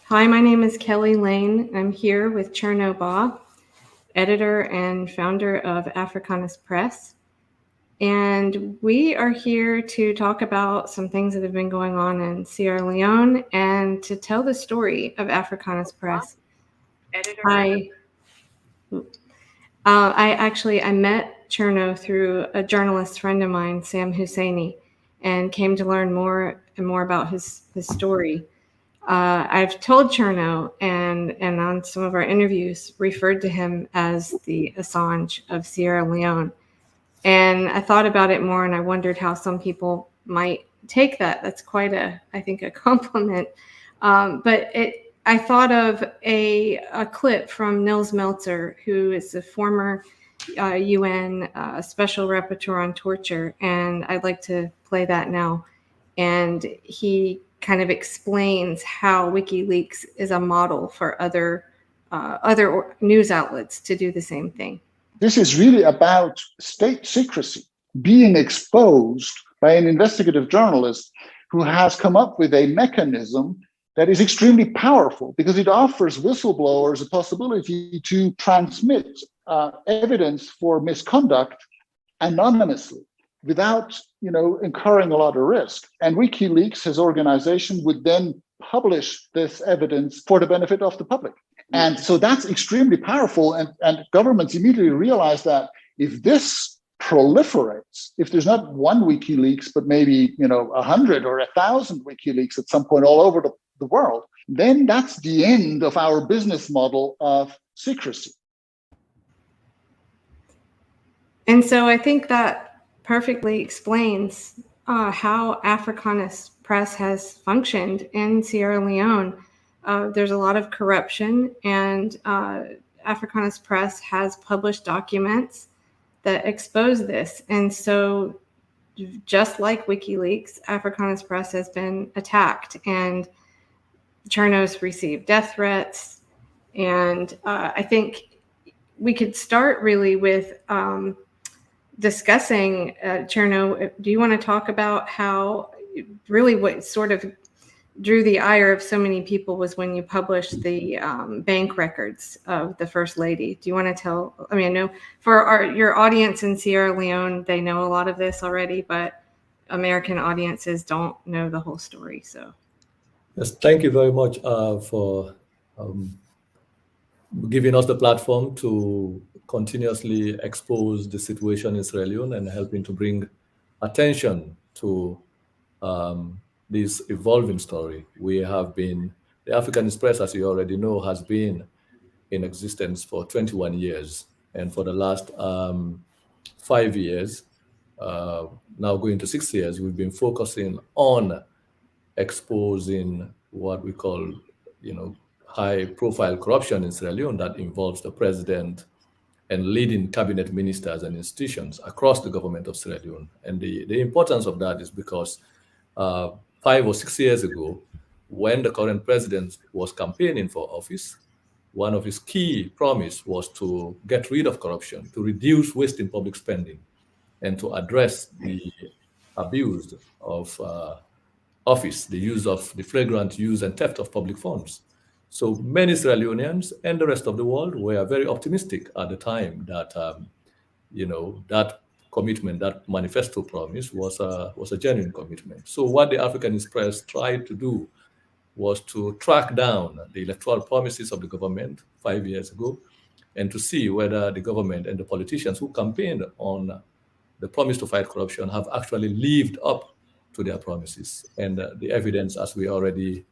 Hi, my name is Kelly Lane. I'm here with Chernoh Alpha Bah, editor and founder of Africanist Press. And we are here to talk about some things that have been going on in Sierra Leone and to tell the story of Africanist Press. I met Chernoh through a journalist friend of mine, Sam Husseini, and came to learn more and more about his story. I've told Chernoh and on some of our interviews referred to him as the Assange of Sierra Leone. And I thought about it more and I wondered how some people might take that. That's quite I think a compliment. I thought of a clip from Nils Melzer, who is a former UN special rapporteur on torture. And I'd like to play that now. And he kind of explains how WikiLeaks is a model for other news outlets to do the same thing. This is really about state secrecy being exposed by an investigative journalist who has come up with a mechanism that is extremely powerful because it offers whistleblowers a possibility to transmit evidence for misconduct anonymously without incurring a lot of risk. And WikiLeaks, his organization, would then publish this evidence for the benefit of the public. And so that's extremely powerful. And governments immediately realize that if this proliferates, if there's not one WikiLeaks, but maybe 100 or 1,000 WikiLeaks at some point all over the world, then that's the end of our business model of secrecy. And so I think that perfectly explains how Africanist Press has functioned in Sierra Leone. There's a lot of corruption, and Africanist Press has published documents that expose this. And so just like WikiLeaks, Africanist Press has been attacked, and Chernoh's received death threats. And I think we could start really with discussing, Chernoh, do you want to talk about how really what sort of drew the ire of so many people was when you published the bank records of the First Lady? Do you want to tell, I know for your audience in Sierra Leone, they know a lot of this already, but American audiences don't know the whole story. So, yes, thank you very much for giving us the platform to continuously expose the situation in Sierra Leone and helping to bring attention to this evolving story. We have been, the Africanist Press, as you already know, has been in existence for 21 years. And for the last 5 years, now going to 6 years, we've been focusing on exposing what we call, high-profile corruption in Sierra Leone that involves the president and leading cabinet ministers and institutions across the government of Sierra Leone. And the importance of that is because 5 or 6 years ago, when the current president was campaigning for office, one of his key promises was to get rid of corruption, to reduce waste in public spending, and to address the abuse of office, the flagrant use and theft of public funds. So many Sierra Leoneans and the rest of the world were very optimistic at the time that, that commitment, that manifesto promise was a genuine commitment. So what the Africanist Press tried to do was to track down the electoral promises of the government 5 years ago and to see whether the government and the politicians who campaigned on the promise to fight corruption have actually lived up to their promises. And the evidence, as we already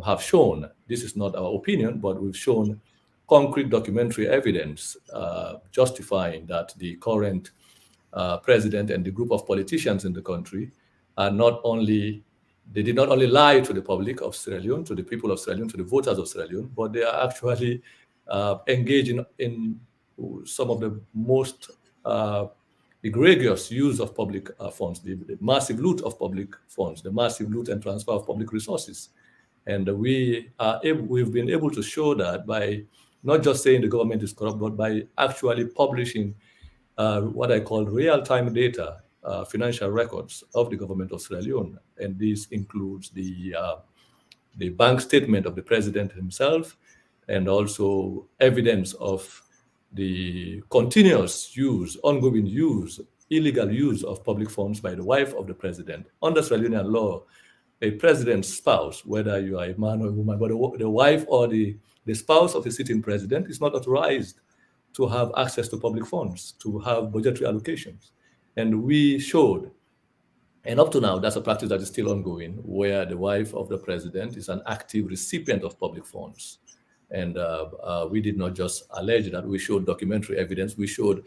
have shown, this is not our opinion, but we've shown concrete documentary evidence justifying that the current president and the group of politicians in the country are they did not only lie to the public of Sierra Leone, to the people of Sierra Leone, to the voters of Sierra Leone, but they are actually engaging in some of the most egregious use of public funds, the massive loot of public funds, the massive loot and transfer of public resources. And we've been able to show that by not just saying the government is corrupt, but by actually publishing what I call real-time data, financial records of the government of Sierra Leone. And this includes the the bank statement of the president himself, and also evidence of the continuous use, ongoing use, illegal use of public funds by the wife of the president. Under Sierra Leonean law, a president's spouse, whether you are a man or a woman, but the wife or the spouse of a sitting president is not authorized to have access to public funds, to have budgetary allocations. And we showed, and up to now, that's a practice that is still ongoing, where the wife of the president is an active recipient of public funds. And we did not just allege that, we showed documentary evidence, we showed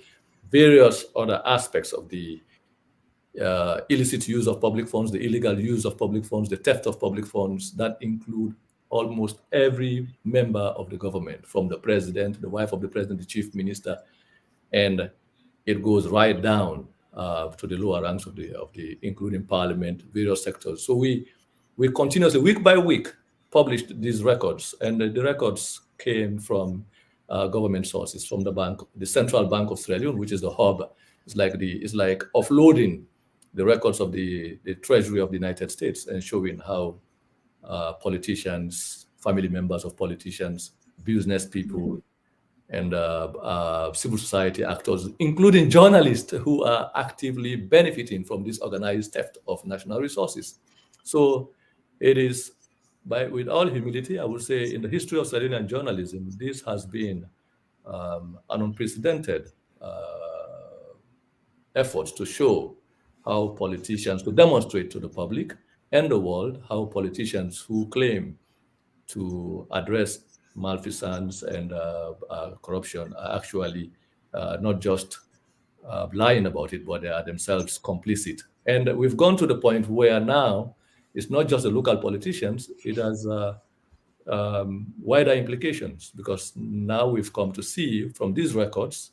various other aspects of the illicit use of public funds, the illegal use of public funds, the theft of public funds that include almost every member of the government, from the president, the wife of the president, the chief minister, and it goes right down to the lower ranks of the including parliament, various sectors. So we continuously, week by week, published these records, and the records came from government sources, from the bank, the Central Bank of Sierra Leone, which is the hub. It's like offloading the records of the Treasury of the United States and showing how politicians, family members of politicians, business people, and civil society actors, including journalists, who are actively benefiting from this organized theft of national resources. So it is, with all humility, I would say, in the history of Sierra Leonean journalism, this has been an unprecedented effort to show how politicians, to demonstrate to the public and the world how politicians who claim to address malfeasance and corruption are actually not just lying about it, but they are themselves complicit. And we've gone to the point where now it's not just the local politicians, it has wider implications, because now we've come to see from these records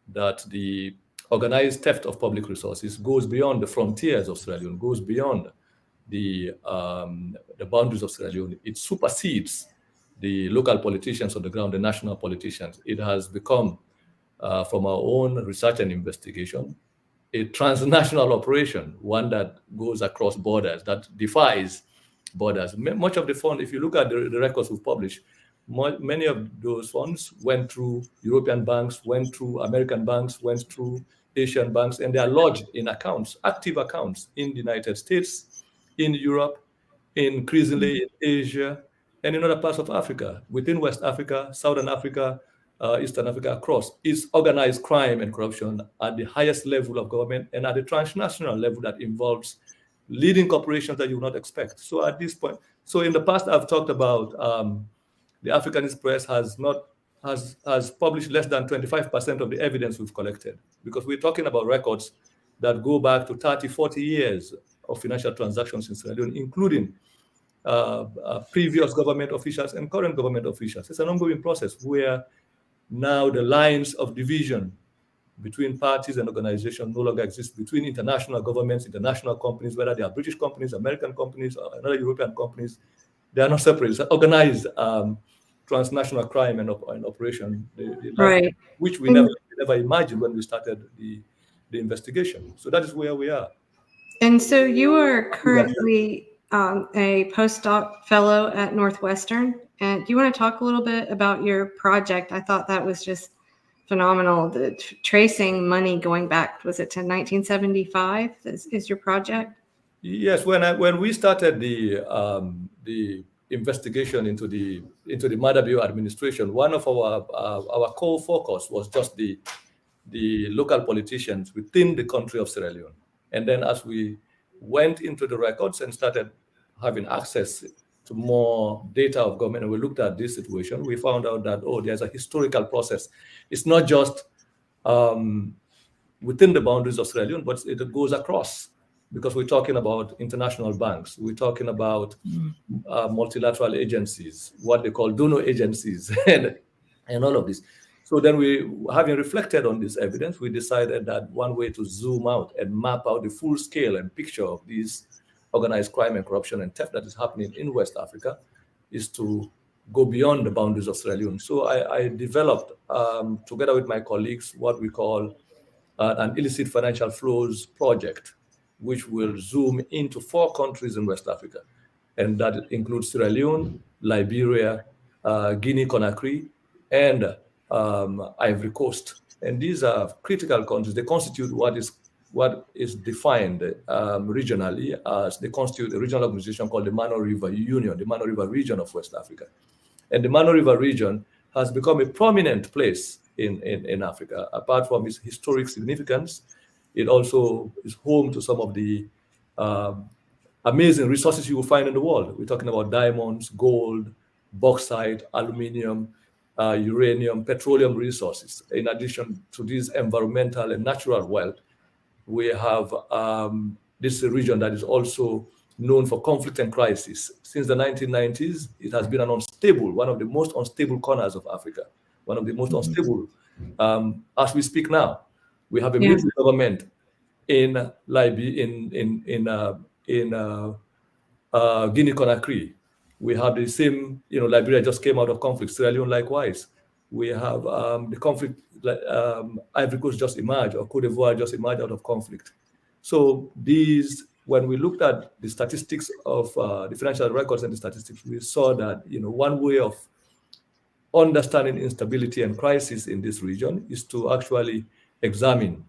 that the organized theft of public resources goes beyond the frontiers of Sierra Leone, goes beyond the boundaries of Sierra Leone. It supersedes the local politicians on the ground, the national politicians. It has become, from our own research and investigation, a transnational operation, one that goes across borders, that defies borders. Much of the fund, if you look at the records we've published, many of those funds went through European banks, went through American banks, went through Asian banks, and they are lodged in accounts, active accounts in the United States, in Europe, increasingly in Asia, and in other parts of Africa, within West Africa, Southern Africa, Eastern Africa, across. It's organized crime and corruption at the highest level of government and at the transnational level that involves leading corporations that you would not expect. So at this point, so in the past, I've talked about the Africanist Press has published less than 25% of the evidence we've collected, because we're talking about records that go back to 30, 40 years of financial transactions in Sierra Leone, including previous government officials and current government officials. It's an ongoing process where now the lines of division between parties and organizations no longer exist, between international governments, international companies, whether they are British companies, American companies, or other European companies. They are not separate. It's organized transnational crime and operation, Right. which we never imagined when we started the investigation. So that is where we are. And so you are currently a postdoc fellow at Northwestern. And do you want to talk a little bit about your project? I thought that was just phenomenal. The tracing money going back, was it to 1975? Is your project? Yes, when we started the investigation into the Madabio administration, one of our core focus was just the local politicians within the country of Sierra Leone. And then as we went into the records and started having access to more data of government, and we looked at this situation, we found out that, there's a historical process. It's not just within the boundaries of Sierra Leone, but it goes across, because we're talking about international banks, we're talking about multilateral agencies, what they call donor agencies, and all of this. So then having reflected on this evidence, we decided that one way to zoom out and map out the full scale and picture of these organized crime and corruption and theft that is happening in West Africa is to go beyond the boundaries of Sierra Leone. So I developed, together with my colleagues, what we call an illicit financial flows project, which will zoom into 4 countries in West Africa. and that includes Sierra Leone, Liberia, Guinea-Conakry, and Ivory Coast. And these are critical countries. They constitute what is defined regionally as they constitute a regional organization called the Mano River Union, the Mano River region of West Africa. And the Mano River region has become a prominent place in Africa. Apart from its historic significance, it also is home to some of the amazing resources you will find in the world. We're talking about diamonds, gold, bauxite, aluminium, uranium, petroleum resources. In addition to these environmental and natural wealth, we have this region that is also known for conflict and crisis. Since the 1990s, it has been one of the most unstable corners of Africa, one of the most unstable. As we speak now, we have a military government in Libya, in Guinea-Conakry. We have the same, Liberia just came out of conflict. Sierra Leone likewise. We have the conflict, Ivory Coast just emerged, or Cote d'Ivoire just emerged out of conflict. So when we looked at the statistics of the financial records and the statistics, we saw that, one way of understanding instability and crisis in this region is to actually examine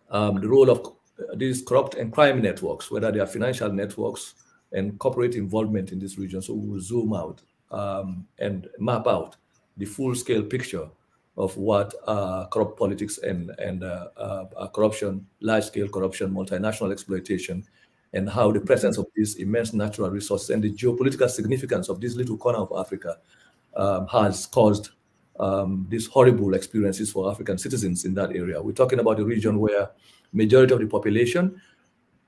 the role of these corrupt and crime networks, whether they are financial networks and corporate involvement in this region. So we will zoom out and map out the full-scale picture of what corrupt politics and corruption, large-scale corruption, multinational exploitation, and how the presence of these immense natural resources and the geopolitical significance of this little corner of Africa has caused these horrible experiences for African citizens in that area. We're talking about a region where majority of the population,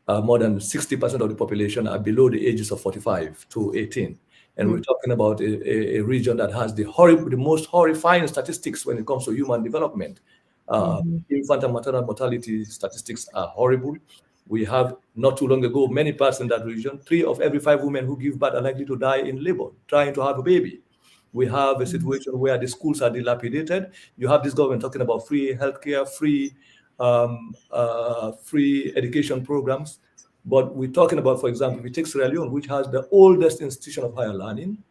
more than 60% of the population, are below the ages of 45 to 18. And we're talking about a region that has the most horrifying statistics when it comes to human development. Infant and maternal mortality statistics are horrible. We have, not too long ago, many parts in that region, 3 of every 5 women who give birth are likely to die in labor, trying to have a baby. We have a situation where the schools are dilapidated. You have this government talking about free healthcare, free education programs. But we're talking about, for example, if we take Sierra Leone, which has the oldest institution of higher learning,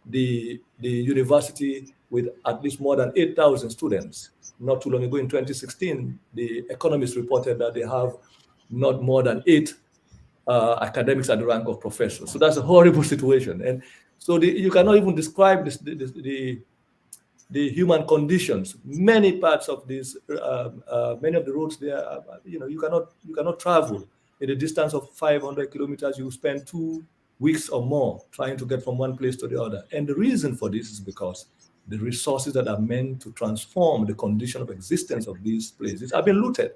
the university with at least more than 8,000 students. Not too long ago, in 2016, the Economist reported that they have not more than 8 academics at the rank of professor. So that's a horrible situation. And so you cannot even describe the human conditions. Many parts of this, many of the roads there, you cannot travel in a distance of 500 kilometers. You spend 2 weeks or more trying to get from one place to the other. And the reason for this is because the resources that are meant to transform the condition of existence of these places have been looted.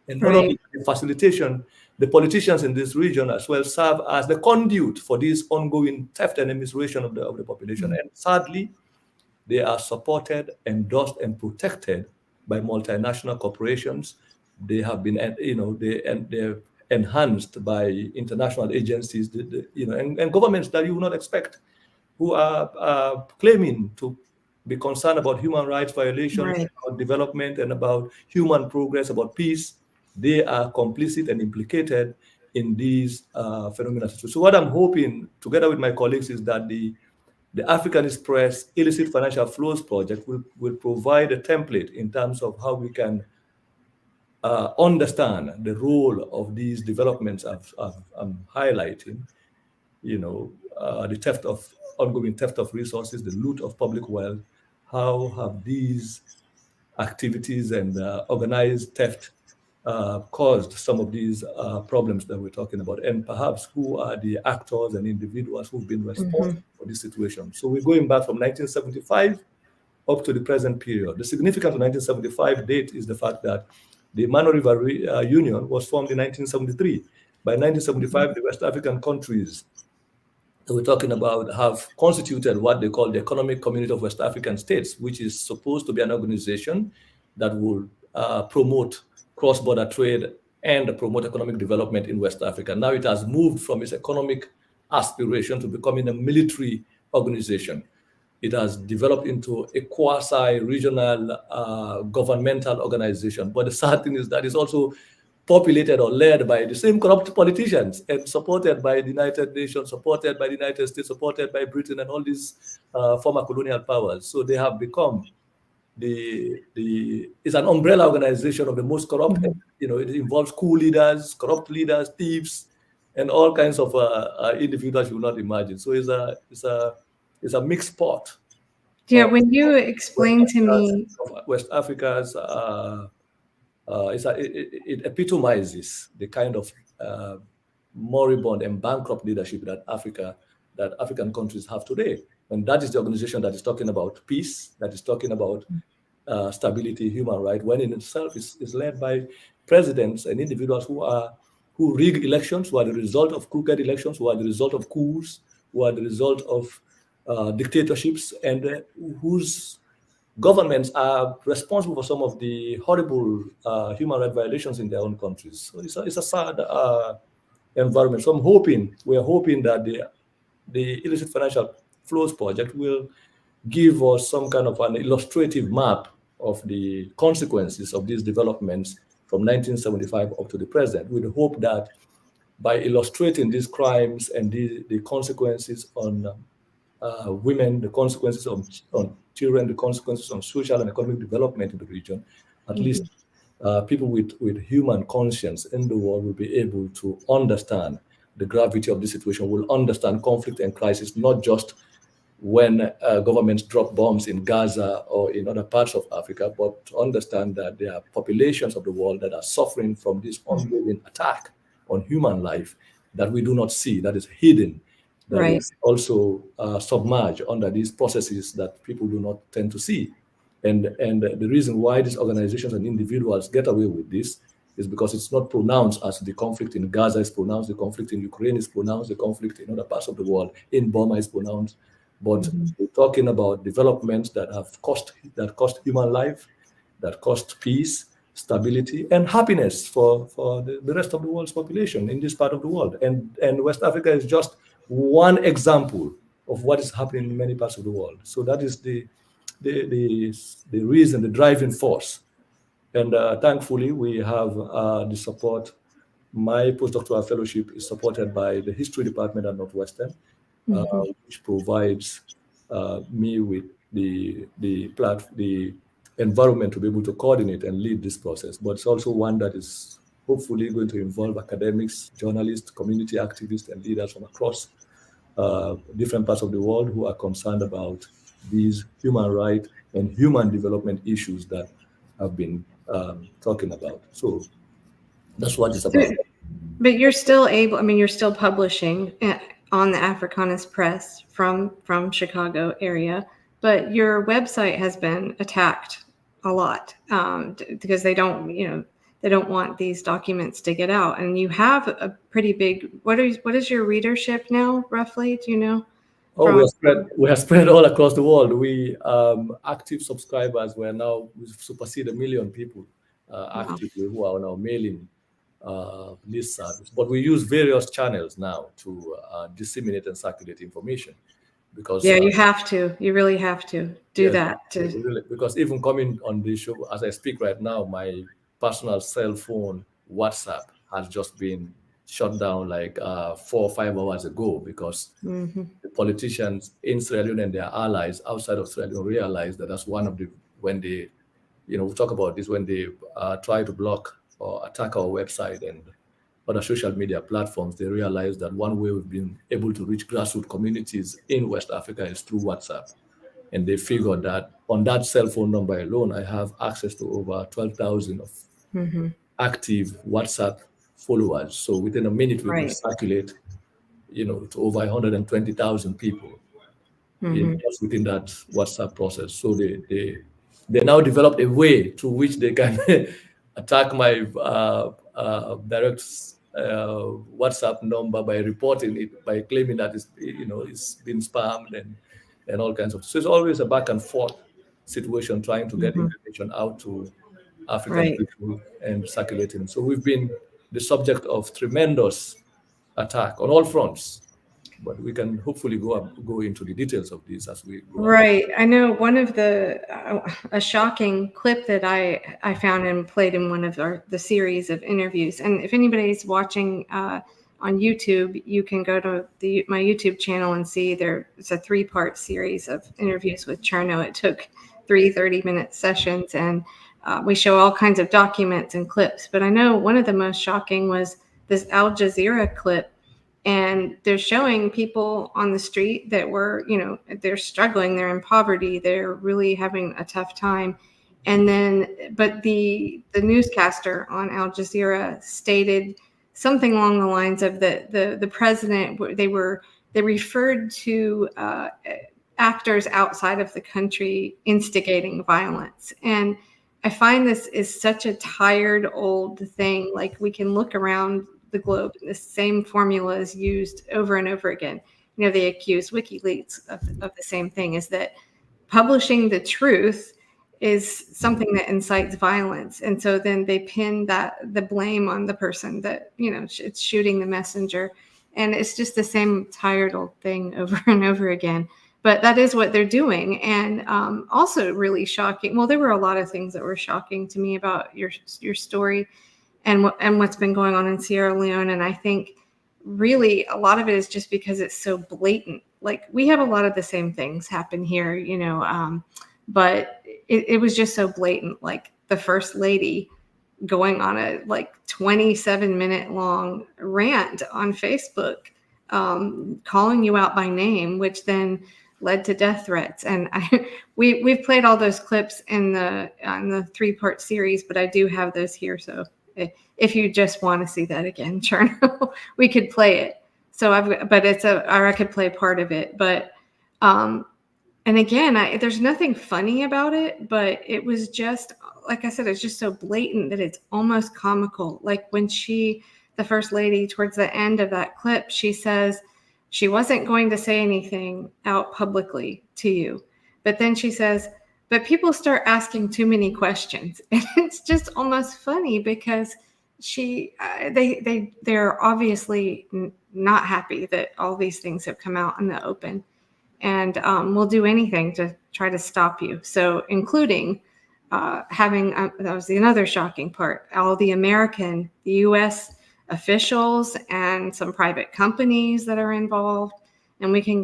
And not only the facilitation, the politicians in this region as well serve as the conduit for this ongoing theft and administration of the population. And sadly, they are supported, endorsed, and protected by multinational corporations. They have been, they're enhanced by international agencies, and governments that you would not expect, who are claiming to be concerned about human rights violations, about development, and about human progress, about peace. They are complicit and implicated in these phenomena. So what I'm hoping, together with my colleagues, is that the Africanist Press Illicit Financial Flows Project will provide a template in terms of how we can understand the role of these developments I'm highlighting, the ongoing theft of resources, the loot of public wealth. How have these activities and organized theft caused some of these problems that we're talking about? And perhaps who are the actors and individuals who've been responsible for this situation? So we're going back from 1975 up to the present period. The significance of 1975 date is the fact that the Mano River Union was formed in 1973. By 1975, the West African countries that we're talking about have constituted what they call the Economic Community of West African States, which is supposed to be an organization that will promote cross-border trade and promote economic development in West Africa. Now it has moved from its economic aspiration to becoming a military organization. It has developed into a quasi-regional governmental organization. But the sad thing is that it's also populated or led by the same corrupt politicians and supported by the United Nations, supported by the United States, supported by Britain and all these former colonial powers. So they have become it's an umbrella organization of the most corrupt. It involves coup leaders, corrupt leaders, thieves, and all kinds of individuals you will not imagine. So it's a mixed pot. Yeah, when you explain to me West Africa's, it epitomizes the kind of moribund and bankrupt leadership that African countries have today. And that is the organization that is talking about peace, that is talking about stability, human rights, when in itself is led by presidents and individuals who rig elections, who are the result of crooked elections, who are the result of coups, who are the result of dictatorships, and whose governments are responsible for some of the horrible human rights violations in their own countries. So it's a sad environment. So we're hoping that the illicit financial flows project will give us some kind of an illustrative map of the consequences of these developments from 1975 up to the present, with the hope that by illustrating these crimes and the consequences on women, the consequences on children, the consequences on social and economic development in the region, at least people with human conscience in the world will be able to understand the gravity of the situation, will understand conflict and crisis, not just when governments drop bombs in Gaza or in other parts of Africa, but to understand that there are populations of the world that are suffering from this ongoing attack on human life that we do not see, that is hidden, that is also submerged under these processes that people do not tend to see. And the reason why these organizations and individuals get away with this is because it's not pronounced as the conflict in Gaza is pronounced, the conflict in Ukraine is pronounced, the conflict in other parts of the world, in Burma is pronounced. But we're talking about developments that cost human life, that cost peace, stability, and happiness for the rest of the world's population in this part of the world. And West Africa is just one example of what is happening in many parts of the world. So that is the reason, the driving force. And thankfully, we have the support. My postdoctoral fellowship is supported by the history department at Northwestern, which provides me with the environment to be able to coordinate and lead this process. But it's also one that is hopefully going to involve academics, journalists, community activists, and leaders from across different parts of the world who are concerned about these human rights and human development issues that I've been talking about. So that's what it's about. But you're still you're still publishing on the Africanist Press from Chicago area, but your website has been attacked a lot because they don't want these documents to get out. And you have a pretty big, what is your readership now, roughly? Do you know? Oh, we are spread all across the world. We active subscribers, we've superseded 1 million people actively who are on our mailing list service. But we use various channels now to disseminate and circulate information. Because you have to. You really have to do that. Because even coming on this show, as I speak right now, my personal cell phone WhatsApp has just been shut down like 4 or 5 hours ago because the politicians in Sierra Leone and their allies outside of Sierra Leone realized that that's one of the, when they, we talk about this, when they try to block or attack our website and other social media platforms, they realize that one way we've been able to reach grassroots communities in West Africa is through WhatsApp. And they figured that on that cell phone number alone, I have access to over 12,000 of active WhatsApp followers. So within a minute, we will circulate, to over 120,000 people just within that WhatsApp process. So they now developed a way through which they can attack my direct WhatsApp number by reporting it, by claiming that it's been spammed and all kinds of. So it's always a back and forth situation trying to get information out to African people and circulating. So we've been the subject of tremendous attack on all fronts. But we can hopefully go into the details of this as we go. Right. I know one of a shocking clip that I found and played in one of the series of interviews. And if anybody's watching on YouTube, you can go to my YouTube channel and see it's a 3-part series of interviews with Chernoh. It took 3 30-minute sessions, and we show all kinds of documents and clips. But I know one of the most shocking was this Al Jazeera clip. And they're showing people on the street that were, they're struggling, they're in poverty, they're really having a tough time. And then, but the newscaster on Al Jazeera stated something along the lines of the president, they referred to actors outside of the country instigating violence. And I find this is such a tired old thing. Like, we can look around the globe, the same formula is used over and over again. They accuse WikiLeaks of the same thing, is that publishing the truth is something that incites violence. And so then they pin the blame on the person that, it's shooting the messenger. And it's just the same tired old thing over and over again. But that is what they're doing. And also really shocking. Well, there were a lot of things that were shocking to me about your story and what's been going on in Sierra Leone. And I think really a lot of it is just because it's so blatant. Like, we have a lot of the same things happen here, but it was just so blatant. Like, the first lady going on a 27-minute long rant on Facebook, calling you out by name, which then led to death threats. And we've played all those clips on the 3-part series, but I do have those here. So if you just want to see that again, Chernoh, we could play it. So I could play part of it. But, and again, there's nothing funny about it, but it was just, like I said, it's just so blatant that it's almost comical. Like, when the first lady, towards the end of that clip, she says she wasn't going to say anything out publicly to you. But then she says, but people start asking too many questions. And it's just almost funny because they're obviously not happy that all these things have come out in the open, and will do anything to try to stop you. So including having, that was another shocking part, all the U.S. officials and some private companies that are involved. And we can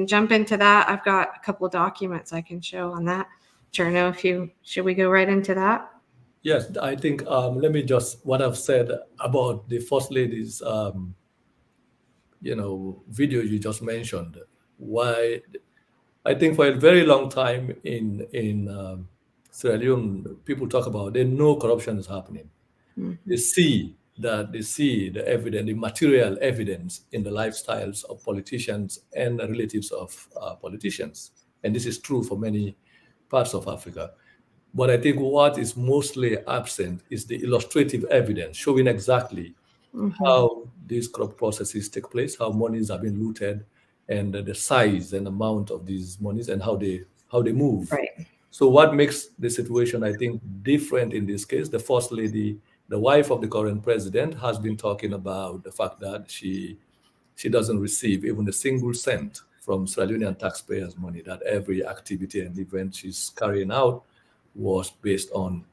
jump into that. I've got a couple of documents I can show on that. Chernoh, should we go right into that? Yes, I think, let me just, what I've said about the First Lady's, video you just mentioned. Why, I think for a very long time in Sierra Leone, people talk about, they know corruption is happening. Mm-hmm. They see the evidence, the material evidence in the lifestyles of politicians and the relatives of politicians. And this is true for many parts of Africa. But I think what is mostly absent is the illustrative evidence showing exactly how these corrupt processes take place, how monies are being looted, and the size and amount of these monies and how they move. Right. So what makes the situation, I think, different in this case, the First Lady, the wife of the current president, has been talking about the fact that she doesn't receive even a single cent from Sierra Leonean taxpayers' money, that every activity and event she's carrying out was based on,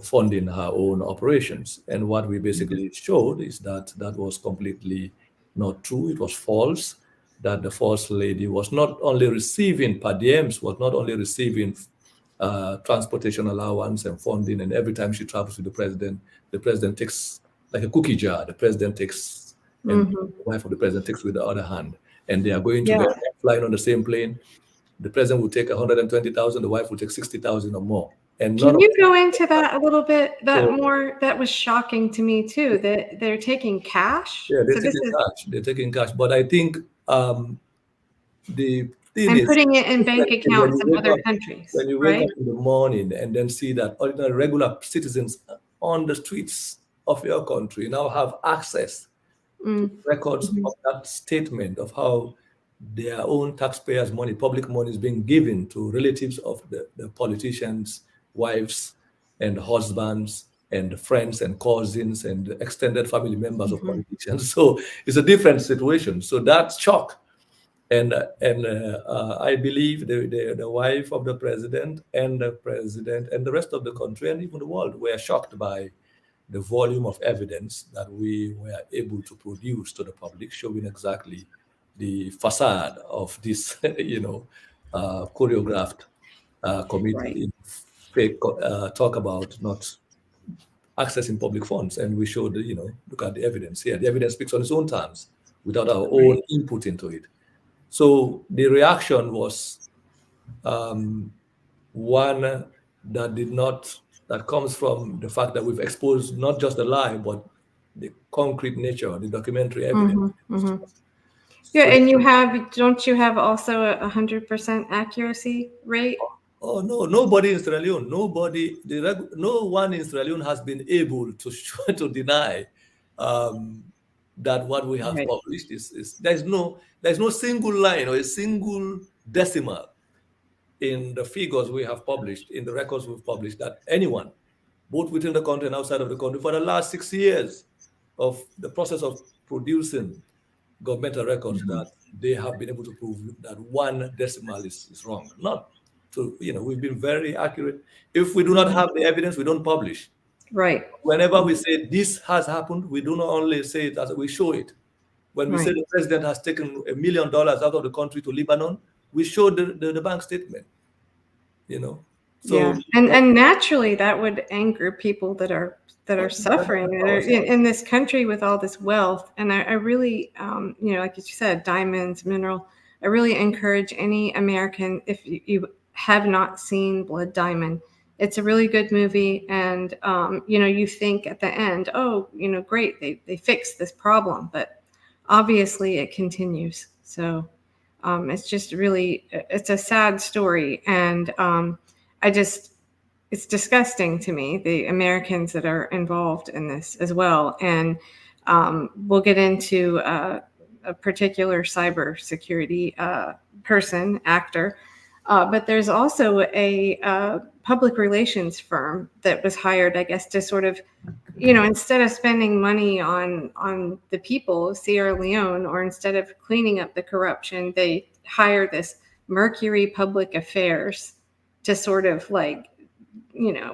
funding her own operations. And what we basically showed is that was completely not true. It was false, that the First Lady was not only receiving per diems, was not only receiving transportation allowance and funding, and every time she travels with the president takes, like a cookie jar, the president takes, and the wife of the president takes with the other hand. And they are going together, flying on the same plane. The president will take 120,000, the wife will take 60,000 or more. And can you go into that a little bit? That was shocking to me too, that they're taking cash. Yeah, they're taking cash. But I think the thing and is, putting it in bank accounts in other countries. When you wake up in the morning and then see that ordinary regular citizens on the streets of your country now have access to records of that statement of how their own taxpayers' money, public money, is being given to relatives of the politicians' wives and husbands and friends and cousins and extended family members of politicians. So it's a different situation. So that's shock. And I believe the wife of the president and the rest of the country and even the world were shocked by the volume of evidence that we were able to produce to the public, showing exactly the facade of this, choreographed committee, fake talk about not accessing public funds. And we showed, look at the evidence here. The evidence speaks on its own terms without our own input into it. So the reaction was one that comes from the fact that we've exposed not just the lie, but the concrete nature, the documentary evidence. Yeah, and don't you have also 100% accuracy rate? Oh no! Nobody in Sierra Leone, no one in Sierra Leone has been able to deny that what we have published is there's no single line or a single decimal in the figures we have published, in the records we've published, that anyone, both within the country and outside of the country, for the last 6 years of the process of producing governmental records, that they have been able to prove that one decimal is wrong. Not to, we've been very accurate. If we do not have the evidence, we don't publish. Right. Whenever we say this has happened, we do not only say it, as we show it. When we say the president has taken $1 million out of the country to Lebanon, we show the bank statement, So, yeah, and naturally that would anger people that are suffering, that are in this country with all this wealth. And I really, like you said, diamonds, mineral. I really encourage any American, if you have not seen Blood Diamond, it's a really good movie. And you think at the end, oh, great, they fixed this problem, but obviously it continues. So it's just really, it's a sad story. And it's disgusting to me, the Americans that are involved in this as well. And we'll get into a particular cybersecurity actor. But there's also a public relations firm that was hired, I guess, to sort of, instead of spending money on the people of Sierra Leone, or instead of cleaning up the corruption, they hire this Mercury Public Affairs to sort of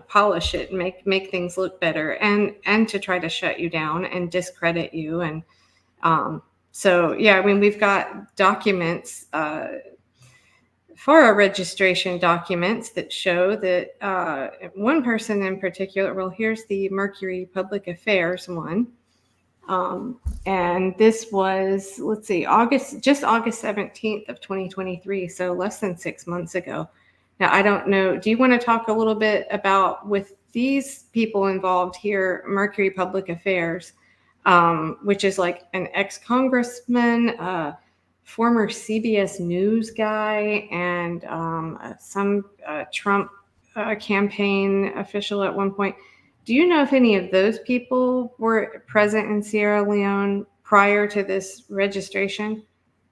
polish it and make things look better, and to try to shut you down and discredit you. And so, yeah, I mean, we've got documents, FARA registration documents that show that one person in particular, well, here's the Mercury Public Affairs one. And this was, let's see, August 17th of 2023. So less than 6 months ago. Now, I don't know, do you want to talk a little bit about, with these people involved here, Mercury Public Affairs, which is like an ex-congressman, former CBS News guy, and some Trump campaign official at one point. Do you know if any of those people were present in Sierra Leone prior to this registration,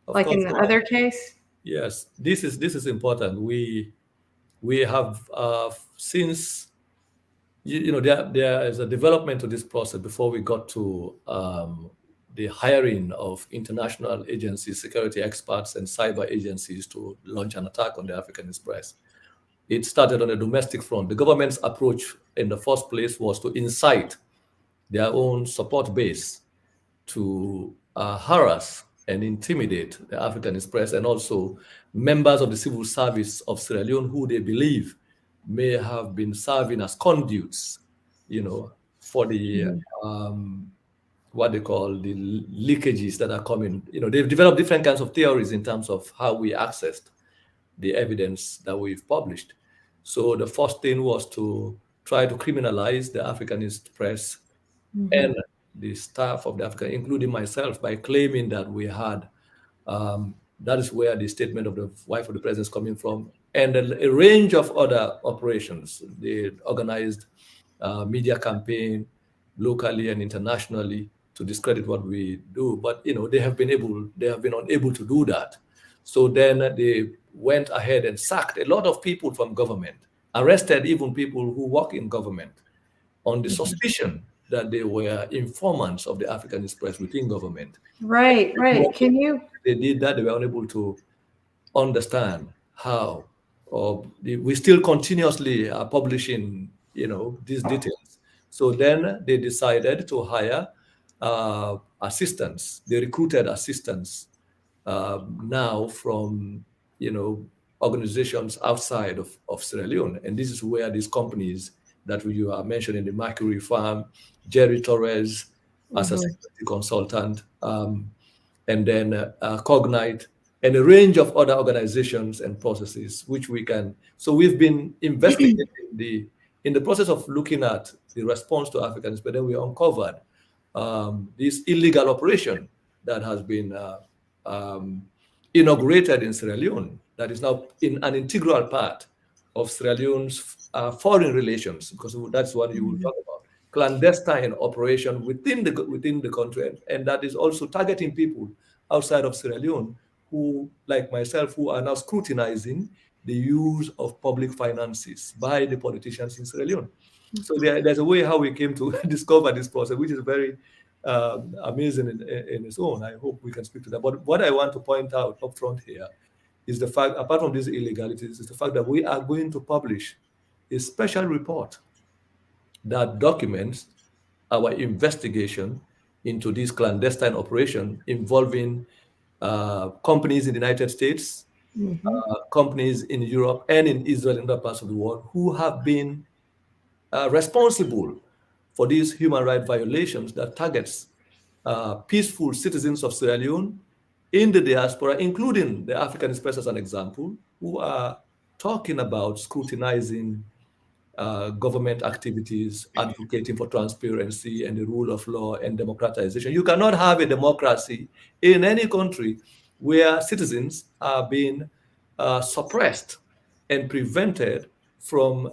like in the other case? Yes, this is important. We have since there is a development to this process before we got to the hiring of international agencies, security experts, and cyber agencies to launch an attack on the Africanist Press. It started on a domestic front. The government's approach in the first place was to incite their own support base to harass and intimidate the Africanist Press, and also members of the civil service of Sierra Leone who they believe may have been serving as conduits, for the what they call the leakages that are coming. They've developed different kinds of theories in terms of how we accessed the evidence that we've published. So the first thing was to try to criminalize the Africanist Press and the staff of the African, including myself, by claiming that we had, that is where the statement of the wife of the president is coming from, and a range of other operations. They organized media campaign locally and internationally to discredit what we do, but they have been unable to do that. So then they went ahead and sacked a lot of people from government, arrested even people who work in government, on the suspicion that they were informants of the Africanist Press within government. Right. Can you? They did that. They were unable to understand how, or we still continuously are publishing, these details. So then they decided to hire assistants. They recruited assistants now from, organizations outside of Sierra Leone. And this is where these companies that you are mentioning, the Mercury Farm, Jerry Torres as a security consultant, and then Cognite, and a range of other organizations and processes, which we can. So we've been investigating in the process of looking at the response to Africans, but then we uncovered this illegal operation that has been inaugurated in Sierra Leone, that is now an integral part of Sierra Leone's foreign relations, because that's what you will talk about. Clandestine operation within the country, and that is also targeting people outside of Sierra Leone who, like myself, who are now scrutinizing the use of public finances by the politicians in Sierra Leone. So there's a way how we came to discover this process, which is very amazing in its own. I hope we can speak to that. But what I want to point out up front here is the fact, apart from these illegalities, is the fact that we are going to publish a special report that documents our investigation into this clandestine operation involving companies in the United States, companies in Europe and in Israel and other parts of the world who have been responsible for these human rights violations that targets peaceful citizens of Sierra Leone in the diaspora, including the Africanist Press as an example, who are talking about scrutinizing government activities, advocating for transparency and the rule of law and democratization. You cannot have a democracy in any country where citizens are being suppressed and prevented from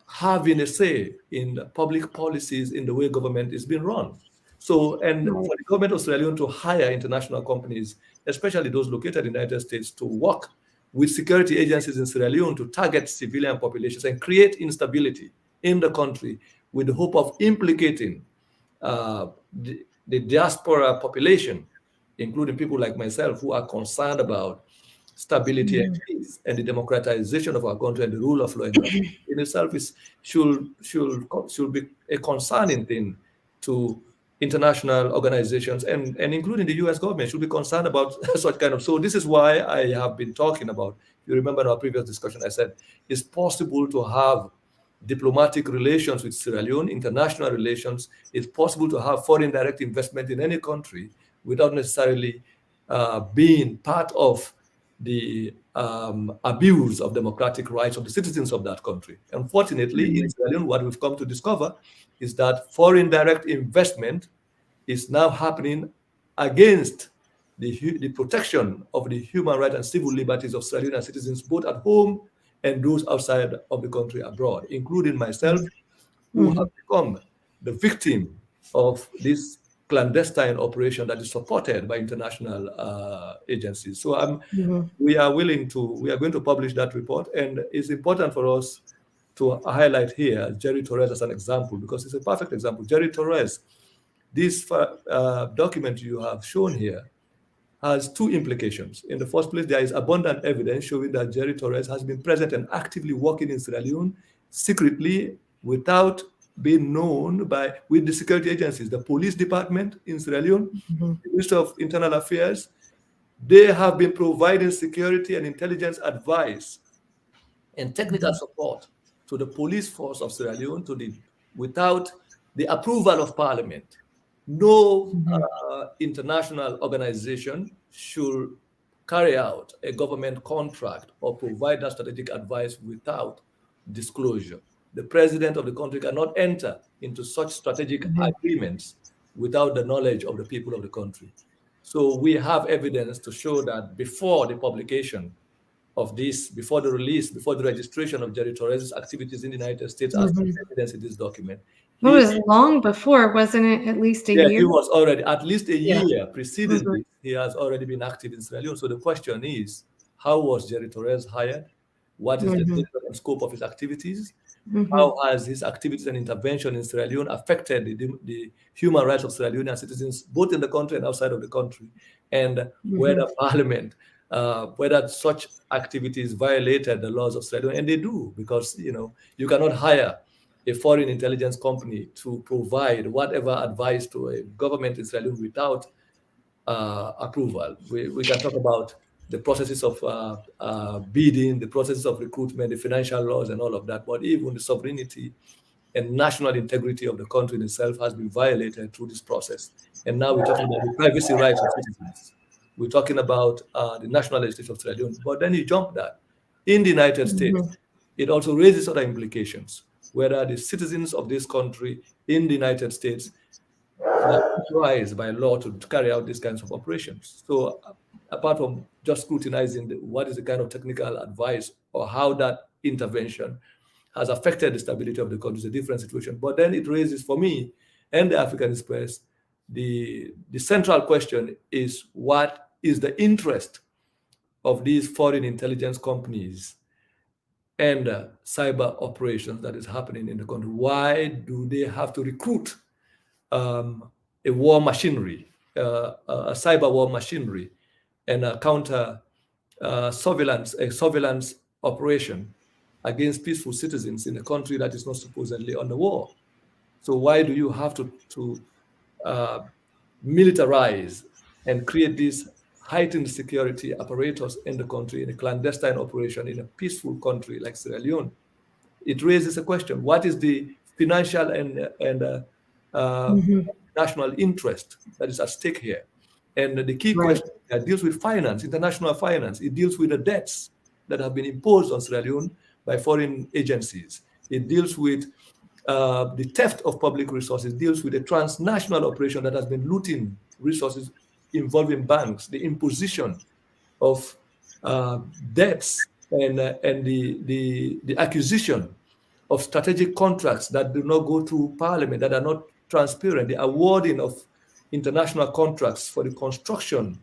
having a say in public policies in the way government is being run. So, and for the government of Sierra Leone to hire international companies, especially those located in the United States, to work with security agencies in Sierra Leone to target civilian populations and create instability in the country with the hope of implicating the diaspora population, including people like myself who are concerned about stability and peace and the democratization of our country and the rule of law in itself should be a concerning thing to international organizations and including the US government should be concerned about such kind of. So this is why I have been talking about, you remember in our previous discussion, I said it's possible to have diplomatic relations with Sierra Leone, international relations. It's possible to have foreign direct investment in any country without necessarily being part of the abuse of democratic rights of the citizens of that country. Unfortunately, in Sierra Leone, what we've come to discover is that foreign direct investment is now happening against the protection of the human rights and civil liberties of Sierra Leonean citizens, both at home and those outside of the country abroad, including myself, who have become the victim of this clandestine operation that is supported by international agencies. So we are going to publish that report, and it's important for us to highlight here Jerry Torres as an example, because it's a perfect example. Jerry Torres, this document you have shown here has two implications. In the first place, there is abundant evidence showing that Jerry Torres has been present and actively working in Sierra Leone secretly without being known with the security agencies, the police department in Sierra Leone, the Ministry of Internal Affairs. They have been providing security and intelligence advice and technical support to the police force of Sierra Leone without the approval of Parliament. No international organization should carry out a government contract or provide that strategic advice without disclosure. The president of the country cannot enter into such strategic agreements without the knowledge of the people of the country. So we have evidence to show that before the publication of this, before the release, before the registration of Jerry Torres' activities in the United States, as evidence in this document. It was long before, wasn't it? At least a year? Yeah, he was already, at least a year preceding this, he has already been active in Sierra Leone. So the question is, how was Jerry Torres hired? What is the nature and scope of his activities? How has his activities and intervention in Sierra Leone affected the human rights of Sierra Leonean citizens, both in the country and outside of the country? And whether Parliament, whether such activities violated the laws of Sierra Leone, and they do, because you cannot hire a foreign intelligence company to provide whatever advice to a government in Sierra Leone without approval. We can talk about the processes of bidding, the processes of recruitment, the financial laws, and all of that. But even the sovereignty and national integrity of the country in itself has been violated through this process. And now we're talking about the privacy rights of citizens. We're talking about the national legislation of Sierra Leone. But then you jump that. In the United States, it also raises other implications, whether the citizens of this country in the United States are authorized by law to carry out these kinds of operations. So apart from just scrutinizing what is the kind of technical advice or how that intervention has affected the stability of the country, is a different situation. But then it raises, for me and the Africanist Press, the central question is, what is the interest of these foreign intelligence companies and cyber operations that is happening in the country? Why do they have to recruit a war machinery, a cyber war machinery, and a counter surveillance operation against peaceful citizens in a country that is not supposedly on the war? So why do you have to militarize and create this heightened security apparatus in the country, in a clandestine operation in a peaceful country like Sierra Leone? It raises a question: what is the financial and national interest that is at stake here? And the key question that deals with finance, international finance. It deals with the debts that have been imposed on Sierra Leone by foreign agencies. It deals with the theft of public resources, deals with a transnational operation that has been looting resources involving banks, the imposition of debts, and the acquisition of strategic contracts that do not go through Parliament, that are not transparent, the awarding of international contracts for the construction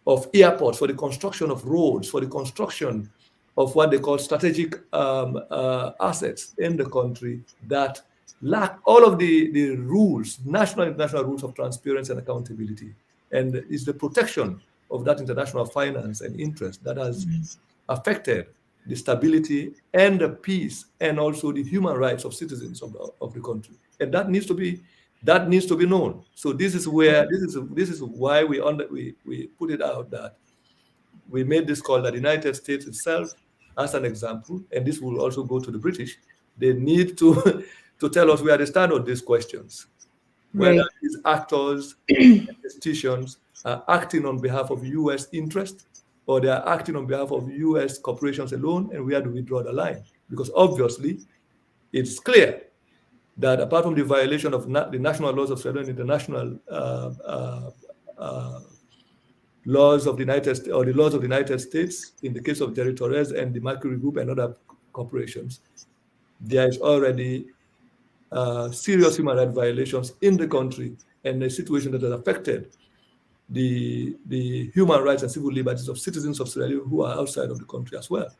of airports, for the construction of roads, for the construction of what they call strategic assets in the country that lack all of the rules, national and international rules of transparency and accountability. And it's the protection of that international finance and interest that has affected the stability and the peace and also the human rights of citizens of the country. And that needs to be known. So this is where this is why we put it out that we made this call that the United States itself, as an example, and this will also go to the British, they need to tell us where they stand on these questions. Whether these actors, institutions are acting on behalf of U.S. interest, or they are acting on behalf of U.S. corporations alone, and where do we draw the line? Because obviously, it's clear that apart from the violation of the national laws of Sierra Leone, international laws of the United States, or the laws of the United States, in the case of Jerry Torres and the Mercury Group and other corporations, there is already serious human rights violations in the country, and a situation that has affected the human rights and civil liberties of citizens of Sierra Leone who are outside of the country as well.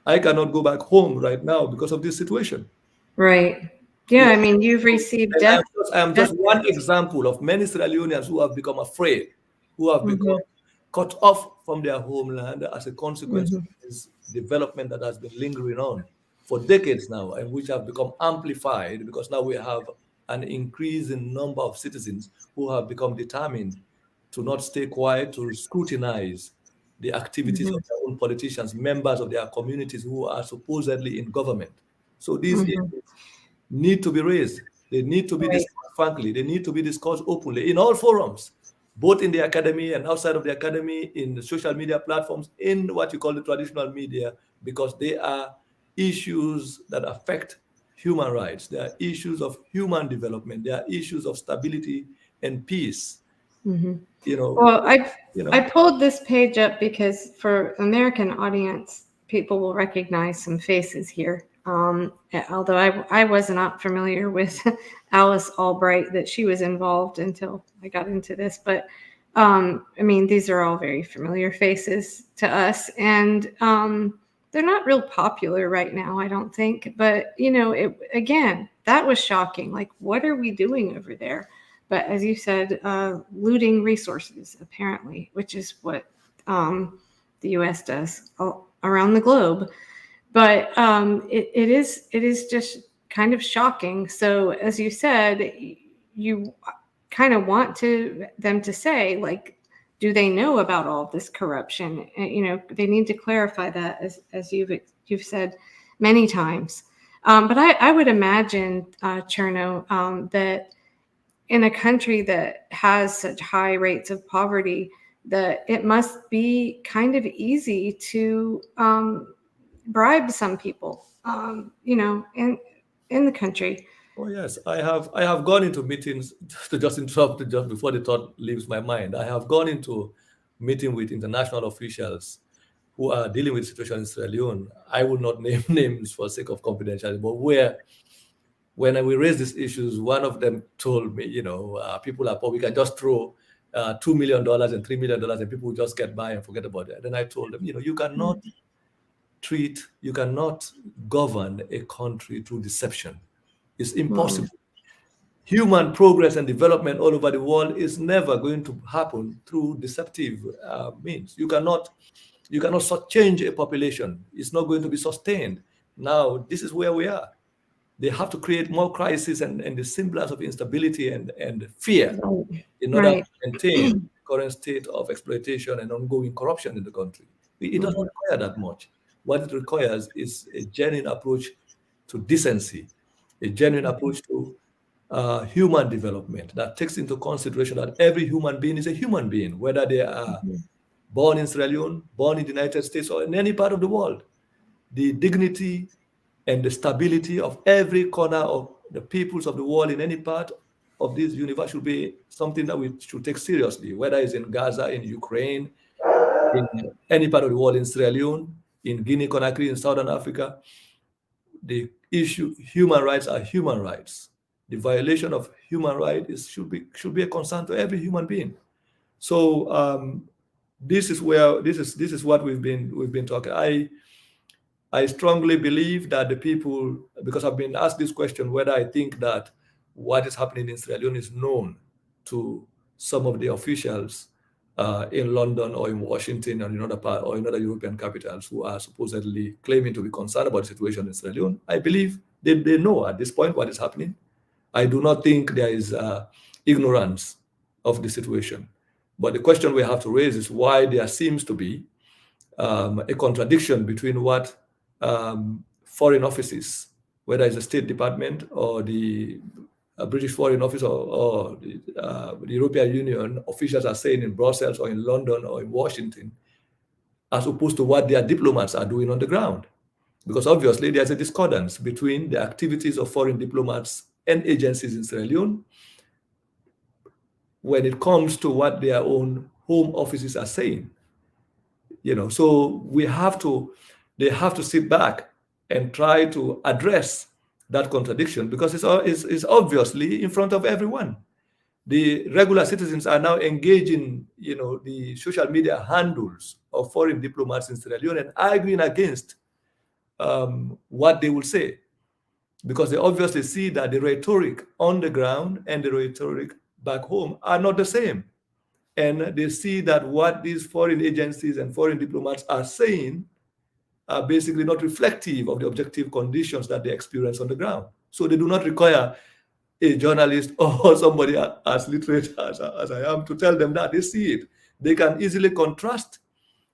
I cannot go back home right now because of this situation. Right. Yeah, I mean, you've received death. I am just one example of many Sierra Leoneans who have become afraid, who have become cut off from their homeland as a consequence of this development that has been lingering on for decades now, and which have become amplified because now we have an increasing number of citizens who have become determined to not stay quiet, to scrutinize the activities of their own politicians, members of their communities who are supposedly in government. So these issues need to be raised. They need to be discussed frankly. They need to be discussed openly in all forums, both in the academy and outside of the academy, in the social media platforms, in what you call the traditional media, because they are issues that affect human rights. They are issues of human development. They are issues of stability and peace. Well, I pulled this page up because for American audience, people will recognize some faces here. Although I was not familiar with Alice Albright, that she was involved until I got into this. But I mean, these are all very familiar faces to us. And they're not real popular right now, I don't think. But, you know, again, that was shocking. Like, what are we doing over there? But as you said, looting resources, apparently, which is what the U.S. does around the globe. But it is just kind of shocking. So as you said, you kind of want them to say, like, do they know about all of this corruption? And, you know, they need to clarify that, as you've said many times. But I would imagine, Chernoh, that in a country that has such high rates of poverty, that it must be kind of easy to bribe some people, you know, in the country. Oh yes, I have gone into meetings to just interrupt just before the thought leaves my mind. I have gone into meeting with international officials who are dealing with the situation in Sierra Leone. I will not name names for sake of confidentiality, but when we raised these issues, one of them told me, you know, people are poor. We can just throw $2 million and $3 million, and people will just get by and forget about it. And then I told them, you know, you cannot govern a country through deception. It's impossible. Human progress and development all over the world is never going to happen through deceptive means. You cannot change a population. It's not going to be sustained. Now, this is where we are. They have to create more crisis and the semblance of instability and fear in order to maintain the current state of exploitation and ongoing corruption in the country. It doesn't require that much. What it requires is a genuine approach to decency, a genuine approach to human development that takes into consideration that every human being is a human being, whether they are born in Sierra Leone, born in the United States, or in any part of the world. The dignity and the stability of every corner of the peoples of the world in any part of this universe should be something that we should take seriously, whether it's in Gaza, in Ukraine, in any part of the world, in Sierra Leone, in Guinea-Conakry, in Southern Africa. The issue, human rights are human rights. The violation of human rights should be a concern to every human being. So this is what we've been talking. I strongly believe that the people, because I've been asked this question, whether I think that what is happening in Sierra Leone is known to some of the officials in London or in Washington or in other European capitals who are supposedly claiming to be concerned about the situation in Sierra Leone. I believe they know at this point what is happening. I do not think there is ignorance of the situation. But the question we have to raise is why there seems to be a contradiction between what foreign offices, whether it's the State Department or the British Foreign Office or the European Union officials are saying in Brussels or in London or in Washington, as opposed to what their diplomats are doing on the ground. Because obviously there's a discordance between the activities of foreign diplomats and agencies in Sierra Leone when it comes to what their own home offices are saying. You know, so they have to sit back and try to address that contradiction, because it's obviously in front of everyone. The regular citizens are now engaging, you know, the social media handles of foreign diplomats in Sierra Leone and arguing against what they will say, because they obviously see that the rhetoric on the ground and the rhetoric back home are not the same. And they see that what these foreign agencies and foreign diplomats are saying are basically not reflective of the objective conditions that they experience on the ground. So they do not require a journalist or somebody as literate as I am to tell them that. They see it. They can easily contrast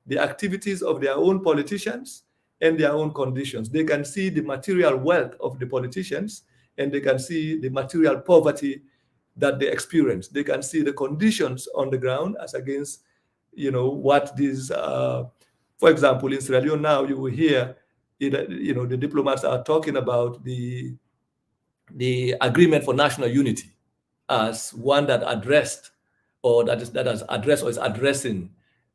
the activities of their own politicians and their own conditions. They can see the material wealth of the politicians, and they can see the material poverty that they experience. They can see the conditions on the ground as against, you know, what these, for example, in Sierra Leone now, you will hear, you know, the diplomats are talking about the agreement for national unity as one that addressed, or that has addressed or is addressing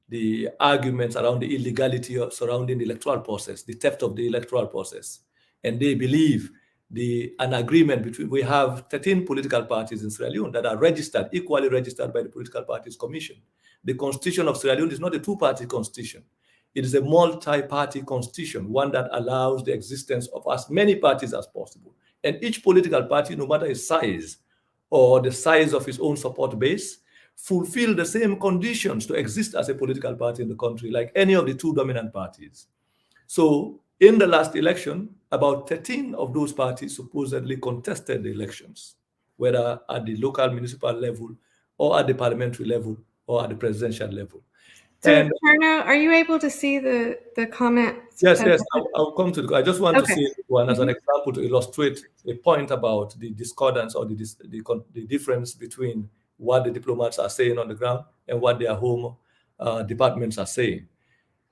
the arguments around the illegality surrounding the electoral process, the theft of the electoral process. And they believe an agreement between, we have 13 political parties in Sierra Leone that are registered, equally registered by the Political Parties Commission. The constitution of Sierra Leone is not a two-party constitution. It is a multi-party constitution, one that allows the existence of as many parties as possible. And each political party, no matter its size or the size of its own support base, fulfill the same conditions to exist as a political party in the country, like any of the two dominant parties. So in the last election, about 13 of those parties supposedly contested the elections, whether at the local municipal level or at the parliamentary level or at the presidential level. So, And Chernoh, are you able to see the comments? yes, I'll come to I just want to say one as an example to illustrate a point about the discordance or the difference between what the diplomats are saying on the ground and what their home departments are saying.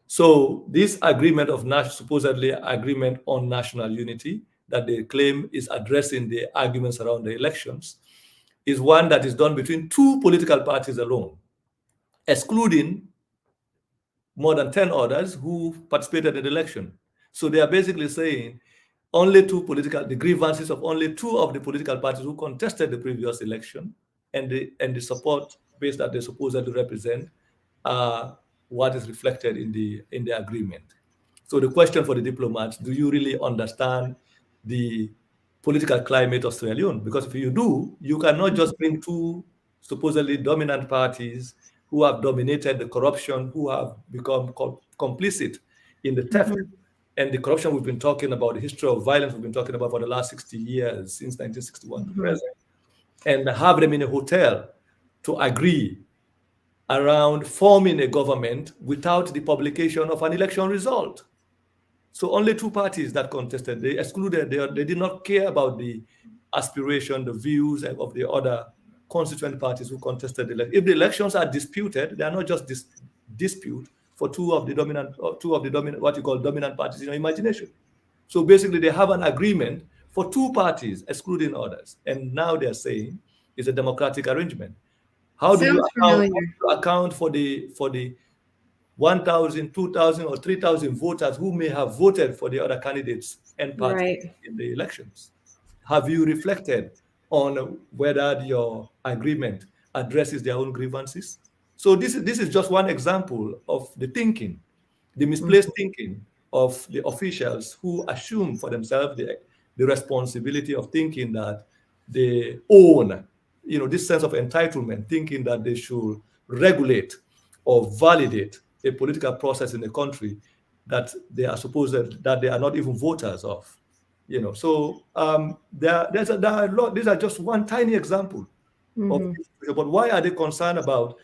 So this agreement of supposedly agreement on national unity that they claim is addressing the arguments around the elections is one that is done between two political parties alone, excluding more than 10 others who participated in the election. So they are basically saying the grievances of only two of the political parties who contested the previous election and the support base that they supposedly represent are what is reflected in the agreement. So the question for the diplomats, do you really understand the political climate of Sierra Leone? Because if you do, you cannot just bring two supposedly dominant parties who have dominated the corruption, who have become complicit in the theft and the corruption we've been talking about, the history of violence we've been talking about for the last 60 years, since 1961 to present, and have them in a hotel to agree around forming a government without the publication of an election result. So only two parties that contested, they excluded, they did not care about the aspiration, the views of the other constituent parties who contested the election. If the elections are disputed, they are not just dispute for two of the dominant, what you call dominant parties in your imagination. So basically they have an agreement for two parties, excluding others. And now they're saying it's a democratic arrangement. How do you account for the 1,000, 2,000, or 3,000 voters who may have voted for the other candidates and parties in the elections? Have you reflected on whether your agreement addresses their own grievances? So this is just one example of the thinking, the misplaced thinking of the officials who assume for themselves the responsibility of thinking that they own, this sense of entitlement, thinking that they should regulate or validate a political process in a country that they are that they are not even voters of. So there's a lot. These are just one tiny example of this. But why are they concerned about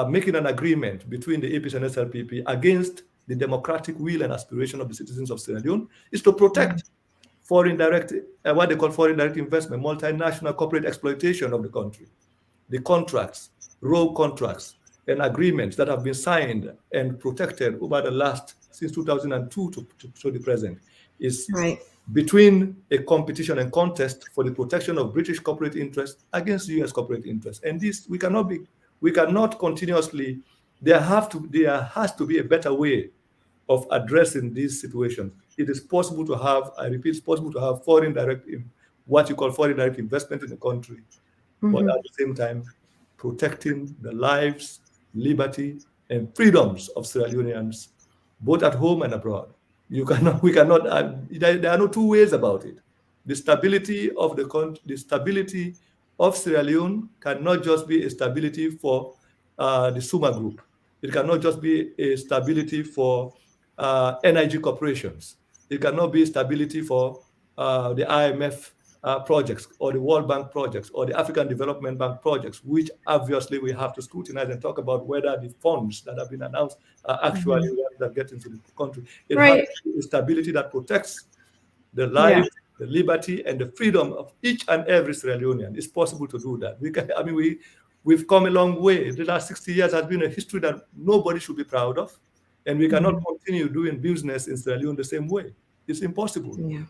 making an agreement between the APC and SLPP against the democratic will and aspiration of the citizens of Sierra Leone? Is to protect foreign direct, what they call foreign direct investment, multinational corporate exploitation of the country, the contracts, rogue contracts, and agreements that have been signed and protected over the last, since 2002 to the present, is between a competition and contest for the protection of British corporate interests against US corporate interests. And this, we cannot continuously, there has to be a better way of addressing these situations. It is possible to have, I repeat, it's possible to have what you call foreign direct investment in the country, but at the same time, protecting the lives, liberty, and freedoms of Sierra Leoneans, both at home and abroad. There are no two ways about it. The stability of the country, the stability of Sierra Leone cannot just be a stability for the Suma Group. It cannot just be a stability for energy corporations. It cannot be stability for the IMF projects or the World Bank projects or the African Development Bank projects, which obviously we have to scrutinize and talk about whether the funds that have been announced are actually that get into the country. It has to be a stability that protects the life, the liberty, and the freedom of each and every Sierra Leonean. It's possible to do that. We've come a long way. The last 60 years has been a history that nobody should be proud of, and we cannot continue doing business in Sierra Leone the same way. It's impossible. Yeah.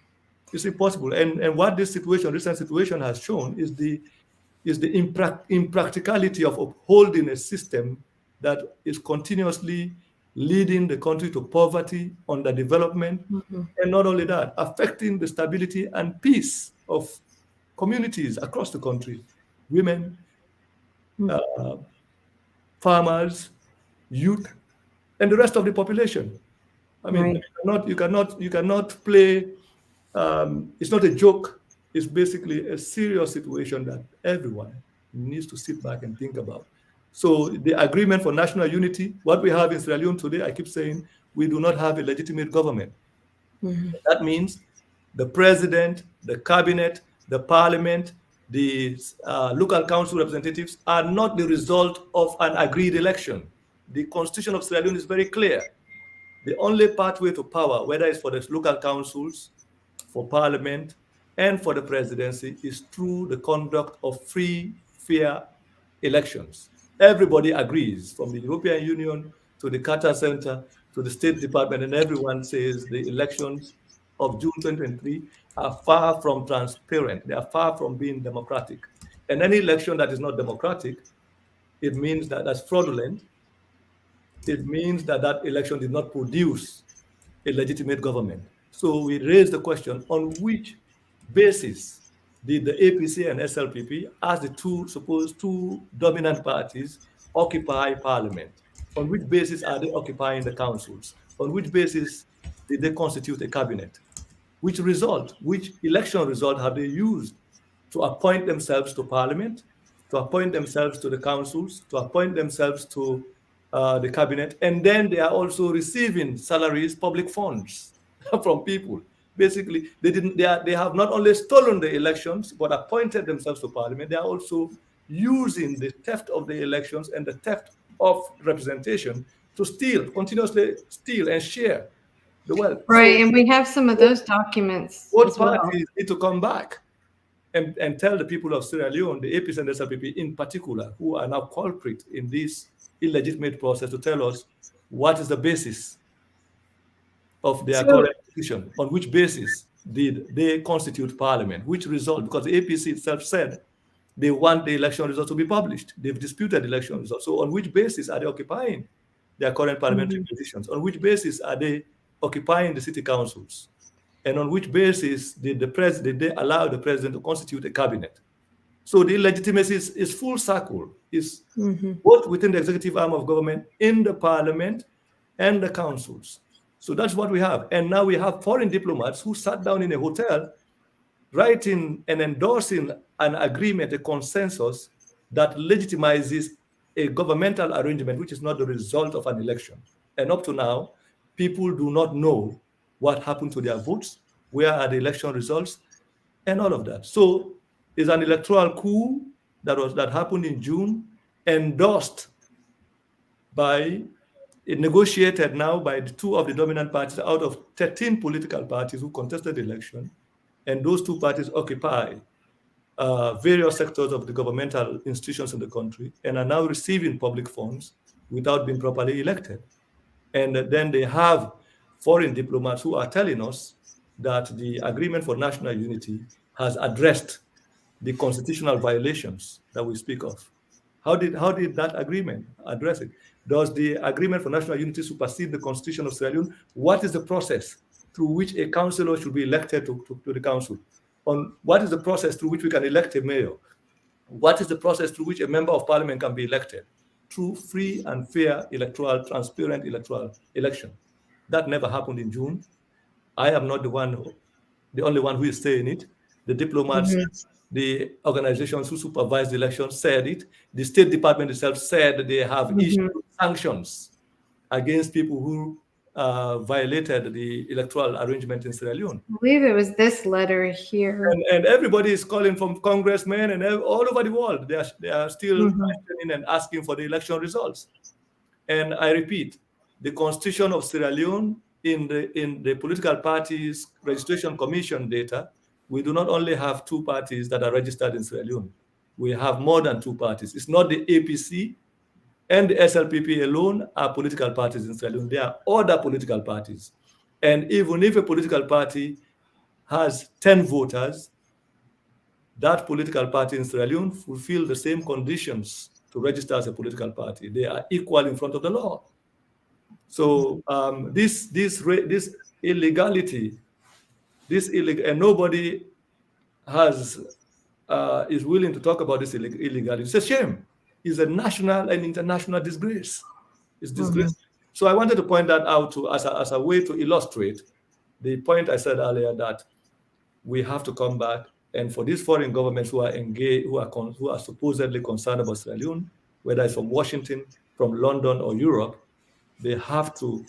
It's impossible. And what this recent situation has shown is the impracticality of upholding a system that is continuously leading the country to poverty, underdevelopment, and not only that, affecting the stability and peace of communities across the country, women, farmers, youth, and the rest of the population. I mean, Right. you cannot play. It's not a joke. It's basically a serious situation that everyone needs to sit back and think about. So the agreement for national unity, what we have in Sierra Leone today, I keep saying we do not have a legitimate government. Mhm. That means the president, the cabinet, the parliament, the local council representatives are not the result of an agreed election. The constitution of Sierra Leone is very clear. The only pathway to power, whether it's for the local councils, for parliament, and for the presidency, is through the conduct of free, fair elections. Everybody agrees, from the European Union to the Carter Center to the State Department, and everyone says the elections of June 2023 are far from transparent. They are far from being democratic. And any election that is not democratic, it means that that's fraudulent. It means that that election did not produce a legitimate government. So we raised the question, on which basis did the APC and SLPP, as the two dominant parties, occupy parliament? On which basis are they occupying the councils? On which basis did they constitute a cabinet? Which election result have they used to appoint themselves to parliament, to appoint themselves to the councils, to appoint themselves to the cabinet, and then they are also receiving salaries, public funds from people. Basically, they have not only stolen the elections but appointed themselves to parliament. They are also using the theft of the elections and the theft of representation to continuously steal and share the wealth. Right, So and we have some of those documents both as well. parties need to come back and tell the people of Sierra Leone, the APC and the SLPP in particular, who are now culprit in this illegitimate process, to tell us what is the basis of their So, current position. On which basis did they constitute parliament? Which result? Because the APC itself said they want the election results to be published. They've disputed the election results. So on which basis are they occupying their current parliamentary positions? On which basis are they occupying the city councils? And on which basis did they allow the president to constitute a cabinet? So the illegitimacy is full circle, is both within the executive arm of government, in the parliament, and the councils. So that's what we have. And now we have foreign diplomats who sat down in a hotel writing and endorsing an agreement, a consensus that legitimizes a governmental arrangement which is not the result of an election. And up to now, people do not know what happened to their votes, where are the election results, and all of that. So it's an electoral coup that happened in June, endorsed by, negotiated now by the two of the dominant parties out of 13 political parties who contested the election. And those two parties occupy various sectors of the governmental institutions in the country and are now receiving public funds without being properly elected. And then they have foreign diplomats who are telling us that the Agreement for National Unity has addressed the constitutional violations that we speak of. How did that agreement address it? Does the Agreement for National Unity supersede the Constitution of Sierra Leone? What is the process through which a councillor should be elected to the council? On what is the process through which we can elect a mayor? What is the process through which a member of parliament can be elected? Through free and fair transparent electoral election. That never happened in June. I am not the only one who is saying it. The diplomats, the organizations who supervise the election said it. The State Department itself said that they have issued sanctions against people who violated the electoral arrangement in Sierra Leone. I believe it was this letter here. And everybody is calling, from congressmen and all over the world. They are still questioning and asking for the election results. And I repeat, the Constitution of Sierra Leone, in the political parties registration commission data, we do not only have two parties that are registered in Sierra Leone. We have more than two parties. It's not the APC and the SLPP alone are political parties in Sierra Leone. There are other political parties. And even if a political party has 10 voters, that political party in Sierra Leone fulfill the same conditions to register as a political party. They are equal in front of the law. So this illegality, and nobody is willing to talk about this illegality. It's a shame. It's a national and international disgrace. It's disgraceful. So I wanted to point that out as a way to illustrate the point I said earlier, that we have to come back, and for these foreign governments who are engaged, who are supposedly concerned about Sierra Leone, whether it's from Washington, from London, or Europe, they have to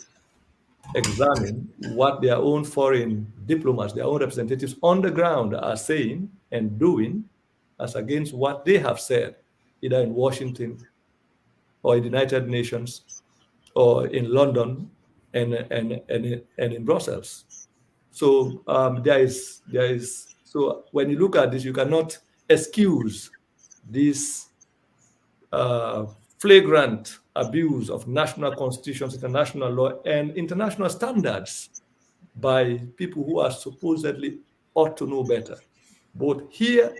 examine what their own foreign diplomats, their own representatives on the ground are saying and doing as against what they have said, either in Washington or in the United Nations or in London and in Brussels. So so when you look at this, you cannot excuse this flagrant abuse of national constitutions, international law, and international standards by people who are supposedly ought to know better, both here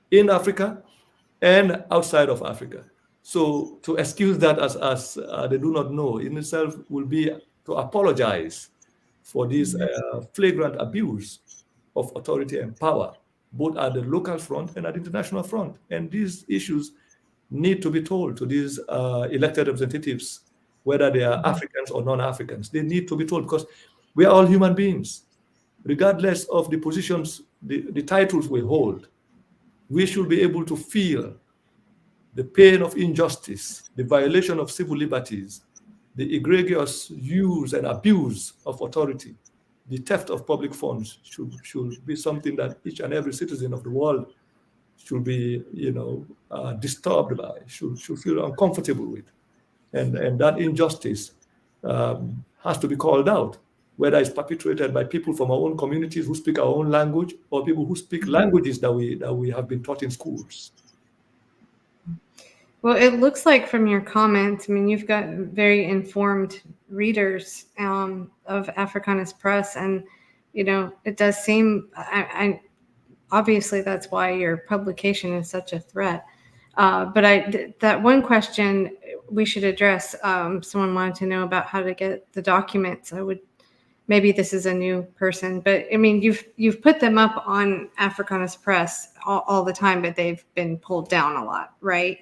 in Africa and outside of Africa. So to excuse that as they do not know in itself will be to apologize for this flagrant abuse of authority and power, both at the local front and at the international front. And these issues need to be told to these elected representatives, whether they are Africans or non-Africans. They need to be told, because we are all human beings, regardless of the positions, the titles we hold. We should be able to feel the pain of injustice, the violation of civil liberties, the egregious use and abuse of authority, the theft of public funds should be something that each and every citizen of the world should be, disturbed by, should feel uncomfortable with. And that injustice has to be called out, whether it's perpetrated by people from our own communities who speak our own language, or people who speak languages that we have been taught in schools. Well, it looks like from your comments, I mean, you've got very informed readers of Africanist Press, and it does seem, I obviously that's why your publication is such a threat. But that one question we should address. Someone wanted to know about how to get the documents. Maybe this is a new person, but I mean, you've put them up on Africanist Press all the time, but they've been pulled down a lot, right?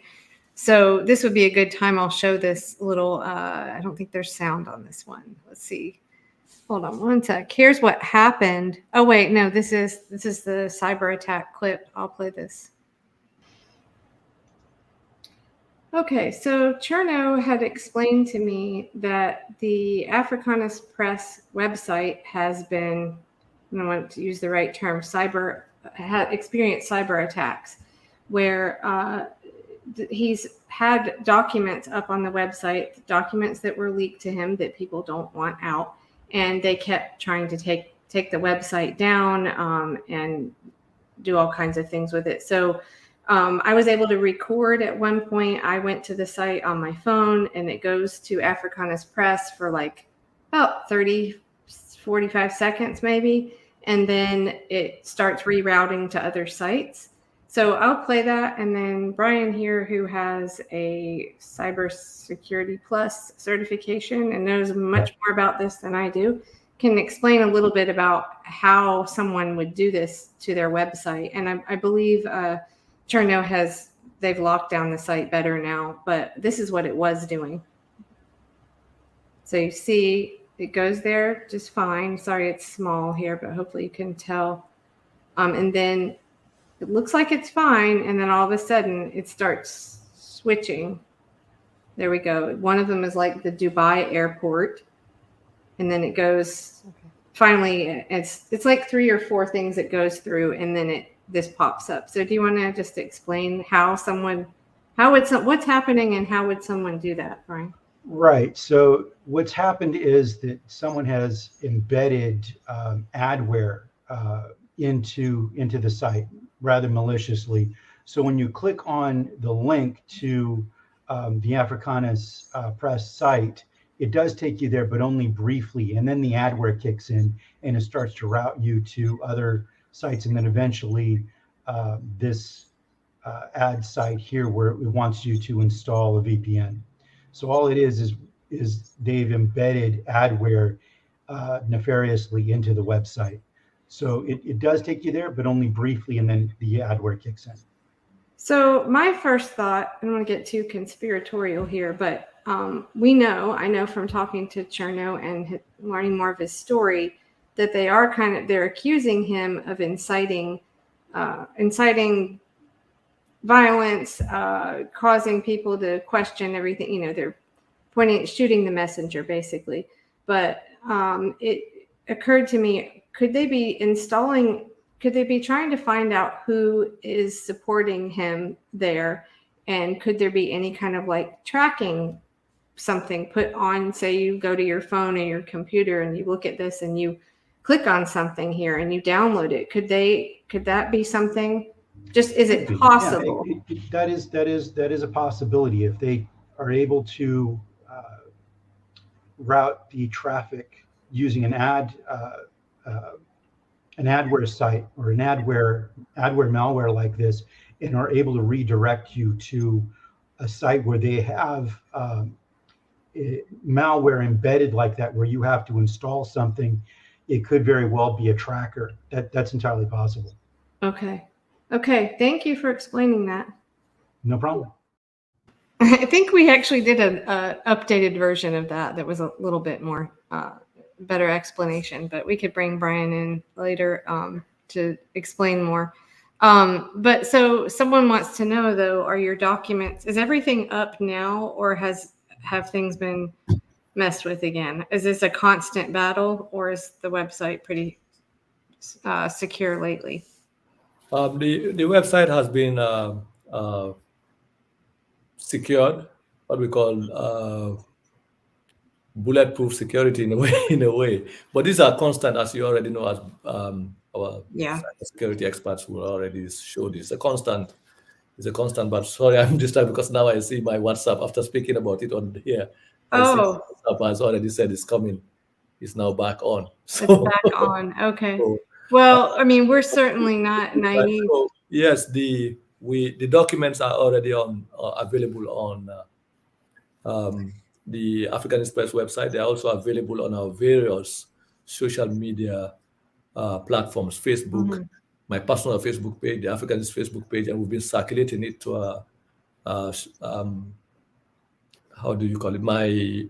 So this would be a good time. I'll show this little, I don't think there's sound on this one. Let's see. Hold on one sec. Here's what happened. Oh wait, no, this is the cyber attack clip. I'll play this. Okay, so Chernoh had explained to me that the Africanist Press website has been, and I want to use the right term, experienced cyber attacks, where he's had documents up on the website, documents that were leaked to him that people don't want out, and they kept trying to take the website down and do all kinds of things with it. So I was able to record at one point. I went to the site on my phone, and it goes to Africanist Press for like about 30, 45 seconds maybe, and then it starts rerouting to other sites. So I'll play that, and then Brian here, who has a Cybersecurity Plus certification and knows much more about this than I do, can explain a little bit about how someone would do this to their website. And I believe Chernoh they've locked down the site better now, but this is what it was doing. So you see it goes there just fine. Sorry, it's small here, but hopefully you can tell. And then it looks like it's fine, and then all of a sudden it starts switching. There we go. One of them is like the Dubai airport, and then it goes. Finally, it's like 3 or 4 things it goes through, and then this pops up. So do you want to just explain what's happening and how would someone do that, Brian? Right. So what's happened is that someone has embedded adware into the site rather maliciously. So when you click on the link to the Africanist Press site, it does take you there, but only briefly. And then the adware kicks in and it starts to route you to other sites. And then eventually this ad site here where it wants you to install a VPN. So all it is they've embedded adware nefariously into the website. So it does take you there, but only briefly, and then the adware kicks in. So my first thought, I don't want to get too conspiratorial here, but I know from talking to Chernoh and learning more of his story, that they're accusing him of inciting violence, causing people to question everything. They're shooting the messenger basically. But it occurred to me, could they be trying to find out who is supporting him there? And could there be any kind of like tracking something put on, say you go to your phone or your computer and you look at this and you click on something here and you download it? Could that be something? Just, is it possible? Yeah, that is a possibility if they are able to route the traffic using an adware site or an adware malware like this, and are able to redirect you to a site where they have malware embedded like that, where you have to install something. It could very well be a tracker. That's entirely possible. Okay. Thank you for explaining that. No problem. I think we actually did an updated version of that was a little bit more better explanation, but we could bring Brian in later to explain more. But so someone wants to know though, are your documents, is everything up now, or have things been messed with again? Is this a constant battle, or is the website pretty secure lately? The website has been secured, what we call bulletproof security in a way. But these are constant, as you already know, as our security experts will already show this. It's a constant, but sorry, I'm distracted because now I see my WhatsApp after speaking about it on here. WhatsApp has already said it's coming. It's now back on. It's back on. Okay. Well, I mean, we're certainly not naive. So, yes, the documents are already available on the Africanist Press website. They are also available on our various social media platforms, Facebook, my personal Facebook page, the Africanist Facebook page, and we've been circulating it to how do you call it? The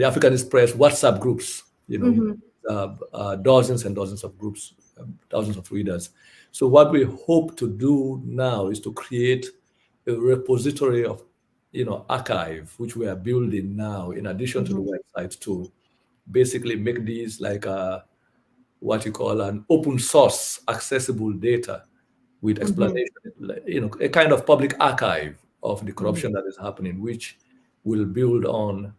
Africanist Press WhatsApp groups, dozens and dozens of groups, thousands of readers. So what we hope to do now is to create a repository of, archive, which we are building now, in addition to the website, to basically make these like what you call an open source accessible data with explanation, a kind of public archive of the corruption that is happening, which will build on,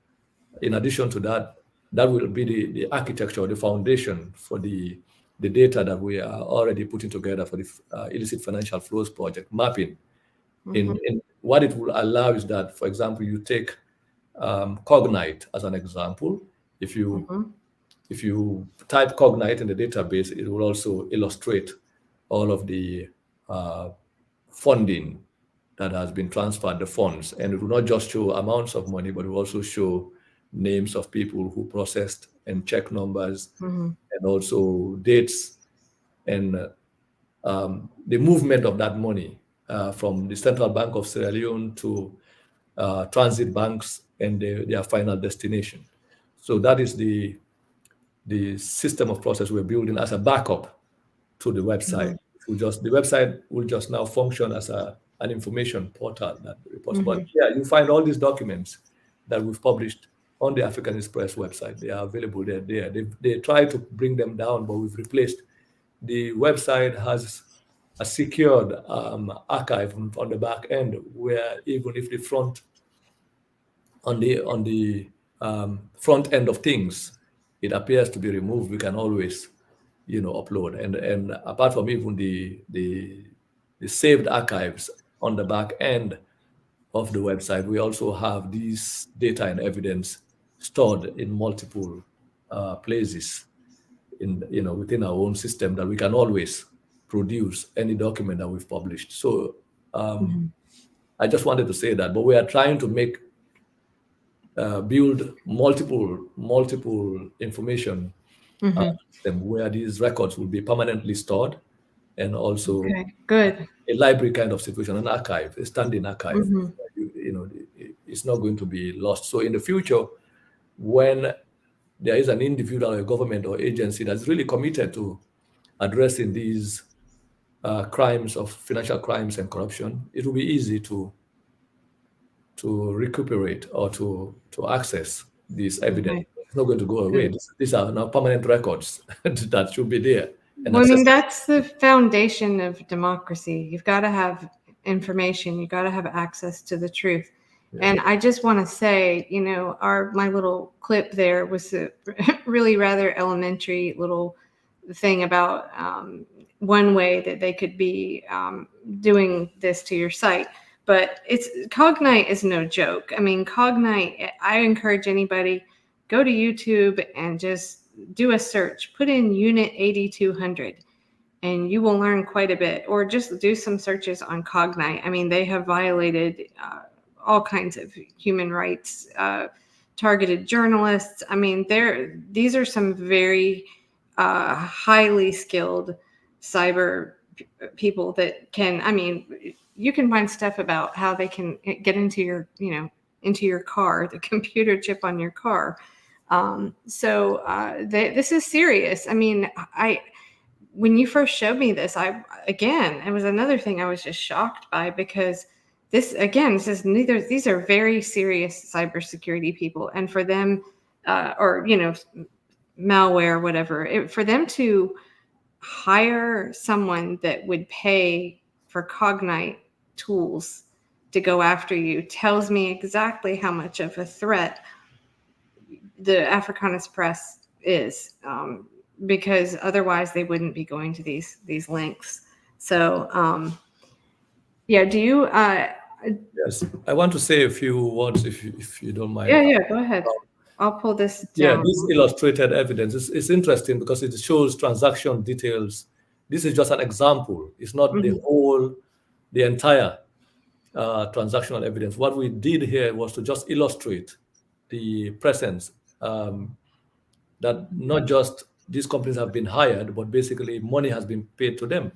in addition to that will be the architecture, the foundation for the data that we are already putting together for the illicit financial flows project mapping. In what it will allow is that, for example, you take Cognite as an example. If you type Cognite in the database, it will also illustrate all of the funding that has been transferred, the funds, and it will not just show amounts of money, but it will also show names of people who processed and check numbers, and also dates and the movement of that money from the Central Bank of Sierra Leone to transit banks and their final destination. So that is the system of process we're building as a backup to the website. The website will just now function as an information portal that reports. But you find all these documents that we've published on the Africanist Press website. They are available there. They try to bring them down, but we've replaced. The website has a secured archive on the back end, where even if the front end of things, it appears to be removed, we can always, upload. And apart from even the saved archives on the back end of the website, we also have these data and evidence stored in multiple places within our own system, that we can always produce any document that we've published. So I just wanted to say that, but we are trying to build multiple information system where these records will be permanently stored, and also a library kind of situation, an archive, a standing archive. it's not going to be lost. So in the future, when there is an individual or a government or agency that's really committed to addressing these crimes of financial crimes and corruption, it will be easy to recuperate or to access this evidence. Okay. It's not going to go away. These are now permanent records that should be there. And Well, I mean, that's the foundation of democracy. You've got to have information. You've got to have access to the truth. Yeah. And I just want to say, you know, my little clip there was a really rather elementary little thing about one way that they could be doing this to your site. But Cognite is no joke. I mean, Cognite, I encourage anybody, go to YouTube and just do a search, put in Unit 8200, and you will learn quite a bit. Or just do some searches on Cognite. I mean, they have violated all kinds of human rights, targeted journalists. I mean, these are some very highly skilled cyber people that can, I mean, you can find stuff about how they can get into your, into your car, the computer chip on your car. This is serious. I mean, when you first showed me this, it was another thing I was just shocked by, because these are very serious cybersecurity people, and for them, malware, whatever, for them to hire someone that would pay for Cognite tools to go after you tells me exactly how much of a threat the Africanist Press is, because otherwise they wouldn't be going to these links. So, do you? Yes, I want to say a few words, if you don't mind. Yeah, go ahead. I'll pull this down. Yeah, this illustrated evidence is interesting because it shows transaction details. This is just an example. It's not the entire transactional evidence. What we did here was to just illustrate the presence that not just these companies have been hired, but basically money has been paid to them.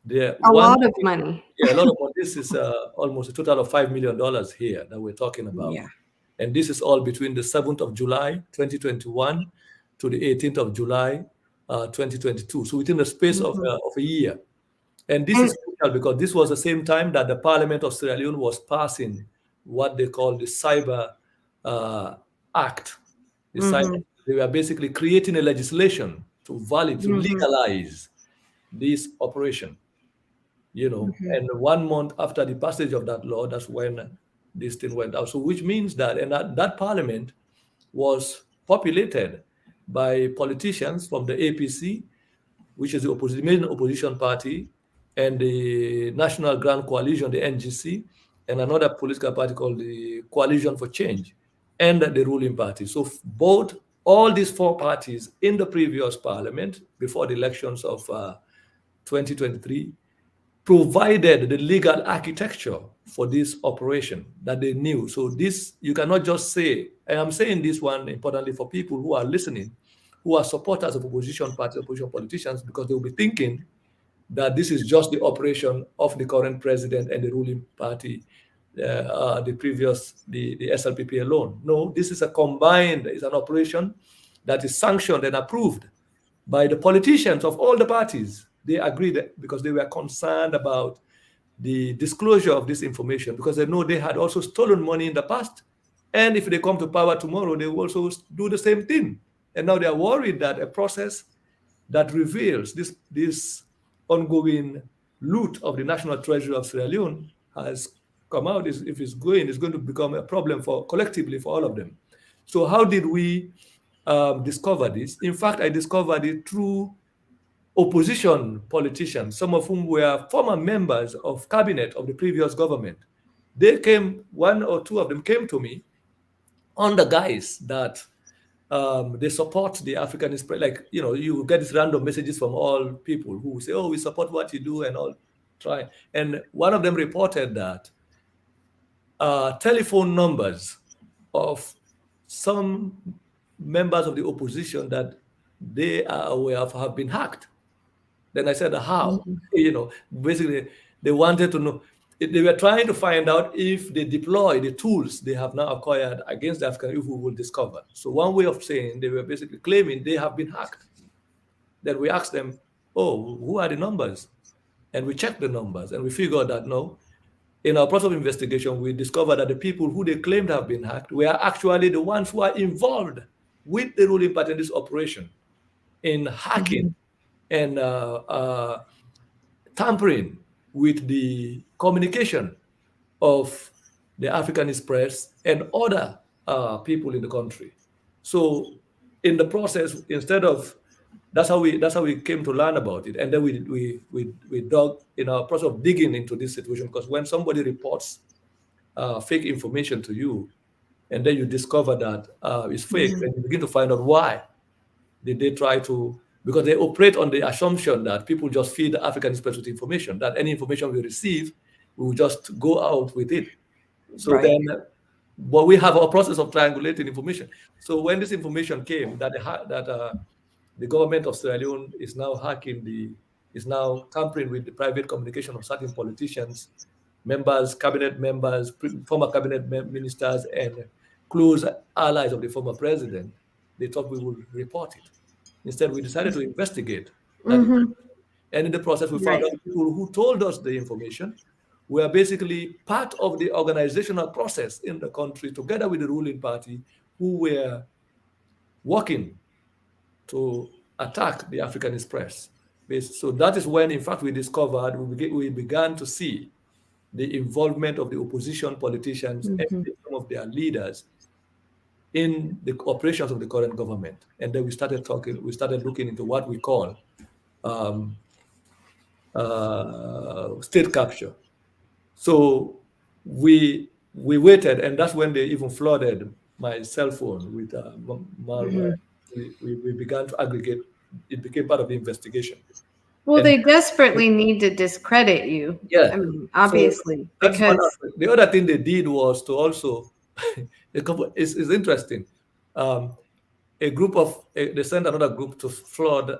A lot of money. Yeah, a lot of money. This is almost a total of $5 million here that we're talking about. Yeah. And this is all between the 7th of July, 2021 to the 18th of July, 2022. So within the space of a year. And this is crucial because this was the same time that the Parliament of Sierra Leone was passing what they call the Cyber Act. They were basically creating a legislation to legalize this operation. And 1 month after the passage of that law, that's when this thing went out. So which means that, and that parliament was populated by politicians from the APC, which is the main opposition party, and the National Grand Coalition, the NGC, and another political party called the Coalition for Change, and the ruling party. So all these four parties in the previous parliament, before the elections of 2023, provided the legal architecture for this operation that they knew. So this, you cannot just say, and I'm saying this one importantly for people who are listening, who are supporters of opposition parties, opposition politicians, because they will be thinking that this is just the operation of the current president and the ruling party, the SLPP alone. No, this is it's an operation that is sanctioned and approved by the politicians of all the parties. They agreed because they were concerned about the disclosure of this information, because they know they had also stolen money in the past. And if they come to power tomorrow, they will also do the same thing. And now they are worried that a process that reveals this ongoing loot of the national treasury of Sierra Leone has come out. If it's going to become a problem collectively for all of them. So how did we discover this? In fact, I discovered it through opposition politicians, some of whom were former members of cabinet of the previous government. They came, one or two of them came to me on the guise that they support the Africanist Press. Like, you get these random messages from all people who say, oh, we support what you do and all. Try. And one of them reported that telephone numbers of some members of the opposition that they are aware of have been hacked. Then I said, how? Basically, they wanted to know. They were trying to find out if they deploy the tools they have now acquired against the African, if we will discover. So one way of saying, they were basically claiming they have been hacked. Then we asked them, oh, who are the numbers? And we checked the numbers, and we figured that no, in our process of investigation, we discovered that the people who they claimed have been hacked were actually the ones who are involved with the ruling party in this operation in hacking and tampering with the communication of the Africanist Press and other people in the country. So in the process, instead of that's how we came to learn about it, and then we dug in our process of digging into this situation, because when somebody reports fake information to you, and then you discover that it's fake, and you begin to find out why did they try to, because they operate on the assumption that people just feed the Africanist Press with information, that any information we receive, we will just go out with it. So then, but we have a process of triangulating information. So when this information came that the government of Sierra Leone is now is now tampering with the private communication of certain politicians, members, cabinet members, former cabinet ministers, and close allies of the former president, they thought we would report it. Instead, we decided to investigate. And in the process, we found out people who told us the information were basically part of the organizational process in the country, together with the ruling party, who were working to attack the Africanist Press. So that is when, in fact, we discovered, we began to see the involvement of the opposition politicians and some of their leaders in the operations of the current government. And then we started looking into what we call state capture. So we waited, and that's when they even flooded my cell phone with malware. We began to aggregate. It became part of the investigation. Well, they desperately need to discredit you. Yeah. I mean, obviously, So because the other thing they did was to also, it's interesting. They sent another group to flood.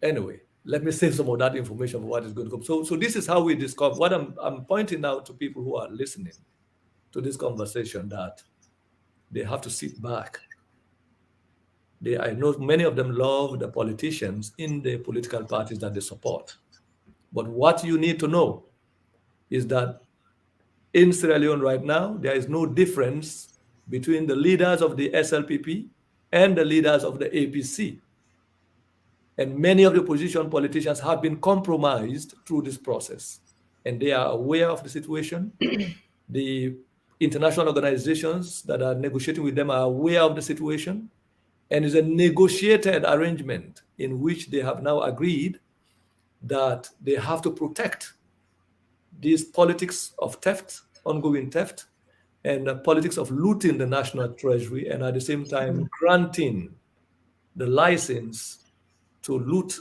Anyway, let me save some of that information for what is going to come. So this is how we discover. What I'm pointing out to people who are listening to this conversation, that they have to sit back. I know many of them love the politicians in the political parties that they support. But what you need to know is that in Sierra Leone right now, there is no difference between the leaders of the SLPP and the leaders of the APC. And many of the opposition politicians have been compromised through this process. And they are aware of the situation. The international organizations that are negotiating with them are aware of the situation. And it's a negotiated arrangement in which they have now agreed that they have to protect these politics of theft, ongoing theft, and politics of looting the national treasury, and at the same time granting the license to loot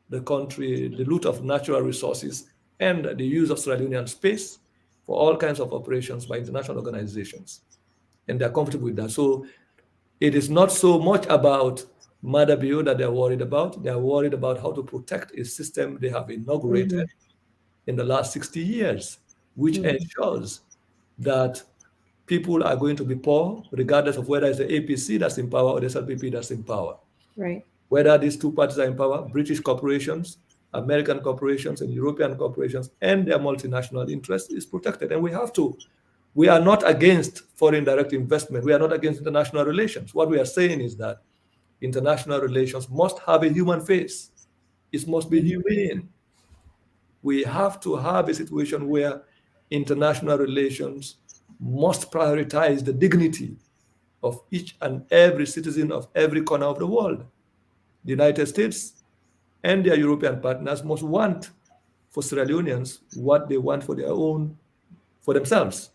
the country, the loot of natural resources, and the use of Sierra Leonean space for all kinds of operations by international organizations. And they're comfortable with that. So it is not so much about Madabio that they're worried about. They're worried about how to protect a system they have inaugurated in the last 60 years, which ensures that people are going to be poor, regardless of whether it's the APC that's in power or the SLPP that's in power. right. Whether these two parties are in power, British corporations, American corporations, and European corporations, and their multinational interest is protected. And we are not against foreign direct investment. We are not against international relations. What we are saying is that international relations must have a human face. It must be humane. We have to have a situation where international relations must prioritize the dignity of each and every citizen of every corner of the world. The United States and their European partners must want for Sierra Leoneans what they want for themselves.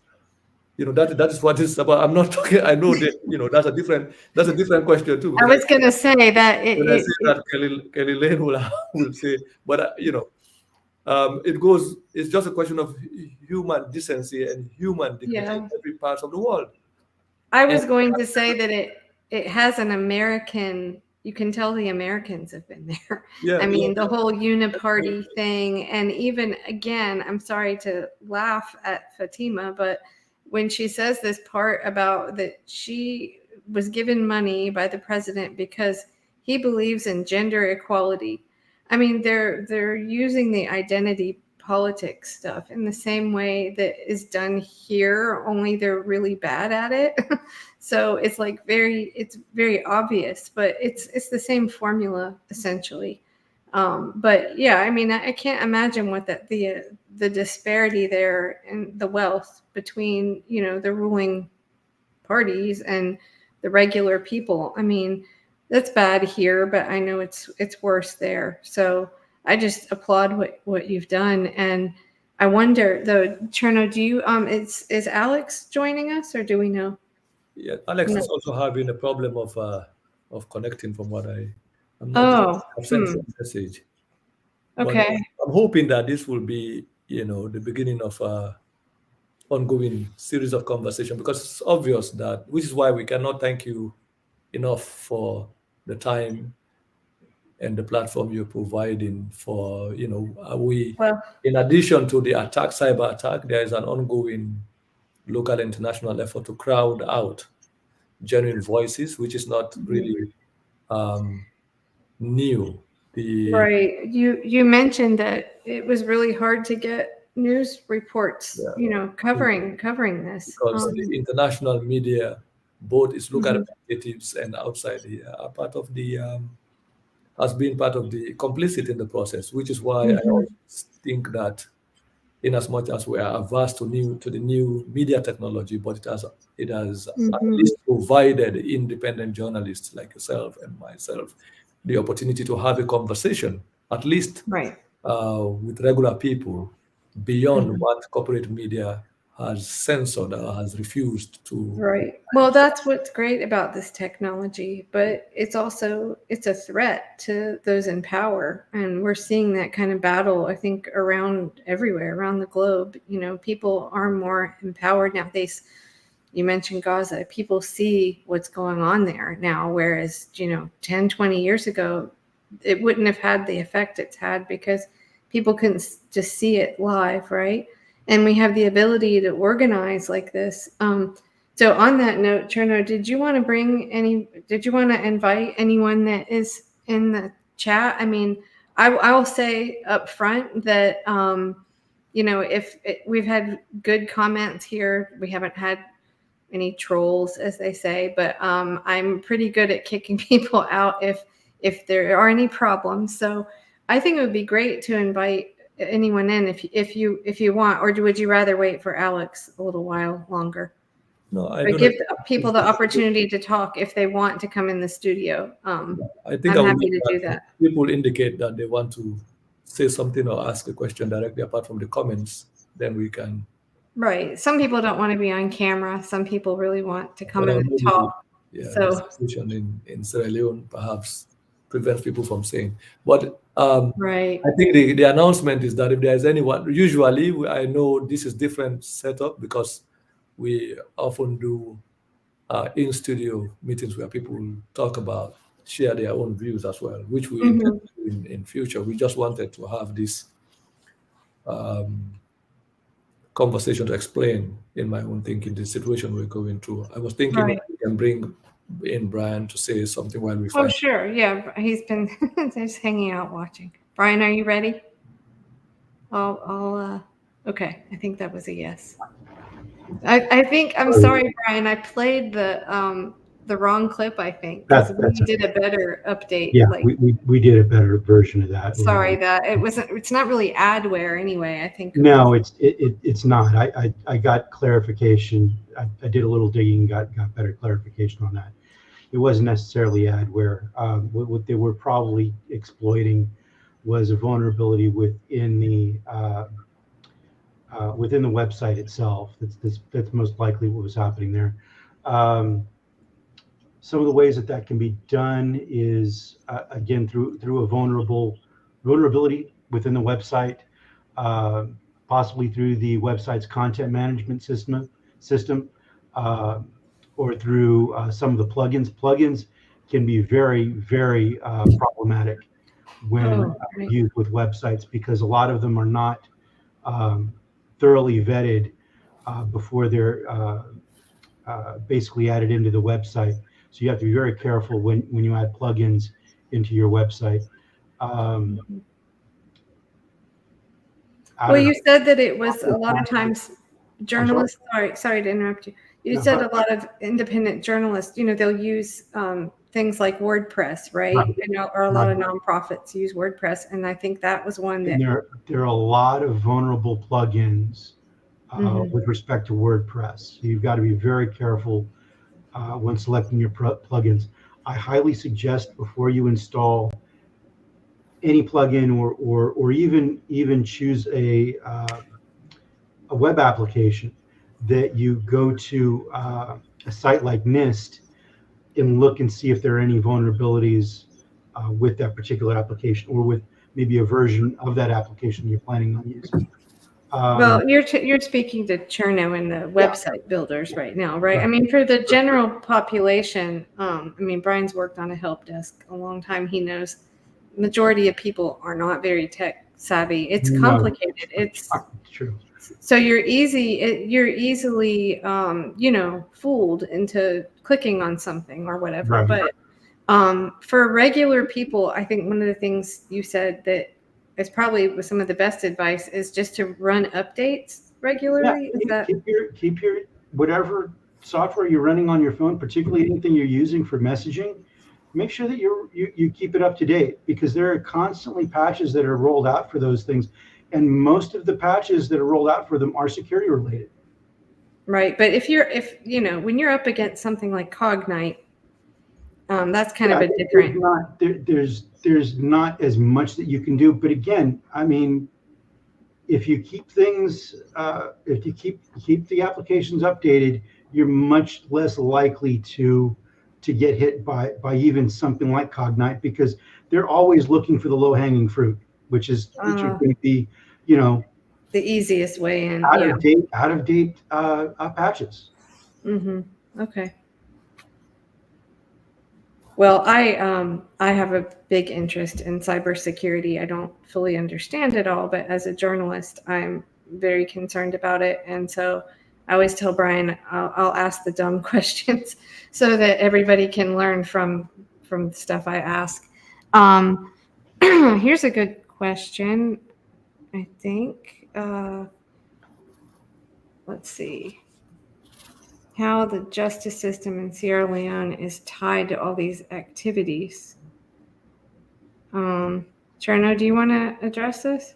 That is what this is about. I'm not talking. I know that that's a different question too. I was going to say that When I say that, Kelly Lane will say, but it's just a question of human decency and human dignity in every part of the world. I was going to say that it has an American you can tell the Americans have been there. Yeah, I mean, the whole uniparty thing. And even, again, I'm sorry to laugh at Fatima, but when she says this part about that she was given money by the president because he believes in gender equality. I mean, they're using the identity politics stuff in the same way that is done here, only they're really bad at it. So it's like it's very obvious, but it's the same formula essentially. But yeah, I mean, I can't imagine what the disparity there and the wealth between, you know, the ruling parties and the regular people. I mean, that's bad here, but I know it's worse there. So I just applaud what you've done. And I wonder though, Chernoh, do you is Alex joining us, or do we know? yeah. Alex No. is also having a problem of connecting from what I'm not Oh, I've sent him a message. But okay. I'm hoping that this will be, you know, the beginning of a ongoing series of conversation, because it's obvious that, which is why we cannot thank you enough for the time and the platform you're providing for, you know, we, Well, in addition to the attack, cyber attack, there is an ongoing local and international effort to crowd out genuine voices, which is not really new. right. You mentioned that it was really hard to get news reports, Yeah, you know, covering this. because the international media, both its local Mhm. representatives and outside here, are part of the has been part of the complicit in the process, which is why I Mhm. always think that, in as much as we are averse to the new media technology, but it has at Mhm. least provided independent journalists like yourself and myself the opportunity to have a conversation, at least Right. with regular people, beyond Mhm. what corporate media has censored or has refused to. Right. Well, that's what's great about this technology, but it's a threat to those in power, and we're seeing that kind of battle, I think, around everywhere around the globe. You know, people are more empowered now. You mentioned Gaza. People see what's going on there now, whereas, you know, 10, 20 years ago, it wouldn't have had the effect it's had because people couldn't just see it live, right? And we have the ability to organize like this. So on that note, Chernoh, did you want to invite anyone that is in the chat? I mean, I will say up front that, you know, we've had good comments here, we haven't had any trolls, as they say, but I'm pretty good at kicking people out if there are any problems. So I think it would be great to invite anyone in if you want, or would you rather wait for Alex a little while longer? No, I But don't. give people the opportunity to talk if they want to come in the studio. I think I I'm would happy like to do that that. people indicate that they want to say something or ask a question directly apart from the comments, then we can. Right. Some people don't want to be on camera. Some people really want to come But in I and know talk. the So, situation in Sierra Leone perhaps prevents people from saying. But right. I think the announcement is that if there is anyone, usually I know this is different setup because we often do in studio meetings where people talk about, share their own views as well, which we intend Mhm. to do in future. We just wanted to have this um, conversation to explain, in my own thinking, the situation we're going through. I was thinking Right. maybe we can bring in Brian to say something while we Oh, find. sure. Yeah, he's been just hanging out watching. Brian, are you ready? Okay. I think that was a yes. I think I'm sorry, Brian. I played the wrong clip, I think, because That's we did a better update. yeah. Like, We did a better version of that. sorry that it wasn't. It's not really adware anyway. I think it was. No, it's not. I got clarification. I did a little digging, got better clarification on that. It wasn't necessarily adware. What they were probably exploiting was a vulnerability within the website itself. That's most likely what was happening there. Some of the ways that can be done is again through a vulnerability within the website, uh, possibly through the website's content management system, uh, or through some of the plugins. Plugins can be very, very problematic when right. used with websites, because a lot of them are not thoroughly vetted before they're basically added into the website. So you have to be very careful when you add plugins into your website. Well, you said that it was a lot of times journalists. Sorry to interrupt you. You said a lot of independent journalists, they'll use things like WordPress, right? Or a lot of nonprofits use WordPress, and I think that was one that. And there are a lot of vulnerable plugins with respect to WordPress. So you've got to be very careful when selecting your plugins. I highly suggest, before you install any plugin or even choose a web application, that you go to a site like NIST and look and see if there are any vulnerabilities with that particular application, or with maybe a version of that application you're planning on using. Well, you're speaking to Chernoh and the website builders right now, right? I mean, for the general population, Brian's worked on a help desk a long time. He knows majority of people are not very tech savvy. It's complicated. It's true. So you're easily fooled into clicking on something or whatever. Right. But for regular people, I think one of the things you said that is probably some of the best advice is just to run updates regularly. Keep your whatever software you're running on your phone, particularly anything you're using for messaging, make sure that you keep it up to date, because there are constantly patches that are rolled out for those things, and most of the patches that are rolled out for them are security related. Right, but when you're up against something like Cognite, that's kind of a different. There's not as much that you can do, but again, if you keep things, if you keep the applications updated, you're much less likely to get hit by even something like Cognite, because they're always looking for the low-hanging fruit, which is going to be, the easiest way in. Out of date patches. Okay. Well, I have a big interest in cybersecurity. I don't fully understand it all, but as a journalist, I'm very concerned about it, and so I always tell Brian I'll ask the dumb questions so that everybody can learn from the stuff I ask. Here's a good question, I think. Let's see. How the justice system in Sierra Leone is tied to all these activities. Chernoh, do you want to address this?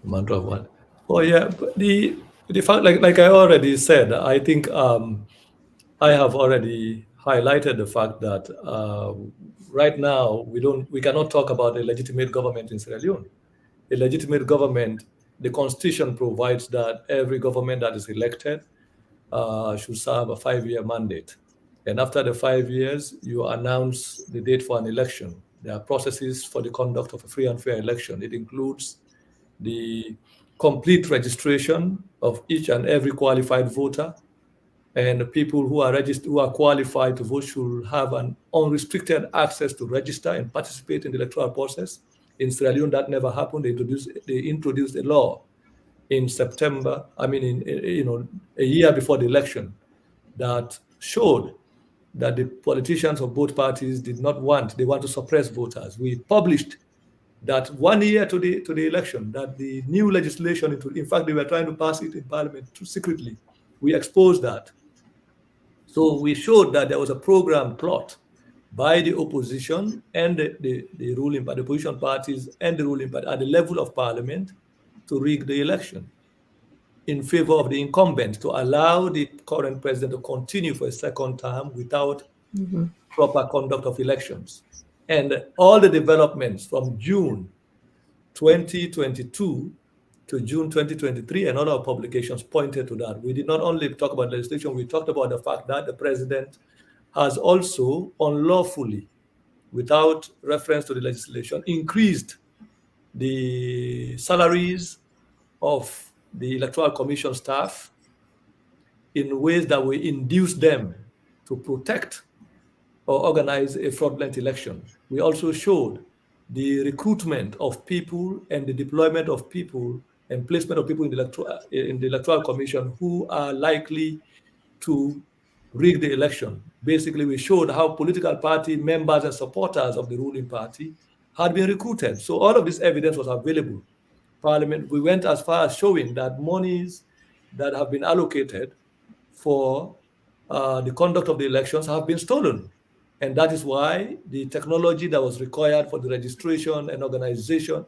Mantra one. Oh yeah, but the fact, like I already said, I think I have already highlighted the fact that right now we cannot talk about a legitimate government in Sierra Leone. A legitimate government, the Constitution provides that every government that is elected should serve a 5-year mandate. And after the 5 years, you announce the date for an election. There are processes for the conduct of a free and fair election. It includes the complete registration of each and every qualified voter, and the people who are registered, who are qualified to vote, should have an unrestricted access to register and participate in the electoral process. In Sierra Leone, that never happened. They introduced a law in September. A year before the election, that showed that the politicians of both parties did not want. They want to suppress voters. We published that 1 year to the election, that the new legislation, in fact, they were trying to pass it in Parliament secretly. We exposed that. So we showed that there was a program plot by the opposition and the ruling by the opposition parties and the ruling party at the level of Parliament to rig the election in favor of the incumbent, to allow the current president to continue for a second term without proper conduct of elections. And all the developments from June 2022 to June 2023 and other publications pointed to that. We did not only talk about legislation, we talked about the fact that the president has also unlawfully, without reference to the legislation, increased the salaries of the Electoral Commission staff, in ways that will induce them to protect or organize a fraudulent election. We also showed the recruitment of people and the deployment of people and placement of people in the electoral commission who are likely to rig the election. Basically, we showed how political party members and supporters of the ruling party had been recruited. So all of this evidence was available. Parliament, we went as far as showing that monies that have been allocated for the conduct of the elections have been stolen. And that is why the technology that was required for the registration and registration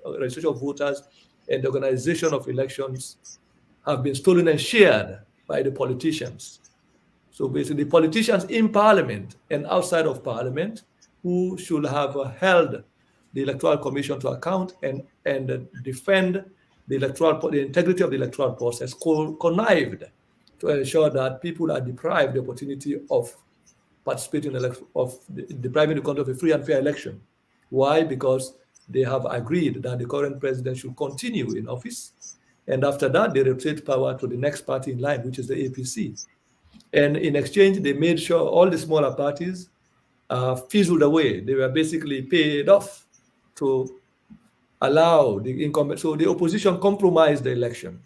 of voters and the organization of elections have been stolen and shared by the politicians. So basically, the politicians in parliament and outside of parliament who should have held the electoral commission to account and defend the integrity of the electoral process connived to ensure that people are deprived the opportunity of participating depriving the country of a free and fair election. Why? Because they have agreed that the current president should continue in office, and after that they rotate power to the next party in line, which is the APC. And in exchange, they made sure all the smaller parties fizzled away. They were basically paid off to allow the incumbent. So the opposition compromised the election.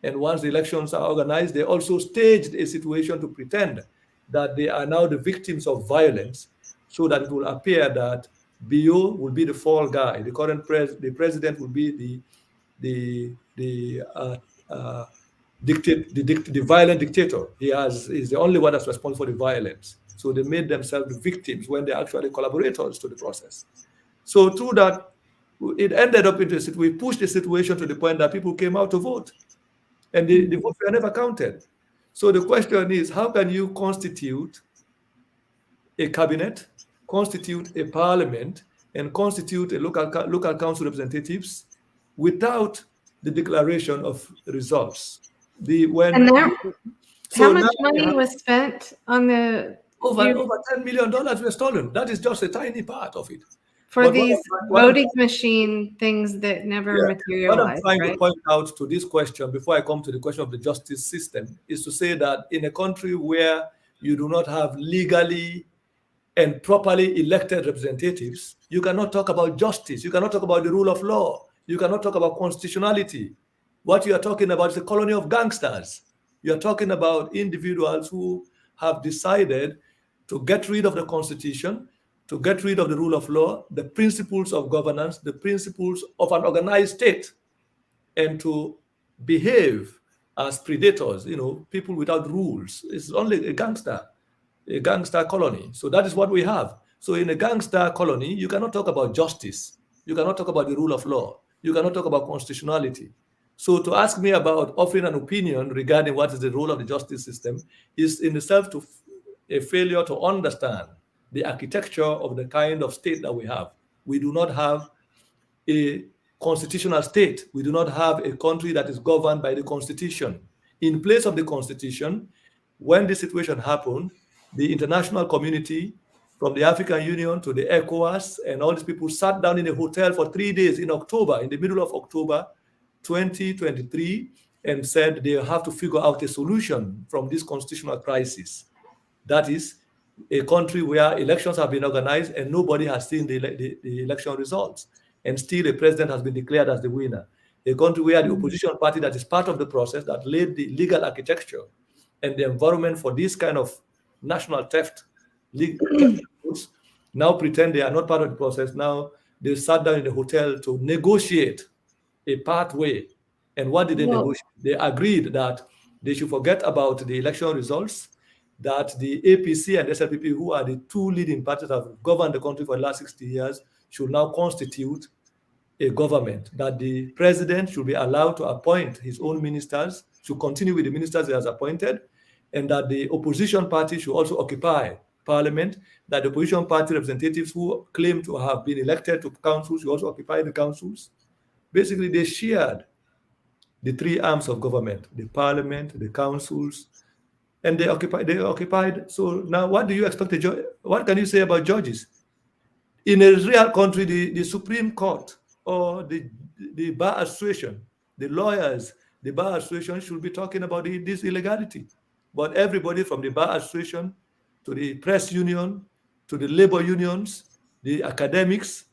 And once the elections are organized, they also staged a situation to pretend that they are now the victims of violence, so that it will appear that Bio will be the fall guy. The current the president will be the violent dictator. He's the only one that's responsible for the violence. So they made themselves the victims when they're actually collaborators to the process. So through that, it ended up into we pushed the situation to the point that people came out to vote, and the votes were never counted. So the question is, how can you constitute a cabinet, constitute a parliament, and constitute a local council representatives without the declaration of results? How much money was spent on the over $10 million were stolen? That is just a tiny part of it. For these voting machine things that never materialized. What I'm trying to point out to this question, before I come to the question of the justice system, is to say that in a country where you do not have legally and properly elected representatives, you cannot talk about justice. You cannot talk about the rule of law. You cannot talk about constitutionality. What you are talking about is a colony of gangsters. You are talking about individuals who have decided to get rid of the Constitution, to get rid of the rule of law, the principles of governance, the principles of an organized state, and to behave as predators, people without rules. It's only a gangster colony. So that is what we have. So in a gangster colony, you cannot talk about justice. You cannot talk about the rule of law. You cannot talk about constitutionality. So to ask me about offering an opinion regarding what is the role of the justice system is in itself a failure to understand the architecture of the kind of state that we have. We do not have a constitutional state. We do not have a country that is governed by the Constitution. In place of the Constitution, when this situation happened, the international community, from the African Union to the ECOWAS, and all these people sat down in a hotel for 3 days in October, in the middle of October 2023, and said they have to figure out a solution from this constitutional crisis. That is, a country where elections have been organized and nobody has seen the election results, and still a president has been declared as the winner. A country where the opposition party that is part of the process, that laid the legal architecture and the environment for this kind of national theft, now pretend they are not part of the process. Now they sat down in the hotel to negotiate a pathway. And what did they negotiate? They agreed that they should forget about the election results, that the APC and SLPP, who are the two leading parties that have governed the country for the last 60 years, should now constitute a government, that the president should be allowed to appoint his own ministers, should continue with the ministers he has appointed, and that the opposition party should also occupy parliament, that the opposition party representatives who claim to have been elected to councils should also occupy the councils. Basically, they shared the three arms of government, the parliament, the councils, and they occupied. So now what do you expect what can you say about judges? In a real country, the Supreme Court or the Bar Association, the lawyers, the Bar Association should be talking about this illegality. but everybody from the Bar Association to the press union, to the labor unions, the academics,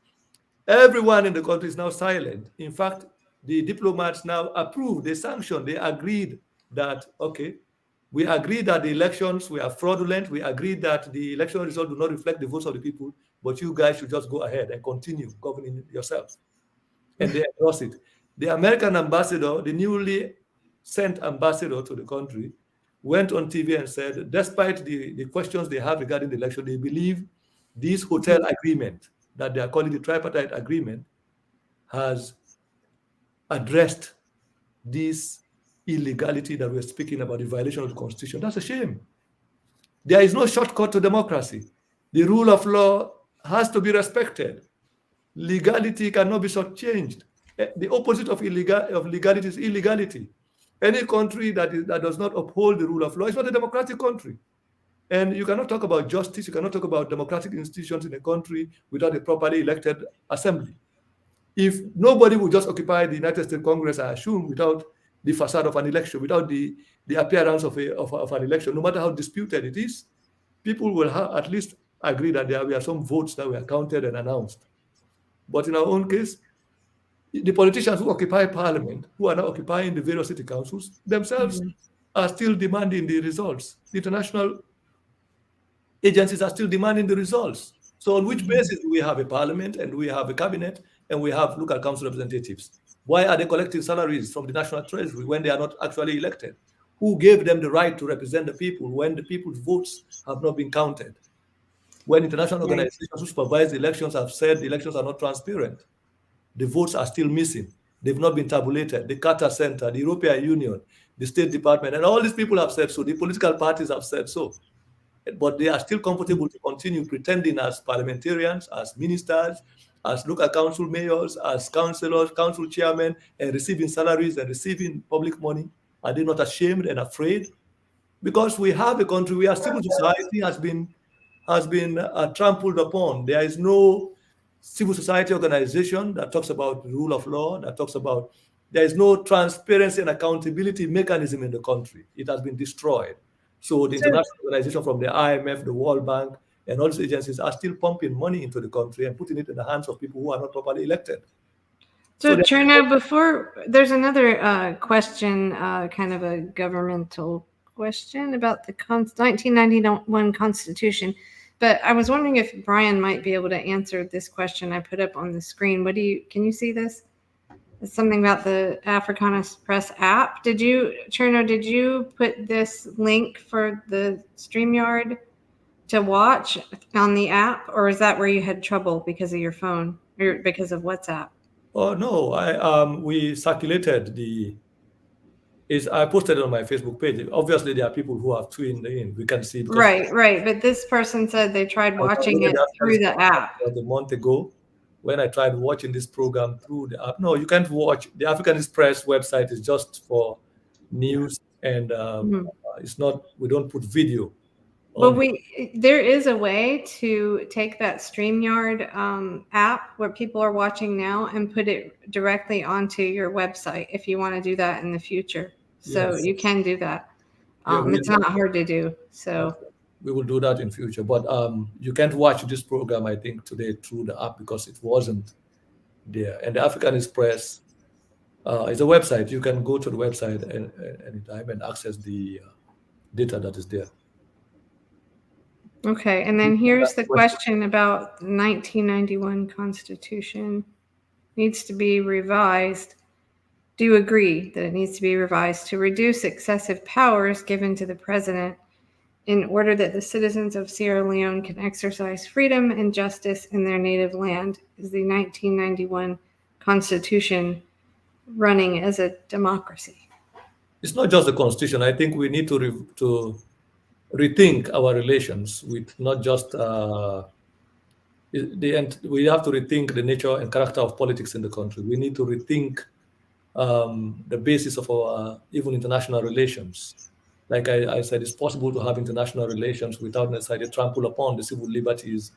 everyone in the country is now silent. In fact, the diplomats now approved, they sanctioned, they agreed that, okay, we agree that the elections were fraudulent. We agree that the election result do not reflect the votes of the people, but you guys should just go ahead and continue governing yourself. And they endorsed it. The American ambassador, the newly sent ambassador to the country, went on TV and said, despite the questions they have regarding the election, they believe this hotel agreement that they are calling the tripartite agreement has addressed this illegality that we're speaking about, the violation of the Constitution. That's a shame. There is no shortcut to democracy. The rule of law has to be respected. Legality cannot be shortchanged. The opposite of legality is illegality. Any country that does not uphold the rule of law is not a democratic country. And you cannot talk about justice, you cannot talk about democratic institutions in a country without a properly elected assembly. If nobody would just occupy the United States Congress, I assume, without the facade of an election, without the appearance of an election, no matter how disputed it is, people will at least agree that there were some votes that were counted and announced. But in our own case, the politicians who occupy parliament, who are now occupying the various city councils, themselves are still demanding the results. The international agencies are still demanding the results. So on which basis do we have a parliament and we have a cabinet and we have local council representatives? Why are they collecting salaries from the national treasury when they are not actually elected? Who gave them the right to represent the people when the people's votes have not been counted? When international organizations who supervise the elections have said the elections are not transparent, the votes are still missing. They've not been tabulated. The Chabraja Center, the European Union, the State Department, and all these people have said so. The political parties have said so. But they are still comfortable to continue pretending as parliamentarians, as ministers, as local council mayors, as councillors, council chairmen, and receiving salaries and receiving public money. Are they not ashamed and afraid? Because we have a country where civil society has been trampled upon. There is no civil society organization that talks about the rule of law, there is no transparency and accountability mechanism in the country. It has been destroyed. So the international organization from the IMF, the World Bank, and all these agencies are still pumping money into the country and putting it in the hands of people who are not properly elected. So Chernoh, before there's another question, kind of a governmental question about the 1991 Constitution. But I was wondering if Brian might be able to answer this question I put up on the screen. Can you see this? It's something about the Africanist Press app. Chernoh, did you put this link for the StreamYard to watch on the app? Or is that where you had trouble because of your phone or because of WhatsApp? Oh, no, we circulated I posted it on my Facebook page. Obviously, there are people who have tuned in. We can see. Right. But this person said they tried watching it through the app. A month ago, when I tried watching this program through the app. No, you can't watch. The Africanist Press website is just for news, and it's not. We don't put video. Well, there is a way to take that StreamYard app where people are watching now and put it directly onto your website if you want to do that in the future. So you can do that. It's not hard to do. So we will do that in future. But you can't watch this program, I think, today through the app because it wasn't there. And the Africanist Press is a website. You can go to the website anytime and access the data that is there. Okay, and then here's the question about the 1991 Constitution. Needs to be revised. Do you agree that it needs to be revised to reduce excessive powers given to the president in order that the citizens of Sierra Leone can exercise freedom and justice in their native land? Is the 1991 Constitution running as a democracy? It's not just the Constitution. I think we need to rethink our relations with not just we have to rethink the nature and character of politics in the country. We need to rethink the basis of our even international relations. Like I said, it's possible to have international relations without necessarily trample upon the civil liberties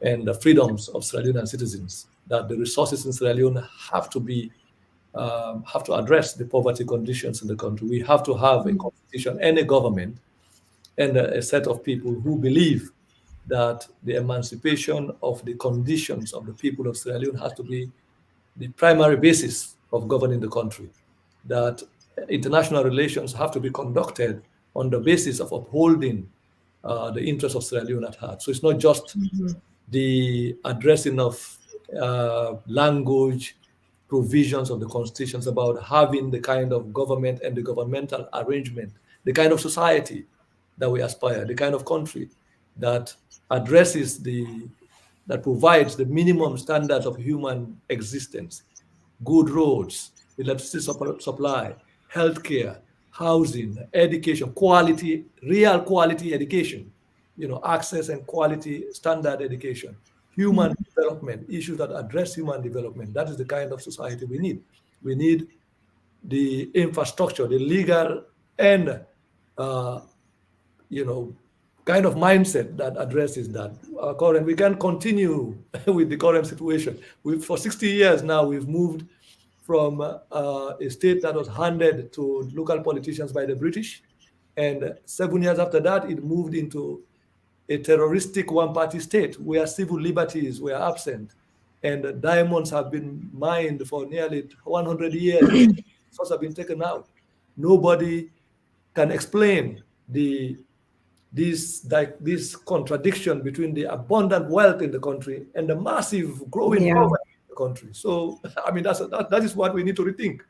and the freedoms of Sierra Leonean citizens, that the resources in Sierra Leone have to be have to address the poverty conditions in the country. We have to have a constitution and a government and a set of people who believe that the emancipation of the conditions of the people of Sierra Leone has to be the primary basis of governing the country, that international relations have to be conducted on the basis of upholding the interests of Sierra Leone at heart. So it's not just the addressing of language provisions of the constitutions, about having the kind of government and the governmental arrangement, the kind of society that we aspire, the kind of country that addresses that provides the minimum standards of human existence, good roads, electricity supply, healthcare, housing, education, quality, real quality education, access and quality standard education, human development, issues that address human development. That is the kind of society we need. We need the infrastructure, the legal and kind of mindset that addresses that. We can continue with the current situation. For 60 years now, we've moved from a state that was handed to local politicians by the British. And 7 years after that, it moved into a terroristic one-party state where civil liberties were absent. And diamonds have been mined for nearly 100 years. Resources have been taken out. Nobody can explain this contradiction between the abundant wealth in the country and the massive growing poverty in the country. So, that is what we need to rethink.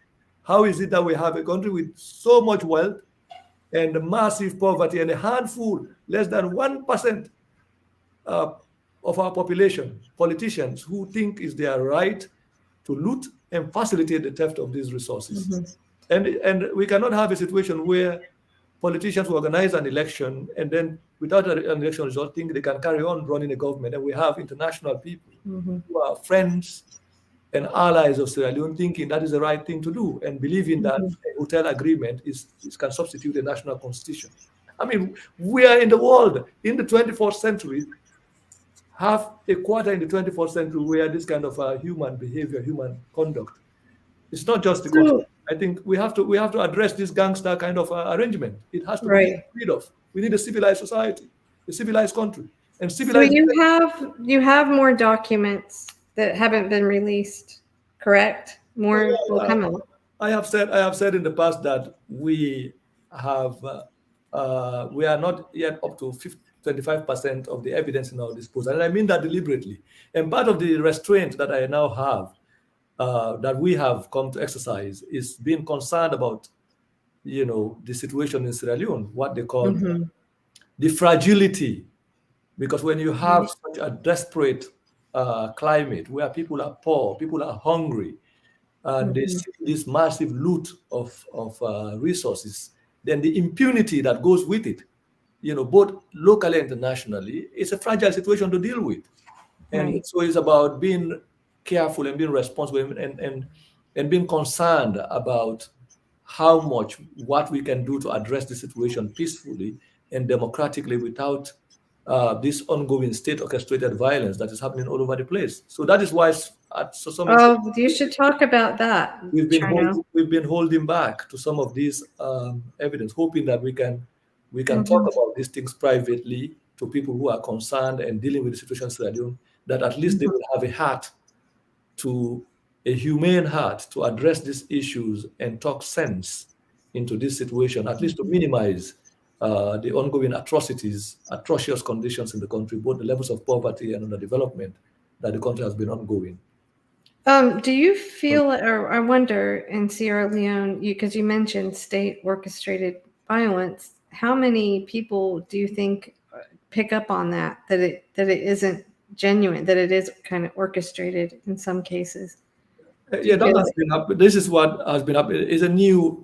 How is it that we have a country with so much wealth and massive poverty and a handful, less than 1% of our population, politicians who think it's their right to loot and facilitate the theft of these resources? And we cannot have a situation where politicians will organize an election and then without an election result think they can carry on running a government. And we have international people who are friends and allies of Sierra Leone thinking that is the right thing to do and believing that a hotel agreement can substitute a national constitution. We are in the world in the 24th century, half a quarter in the 24th century where this kind of human behavior, human conduct. It's not just the constitution. I think we have to address this gangster kind of arrangement. It has to be rid of. We need a civilized society, a civilized country, and civilized. So you have more documents that haven't been released, correct? More will come out. I have said in the past that we are not yet up to 25% of the evidence in our disposal, and I mean that deliberately. And part of the restraint that I now have, that we have come to exercise, is being concerned about, the situation in Sierra Leone, what they call the fragility, because when you have such a desperate climate where people are poor, people are hungry, and they see this massive loot of resources, then the impunity that goes with it, both locally and internationally, it's a fragile situation to deal with. And so it's about being careful and being responsible and being concerned about what we can do to address the situation peacefully and democratically without this ongoing state-orchestrated violence that is happening all over the place. So that is why, you should talk about that. We've been holding back to some of these evidence, hoping that we can talk about these things privately to people who are concerned and dealing with the situation in Sierra Leone, that at least they will have a humane heart to address these issues and talk sense into this situation, at least to minimize the ongoing atrocious conditions in the country, both the levels of poverty and underdevelopment that the country has been ongoing. Do you feel, or I wonder, in Sierra Leone, because you mentioned state-orchestrated violence, how many people do you think pick up on that it isn't genuine, that it is kind of orchestrated in some cases? Yeah, that has been up. This is what has been up. Is a new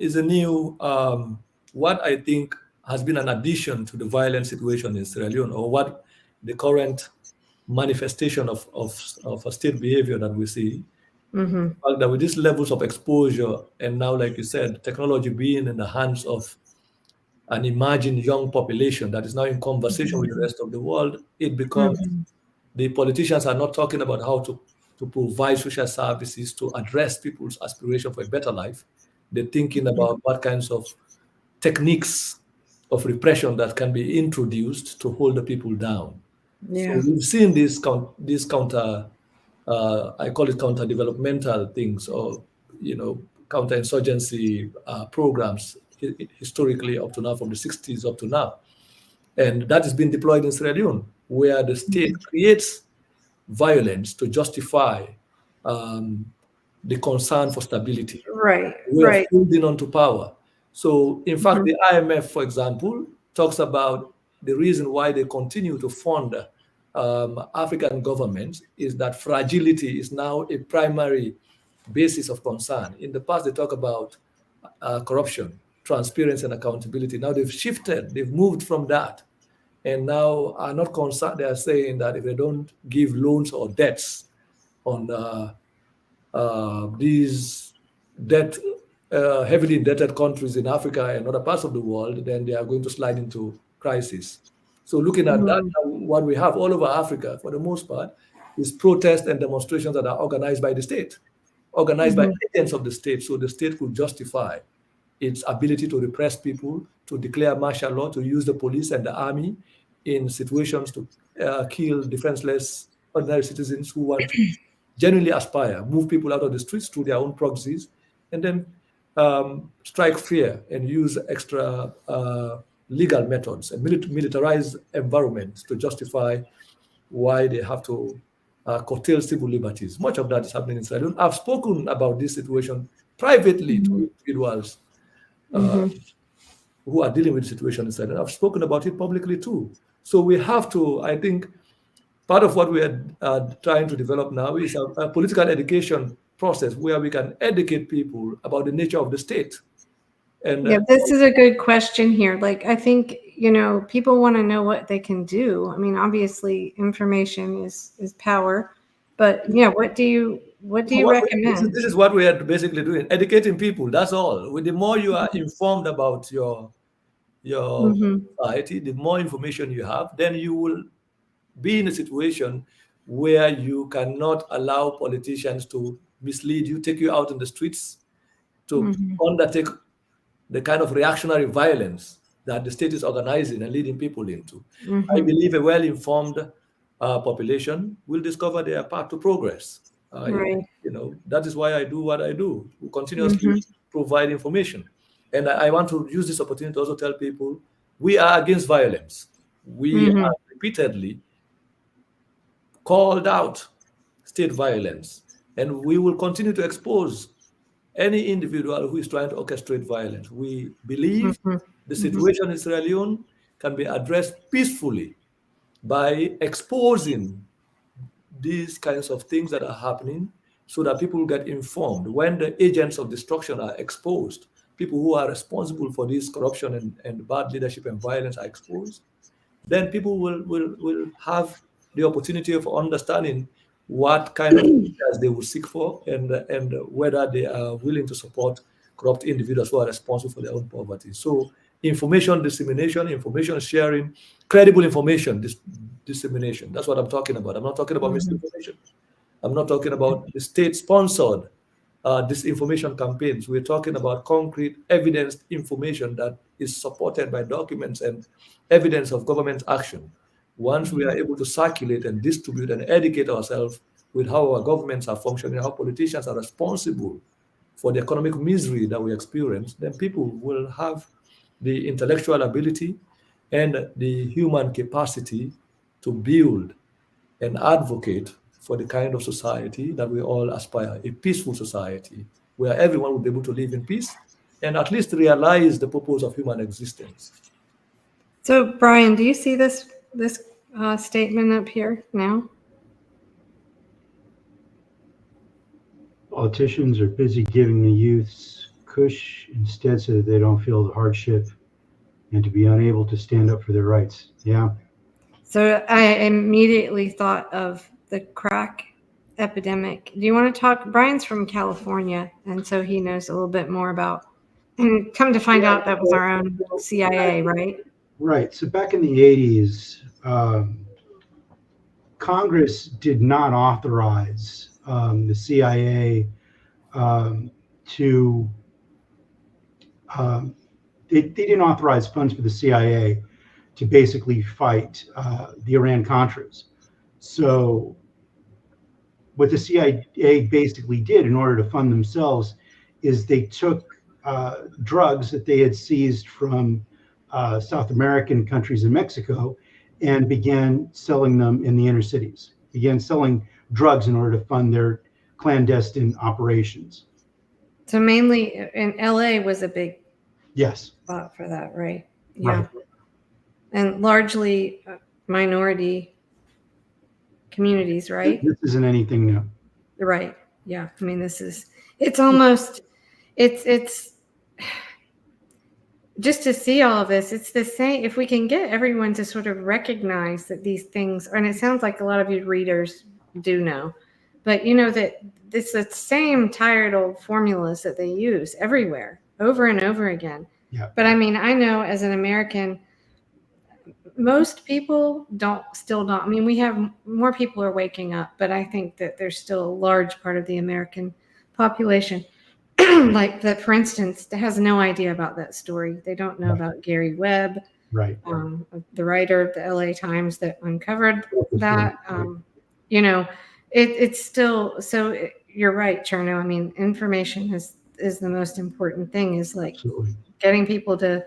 what I think has been an addition to the violent situation in Sierra Leone, or what the current manifestation of a state behavior that we see. The fact that with these levels of exposure, and now, like you said, technology being in the hands of an imagined young population that is now in conversation with the rest of the world, it becomes the politicians are not talking about how to to provide social services, to address people's aspiration for a better life. They're thinking about what kinds of techniques of repression that can be introduced to hold the people down. Yeah. So we've seen these counter, I call it counter-developmental things, or counter-insurgency programs historically up to now, from the 60s up to now. And that is being deployed in Sierra Leone, where the state creates violence to justify the concern for stability. Right. Way of holding on to power. So, in fact, the IMF, for example, talks about the reason why they continue to fund African governments is that fragility is now a primary basis of concern. In the past, they talk about corruption, transparency, and accountability. Now they've shifted, they've moved from that, and now are not concerned. They are saying that if they don't give loans or debts on these heavily indebted countries in Africa and other parts of the world, then they are going to slide into crisis. So looking at that, what we have all over Africa, for the most part, is protests and demonstrations that are organized by the state, organized by agents of the state, so the state could justify its ability to repress people, to declare martial law, to use the police and the army in situations to kill defenseless ordinary citizens who want to genuinely aspire, move people out of the streets through their own proxies, and then strike fear and use extra legal methods and militarized environments to justify why they have to curtail civil liberties. Much of that is happening in Sierra Leone. I've spoken about this situation privately to individuals who are dealing with the situation in Sierra Leone. I've spoken about it publicly too. So we have to, I think, part of what we are trying to develop now is a political education process where we can educate people about the nature of the state. And yeah, this is a good question here. Like, I think, people want to know what they can do. I mean, obviously information is power, but yeah, what do you recommend? This is what we are basically doing, educating people. That's all. The more you are informed about your society, the more information you have, then you will be in a situation where you cannot allow politicians to mislead you, take you out in the streets to undertake the kind of reactionary violence that the state is organizing and leading people into. I believe a well-informed population will discover their path to progress. That is why I do what I do. We continuously provide information. And I want to use this opportunity to also tell people we are against violence. We are repeatedly called out state violence, and we will continue to expose any individual who is trying to orchestrate violence. We believe the situation in Sierra Leone can be addressed peacefully by exposing these kinds of things that are happening so that people get informed. When the agents of destruction are exposed, people who are responsible for this corruption and bad leadership and violence are exposed, then people will have the opportunity of understanding what kind of leaders they will seek for and whether they are willing to support corrupt individuals who are responsible for their own poverty. So information dissemination, information sharing, credible information dissemination. That's what I'm talking about. I'm not talking about misinformation. I'm not talking about the state-sponsored disinformation campaigns. We're talking about concrete evidence information that is supported by documents and evidence of government action. Once we are able to circulate and distribute and educate ourselves with how our governments are functioning, how politicians are responsible for the economic misery that we experience, then people will have the intellectual ability and the human capacity to build and advocate for the kind of society that we all aspire, a peaceful society where everyone will be able to live in peace and at least realize the purpose of human existence. So, Brian, do you see this statement up here now? Politicians are busy giving the youths cush instead so that they don't feel the hardship and to be unable to stand up for their rights. Yeah. So I immediately thought of the crack epidemic. Do you want to talk? Brian's from California, and so he knows a little bit more about, and come to find out that was our own CIA, right? Right. So back in the 80s, Congress did not authorize the CIA to they didn't authorize funds for the CIA to basically fight the Iran-Contras. So what the CIA basically did in order to fund themselves is they took drugs that they had seized from South American countries and Mexico and began selling them in the inner cities, began selling drugs in order to fund their clandestine operations. So mainly in LA was a big Yes. spot for that, right? Yeah. Right. And largely minority communities, right? This isn't anything new. Right. Yeah. I mean, it's almost, it's just to see all of this, it's the same. If we can get everyone to sort of recognize that these things, and it sounds like a lot of you readers do know, but you know that it's the same tired old formulas that they use everywhere over and over again. Yeah. But I mean, I know as an American, most people still don't. I mean, we have more people are waking up, but I think that there's still a large part of the American population, like that, for instance, that has no idea about that story. They don't know about Gary Webb, Right. The writer of the LA Times that uncovered that. You know, it's still, so you're right, Chernoh. I mean, information is the most important thing, is like Absolutely. getting people to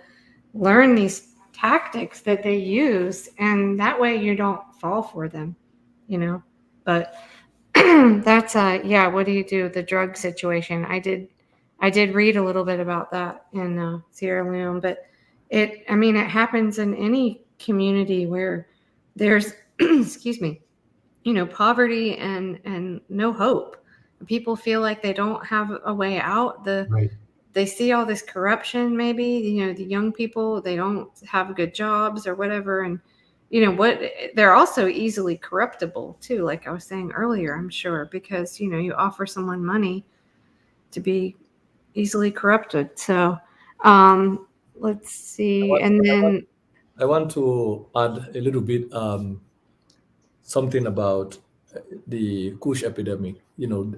learn these tactics that they use, and that way you don't fall for them, you know. But that's yeah, what do you do? The drug situation. I did read a little bit about that in Sierra Leone, but it happens in any community where there's excuse me, you know, poverty and no hope. People feel like they don't have a way out. Right. They see all this corruption, maybe, you know, the young people, they don't have good jobs or whatever. And, you know, they're also easily corruptible too, like I was saying earlier, I'm sure, because, you know, you offer someone money to be easily corrupted. So let's see. I want to add a little bit something about the Kush epidemic. You know,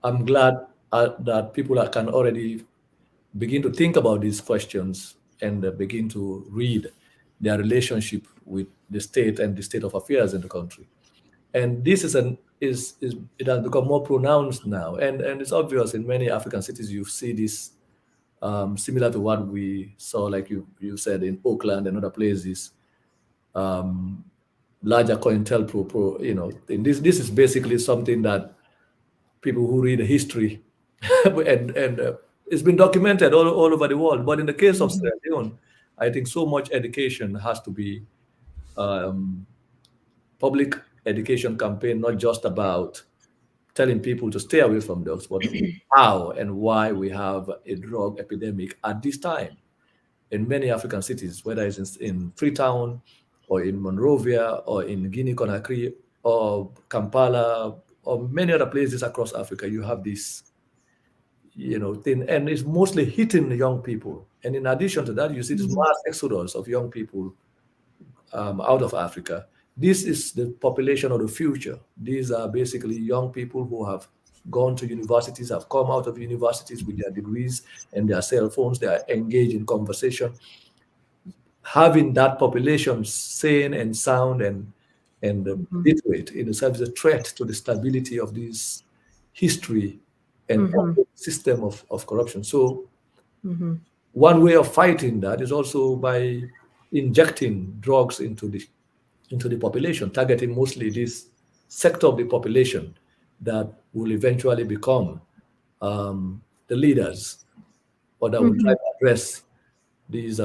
I'm glad that people can already begin to think about these questions and begin to read their relationship with the state and the state of affairs in the country. And this is it has become more pronounced now, and it's obvious in many African cities. You see this similar to what we saw, like you said, in Oakland and other places. Larger COINTELPRO, you know, this is basically something that people who read the history and it's been documented all over the world. But in the case of Sierra Leone, I think so much education has to be public education campaign, not just about telling people to stay away from drugs, but how and why we have a drug epidemic at this time in many African cities, whether it's in Freetown or in Monrovia or in Guinea-Conakry or Kampala or many other places across Africa. You have this, you know, thing, and it's mostly hitting the young people. And in addition to that, you see this mass exodus of young people out of Africa. This is the population of the future. These are basically young people who have gone to universities, have come out of universities with their degrees and their cell phones. They are engaged in conversation. Having that population sane and sound and literate in itself is a threat to the stability of this history and system of corruption. So one way of fighting that is also by injecting drugs into the population, targeting mostly this sector of the population that will eventually become the leaders, or that will try to address these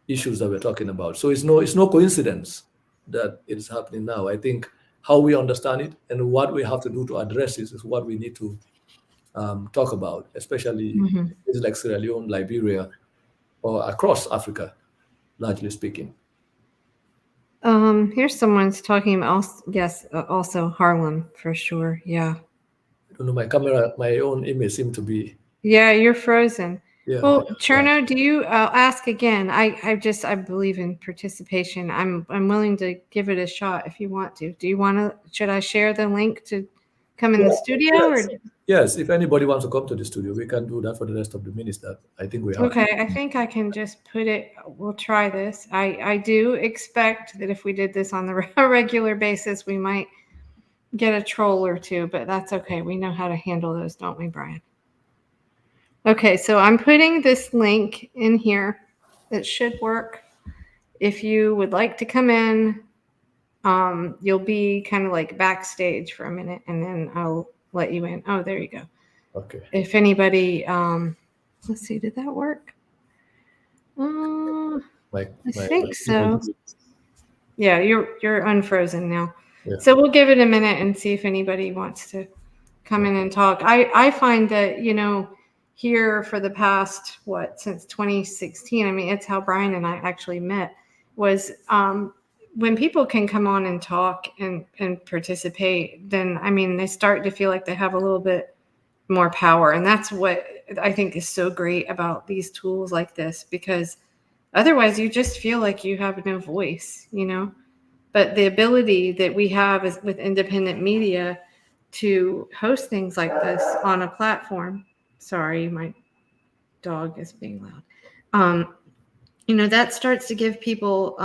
issues that we're talking about. So it's no coincidence that it is happening now. I think how we understand it and what we have to do to address it is what we need to talk about, especially places like Sierra Leone, Liberia, or across Africa, largely speaking. Here's someone's talking about, yes, also Harlem for sure. Yeah. I don't know, my camera, my own image seemed to be. Yeah, you're frozen. Yeah. Well, Chernoh, do you ask again? I believe in participation. I'm willing to give it a shot if you want to. Do you want to? Should I share the link to come in the studio? Yes. Or Yes, if anybody wants to come to the studio, we can do that for the rest of the minutes that I think we have. okay, I think I can just put it. We'll try this. I do expect that if we did this on a regular basis, we might get a troll or two, but that's okay. We know how to handle those, don't we, Brian? Okay, so I'm putting this link in here. It should work. If you would like to come in, you'll be kind of like backstage for a minute, and then I'll let you in. Oh, there you go. Okay. If anybody, let's see, did that work? I think so. Yeah, you're unfrozen now. Yeah. So we'll give it a minute and see if anybody wants to come in and talk. I find that, here for the past, since 2016, I mean, it's how Brian and I actually met, was when people can come on and talk and participate, then, I mean, they start to feel like they have a little bit more power. And that's what I think is so great about these tools like this, because otherwise you just feel like you have no voice, But the ability that we have is with independent media to host things like this on a platform. Sorry, my dog is being loud. That starts to give people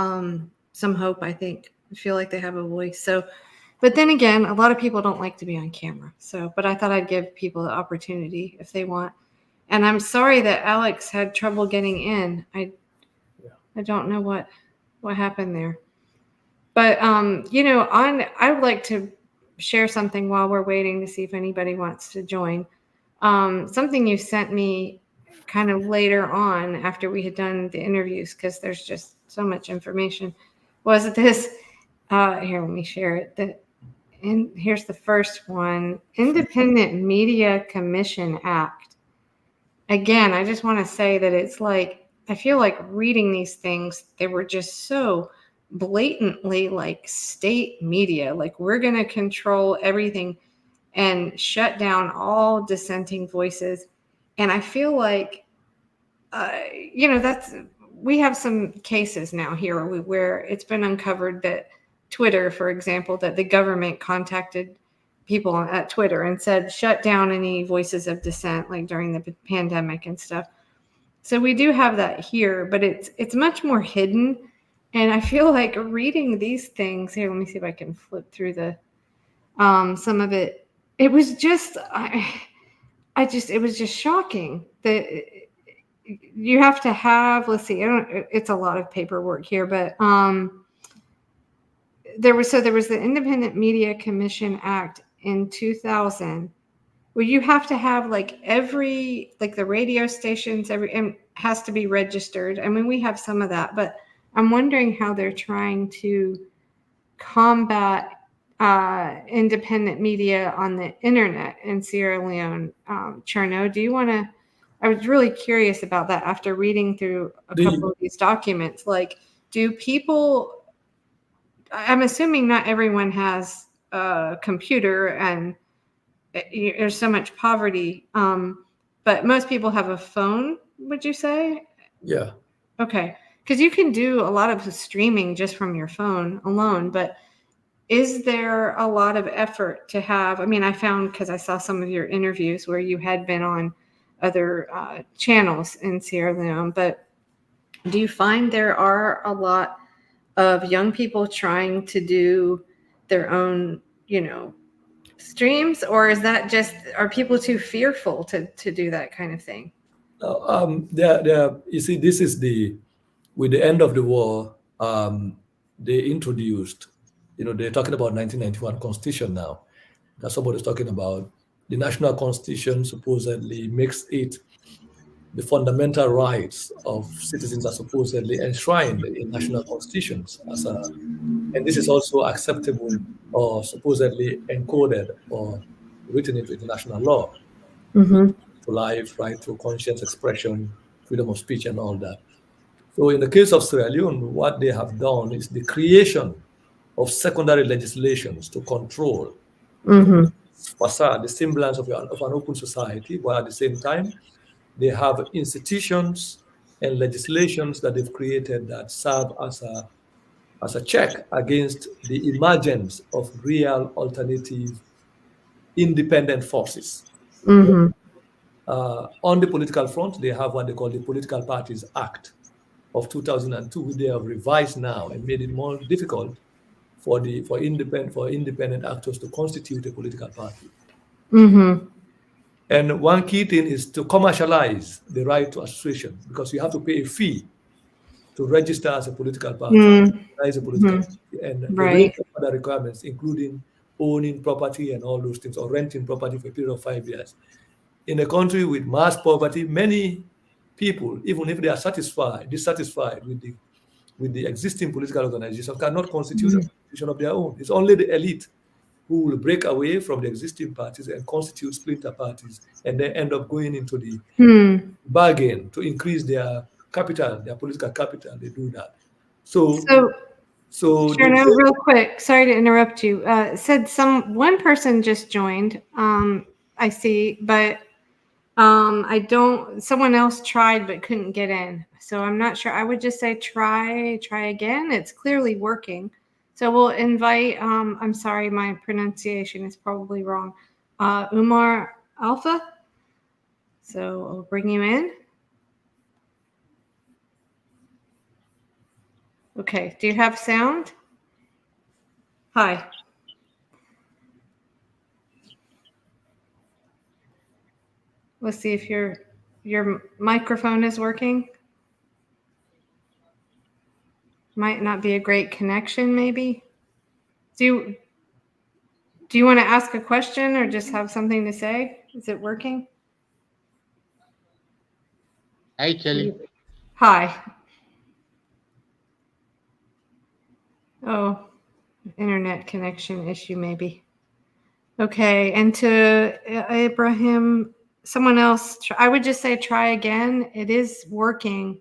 some hope, I think. I feel like they have a voice. So, but then again, a lot of people don't like to be on camera. So, but I thought I'd give people the opportunity if they want. And I'm sorry that Alex had trouble getting in. I don't know what happened there. But, I would like to share something while we're waiting to see if anybody wants to join. Something you sent me kind of later on after we had done the interviews, because there's just so much information, was this, here, let me share it. Here's the first one, Independent Media Commission Act. Again, I just want to say that it's like, I feel like reading these things, they were just so blatantly like state media, like we're going to control everything and shut down all dissenting voices. And I feel like, we have some cases now here where it's been uncovered that Twitter, for example, that the government contacted people at Twitter and said, shut down any voices of dissent, like during the pandemic and stuff. So we do have that here, but it's much more hidden. And I feel like reading these things here, let me see if I can flip through some of it. It was just, it was just shocking that you have to have, let's see, it's a lot of paperwork here, but there was the Independent Media Commission Act in 2000, where you have to have like the radio stations, and has to be registered. I mean, we have some of that, but I'm wondering how they're trying to combat independent media on the internet in Sierra Leone. Chernoh, do you want to? I was really curious about that after reading through a couple of these documents. Like, do people? I'm assuming not everyone has a computer, and there's so much poverty. But most people have a phone. Would you say? Yeah. Okay. Because you can do a lot of streaming just from your phone alone, but is there a lot of effort to have? I mean, I found, because I saw some of your interviews where you had been on other channels in Sierra Leone, but do you find there are a lot of young people trying to do their own, streams, or is that just, are people too fearful to do that kind of thing? You see, this is with the end of the war, they introduced, they're talking about 1991 Constitution now. That somebody's talking about. The national Constitution supposedly makes it the fundamental rights of citizens are supposedly enshrined in national constitutions and this is also acceptable or supposedly encoded or written into international law. Mm-hmm. To life, right to conscience expression, freedom of speech, and all that. So in the case of Sierra Leone, what they have done is the creation of secondary legislations to control the facade, the semblance of an open society, while at the same time, they have institutions and legislations that they've created that serve as a check against the emergence of real alternative independent forces. Mm-hmm. On the political front, they have what they call the Political Parties Act of 2002, which they have revised now and made it more difficult for independent actors to constitute a political party. Mm-hmm. And one key thing is to commercialize the right to association, because you have to pay a fee to register as a political party, as a political party, and the range Right. of other requirements, including owning property and all those things, or renting property for a period of 5 years. In a country with mass poverty, many people, even if they are dissatisfied with the existing political organization, cannot constitute a constitution of their own. It's only the elite who will break away from the existing parties and constitute splinter parties, and then end up going into the bargain to increase their capital, their political capital. They do that. So Chernoh, real quick, sorry to interrupt you. Said one person just joined. I see, but someone else tried but couldn't get in. So I'm not sure. I would just say try again. It's clearly working. So we'll invite, I'm sorry, my pronunciation is probably wrong. Umar Alpha. So I'll bring you in. Okay, do you have sound? Hi. Let's see if your microphone is working. Might not be a great connection, maybe. Do you want to ask a question or just have something to say? Is it working? Hi, Kelly. Hi. Oh, internet connection issue, maybe. Okay, and to Ibrahim, someone else, I would just say try again. It is working.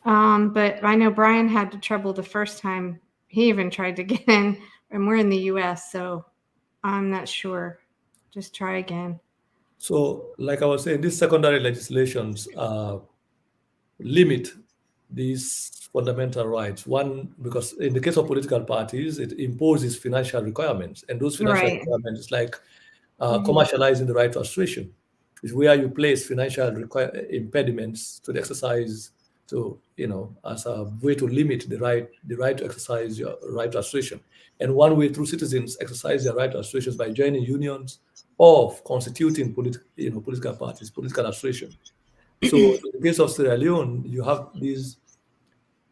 But I know Brian had trouble the first time. He even tried to get in, and we're in the US, so I'm not sure. Just try again. So, like I was saying, these secondary legislations limit these fundamental rights. One, because in the case of political parties, it imposes financial requirements, and those financial requirements, like commercializing the right to association, is where you place financial impediments to the exercise, to, as a way to limit the right to exercise your right to association. And one way through citizens exercise their right to association is by joining unions or constituting political parties, political association. So in the case of Sierra Leone, you have these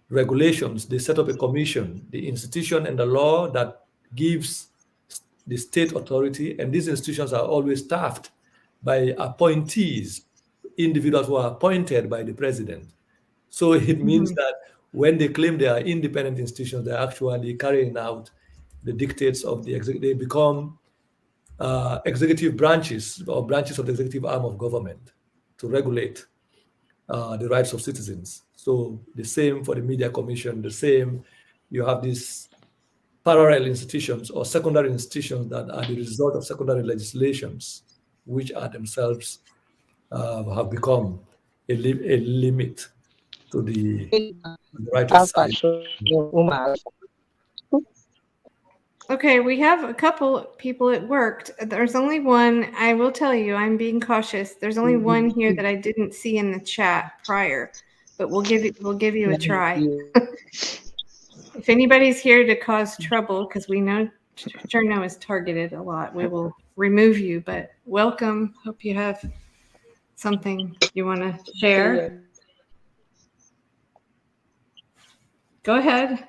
regulations. They set up a commission, the institution and the law that gives the state authority, and these institutions are always staffed by appointees, individuals who are appointed by the president. So it means that when they claim they are independent institutions, they're actually carrying out the dictates of the executive. They become executive branches or branches of the executive arm of government to regulate the rights of citizens. So the same for the media commission, the same, you have these parallel institutions or secondary institutions that are the result of secondary legislations, which are themselves have become a limit to the right to decide. Okay, we have a couple people it worked. There's only one, I will tell you, I'm being cautious. There's only one here that I didn't see in the chat prior, but we'll give you a try. If anybody's here to cause trouble, because we know Chernoh is targeted a lot, we will remove you, but welcome. Hope you have something you want to share. Go ahead.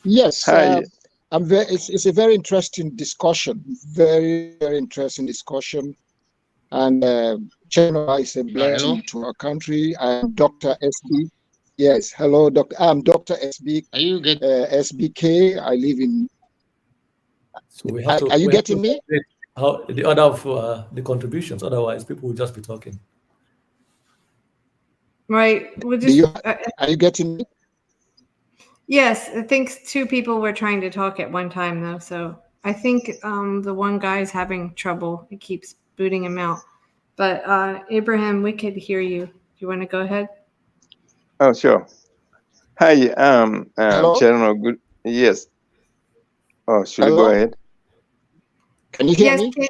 Yes. Hi. It's a very interesting discussion. Very, very interesting discussion. And Chernoh is a blessing to our country. I'm Dr. SB. Yes. Hello, Doctor. I'm Dr. SB. Are you getting SBK. I live in. So we have to. Are you getting me? How the order of the contributions? Otherwise, people will just be talking. Right. We'll just. Are you getting me? Yes, I think two people were trying to talk at one time, though. So I think the one guy's having trouble. It keeps booting him out. But Abraham, we could hear you. Do you want to go ahead? Oh, sure. Hi, Hello? Chernoh. Good. Yes. Oh, should I go ahead? Can you hear Yes, me?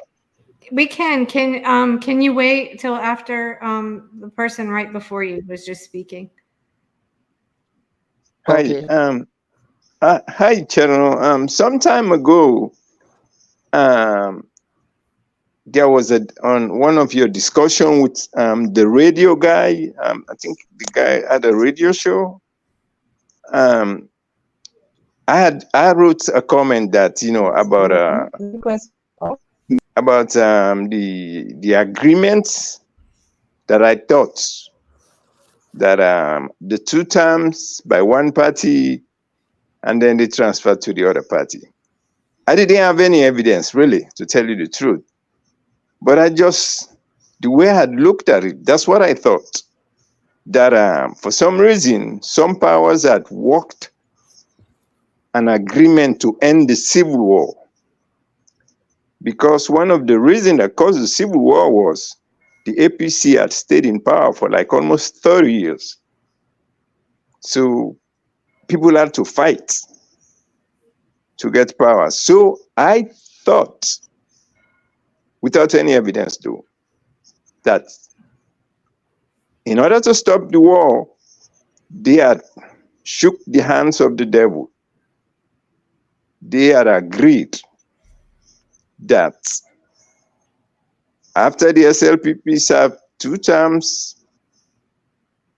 we can. Can you wait till after the person right before you was just speaking? Hi, Okay. hi, Chernoh. Some time ago, there was on one of your discussion with the radio guy. I think the guy had a radio show. I wrote a comment that about the agreements that I thought that the 2 terms by one party and then they transferred to the other party. I didn't have any evidence, really, to tell you the truth. But the way I had looked at it, that's what I thought. That for some reason, some powers had worked an agreement to end the civil war. Because one of the reasons that caused the civil war was the APC had stayed in power for like almost 30 years. So people had to fight to get power. So I thought, without any evidence though, that in order to stop the war, they had shook the hands of the devil. They had agreed that after the SLPP served 2 terms,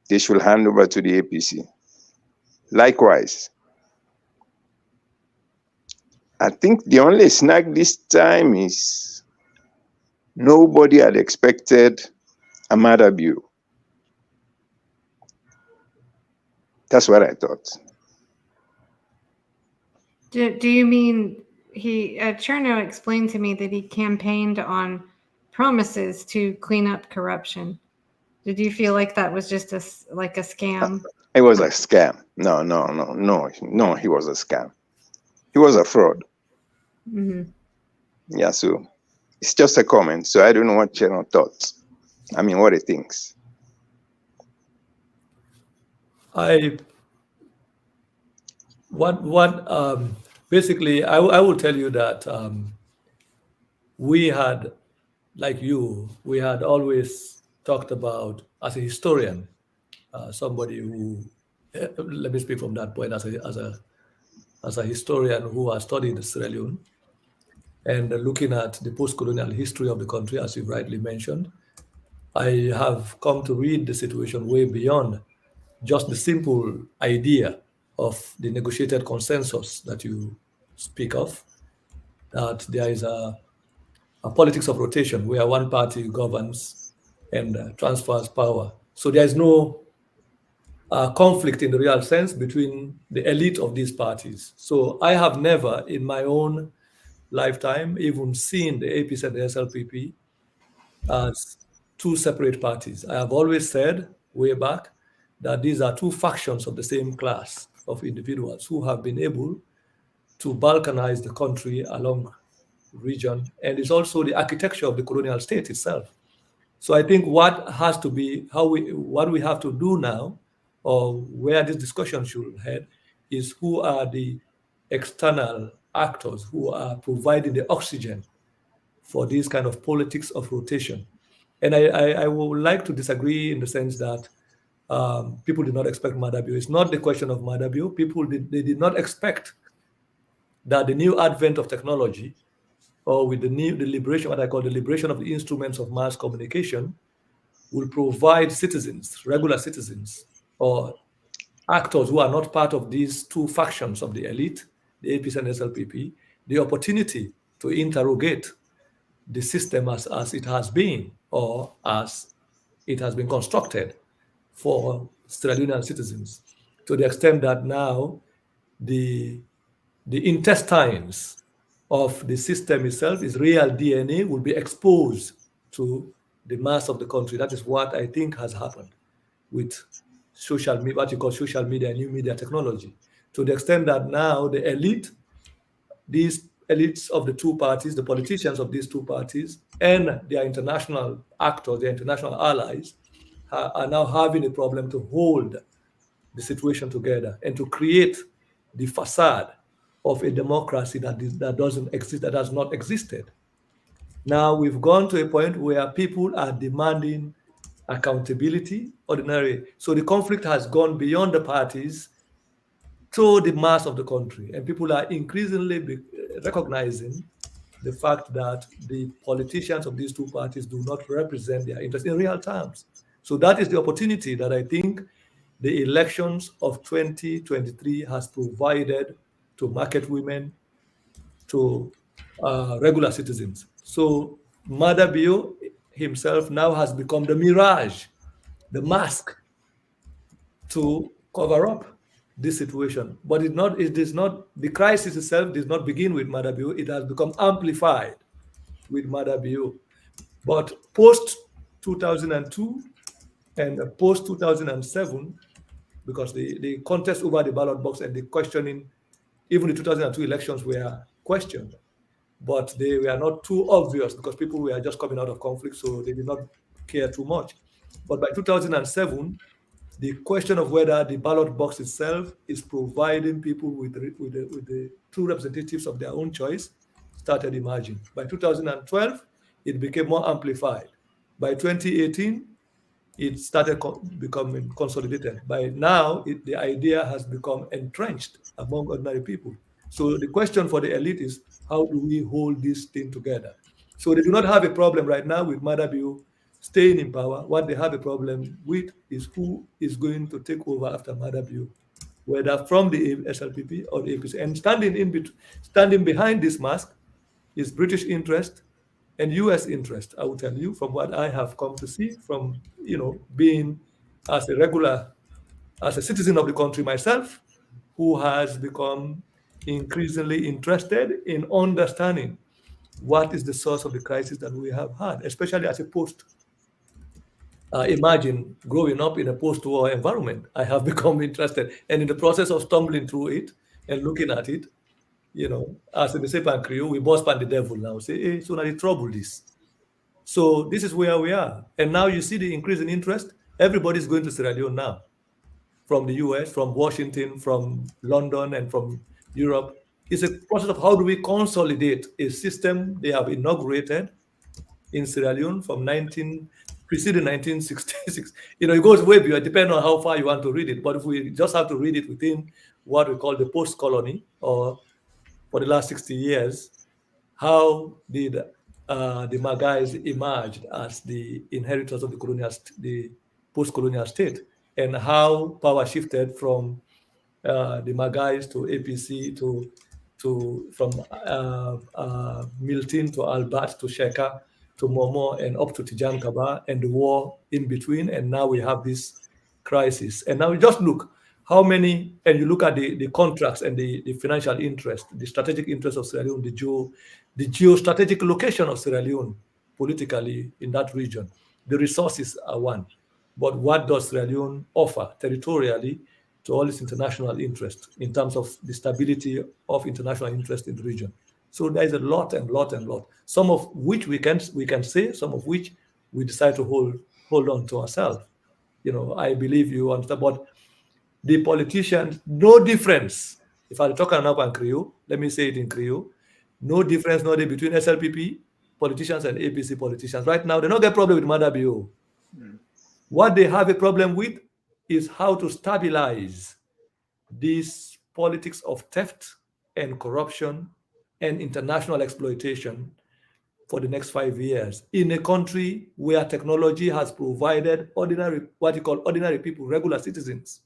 they should hand over to the APC. Likewise, I think the only snag this time is nobody had expected Amada Bureau. That's what I thought. Do you mean Chernoh explained to me that he campaigned on promises to clean up corruption? Did you feel like that was just a scam? It was a scam. No, he was a scam. He was a fraud. Mm-hmm. Yeah, so it's just a comment. So I don't know what Chernoh thought. I mean, what he thinks. Basically, I will tell you that we had, like you, we had always talked about, as a historian, somebody who, let me speak from that point, as a historian who has studied Sierra Leone and looking at the post-colonial history of the country, as you rightly mentioned, I have come to read the situation way beyond just the simple idea of the negotiated consensus that you speak of, that there is a politics of rotation where one party governs and transfers power. So there is no conflict in the real sense between the elite of these parties. So I have never in my own lifetime even seen the APC and the SLPP as 2 separate parties. I have always said way back that these are 2 factions of the same class of individuals who have been able to balkanize the country along region, and it's also the architecture of the colonial state itself. So I think what has to be, what we have to do now, or where this discussion should head, is who are the external actors who are providing the oxygen for this kind of politics of rotation. And I would like to disagree in the sense that people did not expect Madabio. It's not the question of Madabio. They did not expect that the new advent of technology, or with the liberation, what I call the liberation of the instruments of mass communication, will provide citizens, regular citizens, or actors who are not part of these 2 factions of the elite, the APC and SLPP, the opportunity to interrogate the system as it has been, or as it has been constructed for Sierra Leonean citizens, to the extent that now the intestines of the system itself, its real DNA, will be exposed to the mass of the country. That is what I think has happened with social media, what you call social media, new media technology, to the extent that now the elite, these elites of the 2 parties, the politicians of these 2 parties, and their international actors, their international allies, are now having a problem to hold the situation together and to create the facade of a democracy that doesn't exist, that has not existed Now we've gone to a point where people are demanding accountability, ordinary. So the conflict has gone beyond the parties to the mass of the country, and people are increasingly recognizing the fact that the politicians of these two parties do not represent their interests in real terms. So that is the opportunity that I think the elections of 2023 has provided to market women, to regular citizens. So Madabio himself now has become the mirage, the mask to cover up this situation. But it is not, the crisis itself did not begin with Madabio, it has become amplified with Madabio. But post 2002 and post 2007, because the contest over the ballot box and the questioning, even the 2002 elections were questioned, but they were not too obvious because people were just coming out of conflict, so they did not care too much. But by 2007, the question of whether the ballot box itself is providing people with the true representatives of their own choice started emerging. By 2012, it became more amplified. By 2018, it started becoming consolidated. By now, the idea has become entrenched among ordinary people. So the question for the elite is, how do we hold this thing together? So they do not have a problem right now with Madabio staying in power. What they have a problem with is who is going to take over after Madabio, whether from the SLPP or the APC. And standing behind this mask is British interest and US interest. I will tell you from what I have come to see from, being as a citizen of the country myself, who has become increasingly interested in understanding what is the source of the crisis that we have had, especially as a imagine growing up in a post-war environment. I have become interested, and in the process of stumbling through it and looking at it, as in the Sepan Creole, we boss pan the devil now. Say, hey, so now the trouble this. So this is where we are. And now you see the increase in interest. Everybody's going to Sierra Leone now, from the US, from Washington, from London, and from Europe. It's a process of how do we consolidate a system they have inaugurated in Sierra Leone from preceding 1966. It goes way beyond, depending on how far you want to read it. But if we just have to read it within what we call the post-colony, or for the last 60 years, how did the Magais emerged as the inheritors of the post-colonial state, and how power shifted from the Magais to APC from Milton to Albert to Sheka to Momo and up to Tijan Kaba and the war in between. And now we have this crisis. And now we just look how many, and you look at the contracts and the financial interest, the strategic interest of Sierra Leone, the geostrategic location of Sierra Leone politically in that region. The resources are one. But what does Sierra Leone offer territorially to all its international interest in terms of the stability of international interest in the region? So there is a lot and lot and lot. Some of which we can say, some of which we decide to hold on to ourselves. I believe you understand. But the politicians, no difference. If I talk now in Creole, let me say it in Creole. No difference, no between SLPP politicians and APC politicians. Right now, they don't get a problem with Madabio. What they have a problem with is how to stabilize this politics of theft and corruption and international exploitation for the next 5 years in a country where technology has provided what you call ordinary people, regular citizens,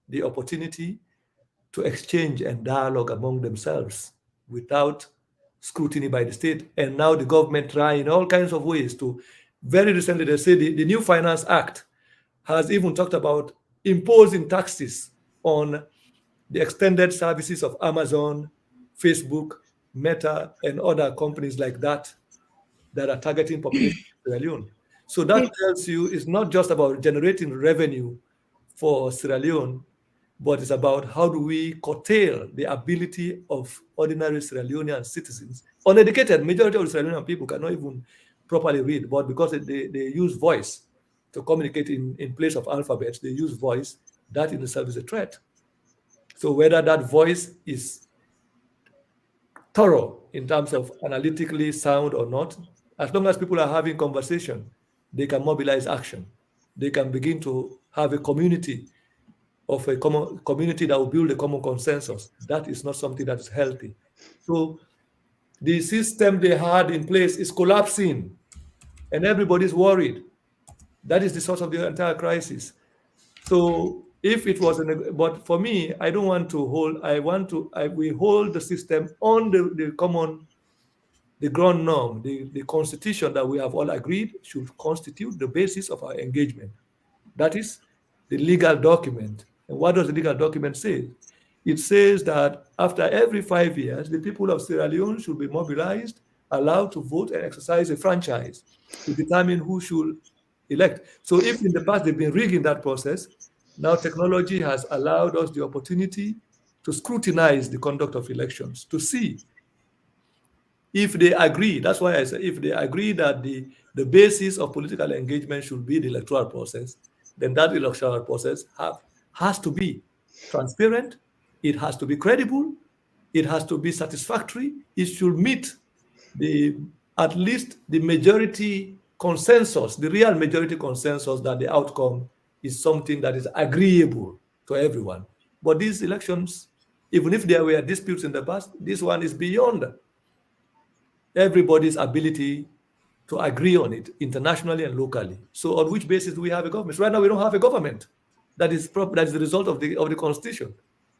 the opportunity to exchange and dialogue among themselves without scrutiny by the state. And now the government trying all kinds of ways to, very recently they say the new Finance Act has even talked about imposing taxes on the extended services of Amazon, Facebook, Meta, and other companies like that are targeting population in Sierra Leone. So that tells you it's not just about generating revenue for Sierra Leone, but it's about how do we curtail the ability of ordinary Sierra Leonean citizens, uneducated. Majority of Sierra Leonean people cannot even properly read, but because they use voice to communicate in place of alphabets, they use voice. That in itself is a threat. So whether that voice is thorough in terms of analytically sound or not, As long as people are having conversation, they can mobilize action. They can begin to have a community of a common community that will build a common consensus. That is not something that is healthy. So the system they had in place is collapsing, and everybody's worried. That is the source of the entire crisis. So if it was, but for me, I don't want to hold. We hold the system on the common, the ground norm, the constitution that we have all agreed should constitute the basis of our engagement. That is the legal document. And what does the legal document say? It says that after every 5 years, the people of Sierra Leone should be mobilized, allowed to vote and exercise a franchise to determine who should elect. So if in the past they've been rigging that process, now technology has allowed us the opportunity to scrutinize the conduct of elections, to see if they agree. That's why I say if they agree that the basis of political engagement should be the electoral process, then that electoral process has to be transparent, it has to be credible, it has to be satisfactory, it should meet at least the majority consensus, the real majority consensus that the outcome is something that is agreeable to everyone. But these elections, even if there were disputes in the past, this one is beyond everybody's ability to agree on it internationally and locally. So on which basis do we have a government? Right now we don't have a government. That is the result of the constitution.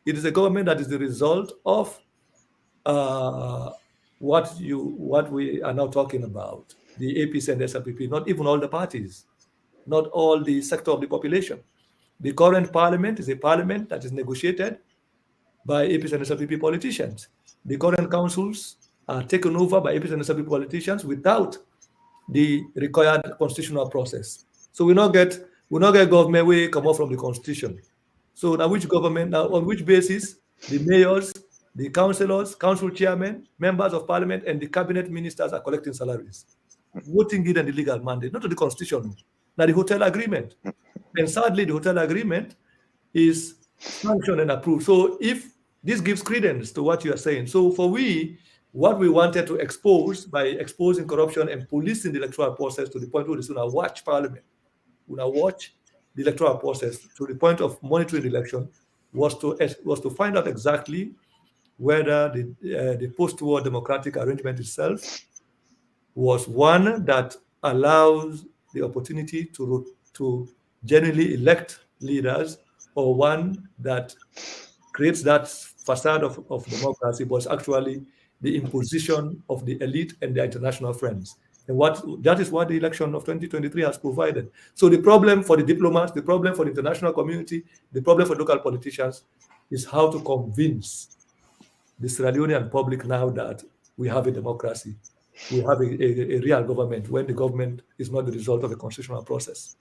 It is a government that is the result of what we are now talking about, the APC and SLPP, not even all the parties, not all the sector of the population. The current parliament is a parliament that is negotiated by APC and SLPP politicians. The current councils are taken over by APC and SLPP politicians without the required constitutional process. So we not get government we come out from the constitution. So now which government, now on which basis the mayors, the councillors, council chairmen, members of parliament, and the cabinet ministers are collecting salaries, voting in the legal mandate, not to the constitution, now the hotel agreement. And sadly, the hotel agreement is sanctioned and approved. So if this gives credence to what you are saying. So for what we wanted to expose by exposing corruption and policing the electoral process to the point where we now watch parliament, we now watch the electoral process to the point of monitoring the election, was to find out exactly whether the post-war democratic arrangement itself was one that allows the opportunity to genuinely elect leaders, or one that creates that facade of democracy, but actually the imposition of the elite and their international friends. And that is what the election of 2023 has provided. So the problem for the diplomats, the problem for the international community, the problem for local politicians is how to convince the Sierra Leonean public now that we have a democracy, we have a real government, when the government is not the result of a constitutional process.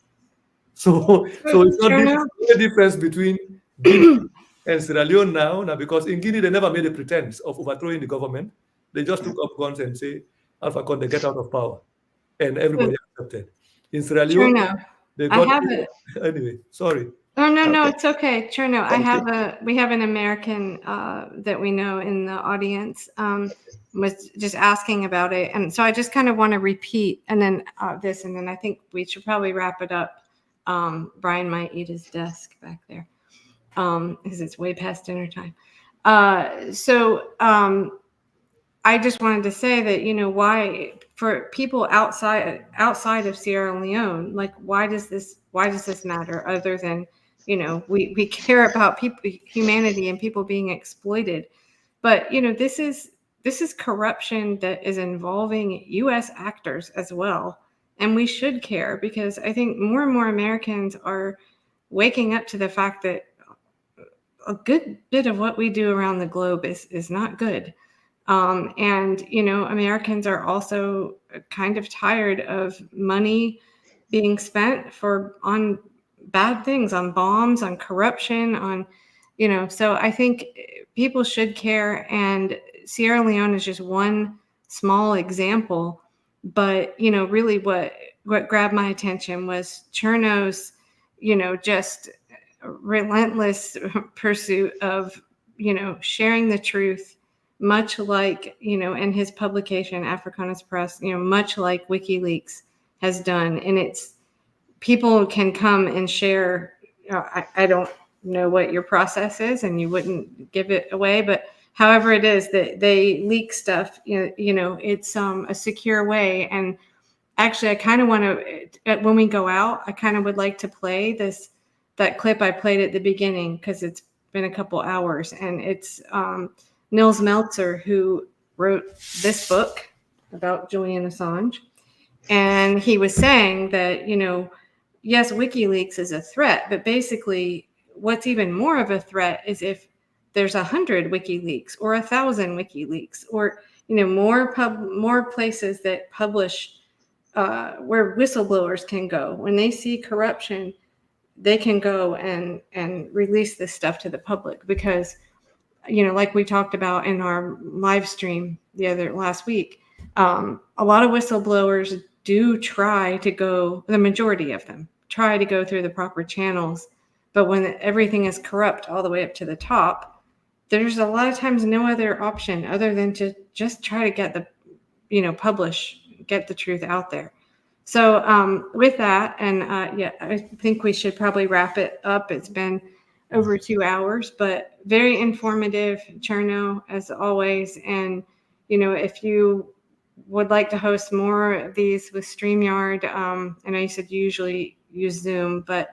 So it's not the difference between Guinea and Sierra Leone now, because in Guinea they never made a pretense of overthrowing the government. They just took up guns and say, Alpha Conde, get out of power. And everybody accepted. In Sierra Leone, they got anyway, sorry. Oh, no, it's okay. Chernoh, we have an American that we know in the audience, was just asking about it. And so I just kind of want to repeat and then this, and then I think we should probably wrap it up. Brian might eat his desk back there because it's way past dinner time. I just wanted to say that, why for people outside of Sierra Leone, like, why does this matter, other than, we care about humanity and people being exploited. But, this is corruption that is involving U.S. actors as well. And we should care, because I think more and more Americans are waking up to the fact that a good bit of what we do around the globe is not good. And, Americans are also kind of tired of money being spent on bad things, on bombs, on corruption, on, so I think people should care. And Sierra Leone is just one small example. But, really what grabbed my attention was Chernoh's, just relentless pursuit of, sharing the truth much like, in his publication, Africanist Press, much like WikiLeaks has done. And it's, people can come and share. I don't know what your process is, and you wouldn't give it away, but however it is that they leak stuff, it's a secure way. And actually, I kind of want to, when we go out, I kind of would like to play that clip I played at the beginning, because it's been a couple hours, and it's Nils Meltzer, who wrote this book about Julian Assange. And he was saying that, yes, WikiLeaks is a threat, but basically what's even more of a threat is if there's 100 WikiLeaks or 1,000 WikiLeaks, or, more places that publish where whistleblowers can go. When they see corruption, they can go and release this stuff to the public, because, like we talked about in our live stream last week, a lot of whistleblowers do try to go, the majority of them try to go through the proper channels. But when everything is corrupt all the way up to the top, there's a lot of times no other option other than to just try to get get the truth out there. So with that, and I think we should probably wrap it up. It's been over 2 hours, but very informative, Chernoh, as always. And, if you would like to host more of these with StreamYard, I know you said you usually use Zoom, but,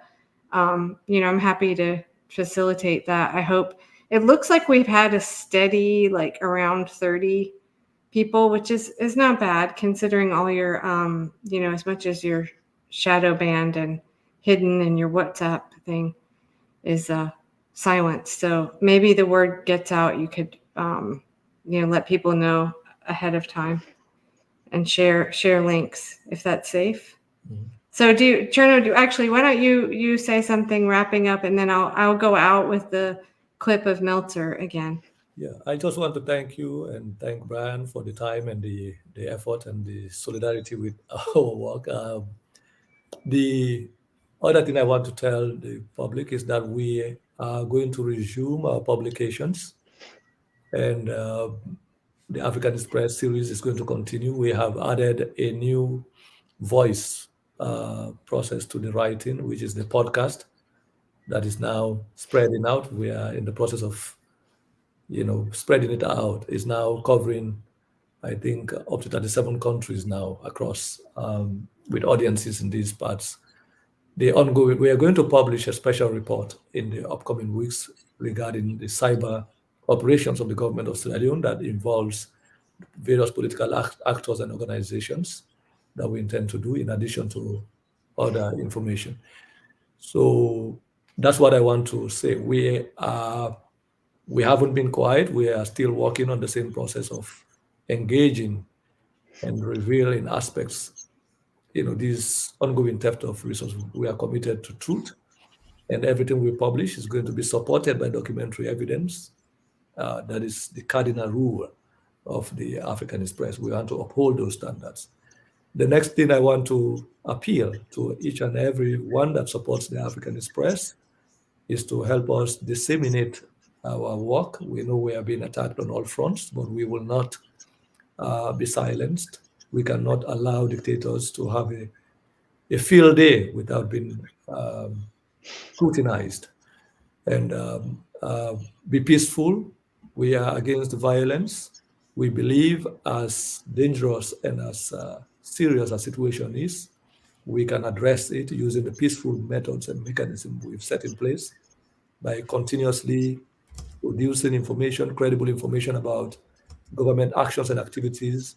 I'm happy to facilitate that. I hope. It looks like we've had a steady, like around 30 people, which is not bad considering all your, as much as your shadow banned and hidden and your WhatsApp thing is silent. So maybe the word gets out. You could, let people know ahead of time and share links if that's safe. Mm-hmm. So Chernoh, why don't you say something wrapping up, and then I'll go out with the clip of Meltzer again. Yeah, I just want to thank you and thank Brian for the time and the effort and the solidarity with our work. The other thing I want to tell the public is that we are going to resume our publications, and the Africanist Press series is going to continue. We have added a new voice process to the writing, which is the podcast that is now spreading out. We are in the process of spreading it out. Is now covering, I think, up to 37 countries now across, with audiences in these parts. We are going to publish a special report in the upcoming weeks regarding the cyber operations of the government of Sierra Leone that involves various political actors and organizations that we intend to do in addition to other information. So that's what I want to say. We haven't been quiet. We are still working on the same process of engaging and revealing aspects, this ongoing theft of resources. We are committed to truth, and everything we publish is going to be supported by documentary evidence. That is the cardinal rule of the Africanist Press. We want to uphold those standards. The next thing I want to appeal to each and every one that supports the Africanist Press is to help us disseminate our work. We know we are being attacked on all fronts, but we will not be silenced. We cannot allow dictators to have a field day without being scrutinized. And be peaceful. We are against violence. We believe, as dangerous and as serious a situation is, we can address it using the peaceful methods and mechanisms we've set in place by continuously producing information, credible information about government actions and activities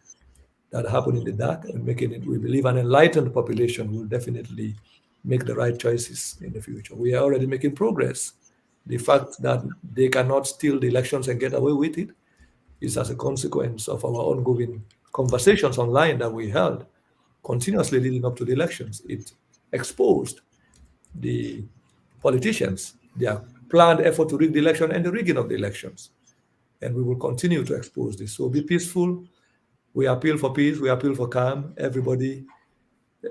that happen in the dark, and making it, we believe, an enlightened population will definitely make the right choices in the future. We are already making progress. The fact that they cannot steal the elections and get away with it is as a consequence of our ongoing conversations online that we held continuously leading up to the elections. It exposed the politicians, their planned effort to rig the election and the rigging of the elections. And we will continue to expose this. So be peaceful. We appeal for peace. We appeal for calm. Everybody,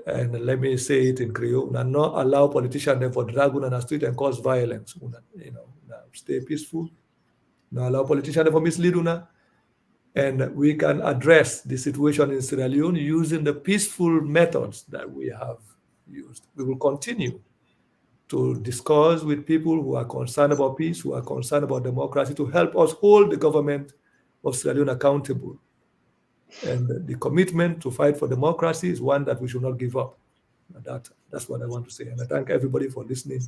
and let me say it in Creole, not allow politicians to drag on the street and cause violence. Stay peaceful. Not allow politicians to mislead. And we can address the situation in Sierra Leone using the peaceful methods that we have used. We will continue to discuss with people who are concerned about peace, who are concerned about democracy, to help us hold the government of Sierra Leone accountable. And the commitment to fight for democracy is one that we should not give up. That's what I want to say. And I thank everybody for listening.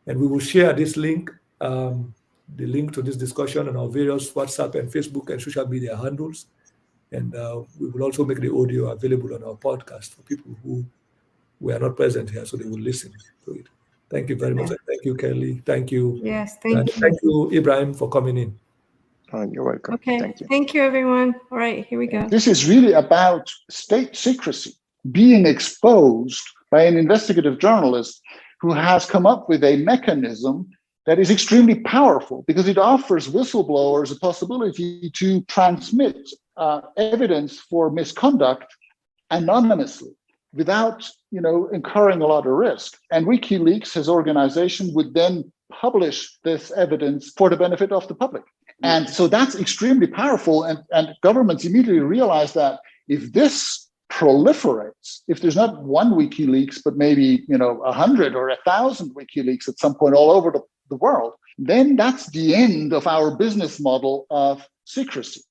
And we will share this link, the link to this discussion on our various WhatsApp and Facebook and social media handles. And we will also make the audio available on our podcast for people who were not present here, so they will listen to it. Thank you very much. Thank you, Kelly. Thank you. Yes, thank you. Thank you, Ibrahim, for coming in. You're welcome. Okay, thank you, everyone. All right, here we go. This is really about state secrecy being exposed by an investigative journalist who has come up with a mechanism that is extremely powerful because it offers whistleblowers a possibility to transmit evidence for misconduct anonymously without, incurring a lot of risk. And WikiLeaks, his organization, would then publish this evidence for the benefit of the public. And so that's extremely powerful. And governments immediately realize that if this proliferates, if there's not one WikiLeaks, but maybe 100 or 1,000 WikiLeaks at some point all over the world, then that's the end of our business model of secrecy.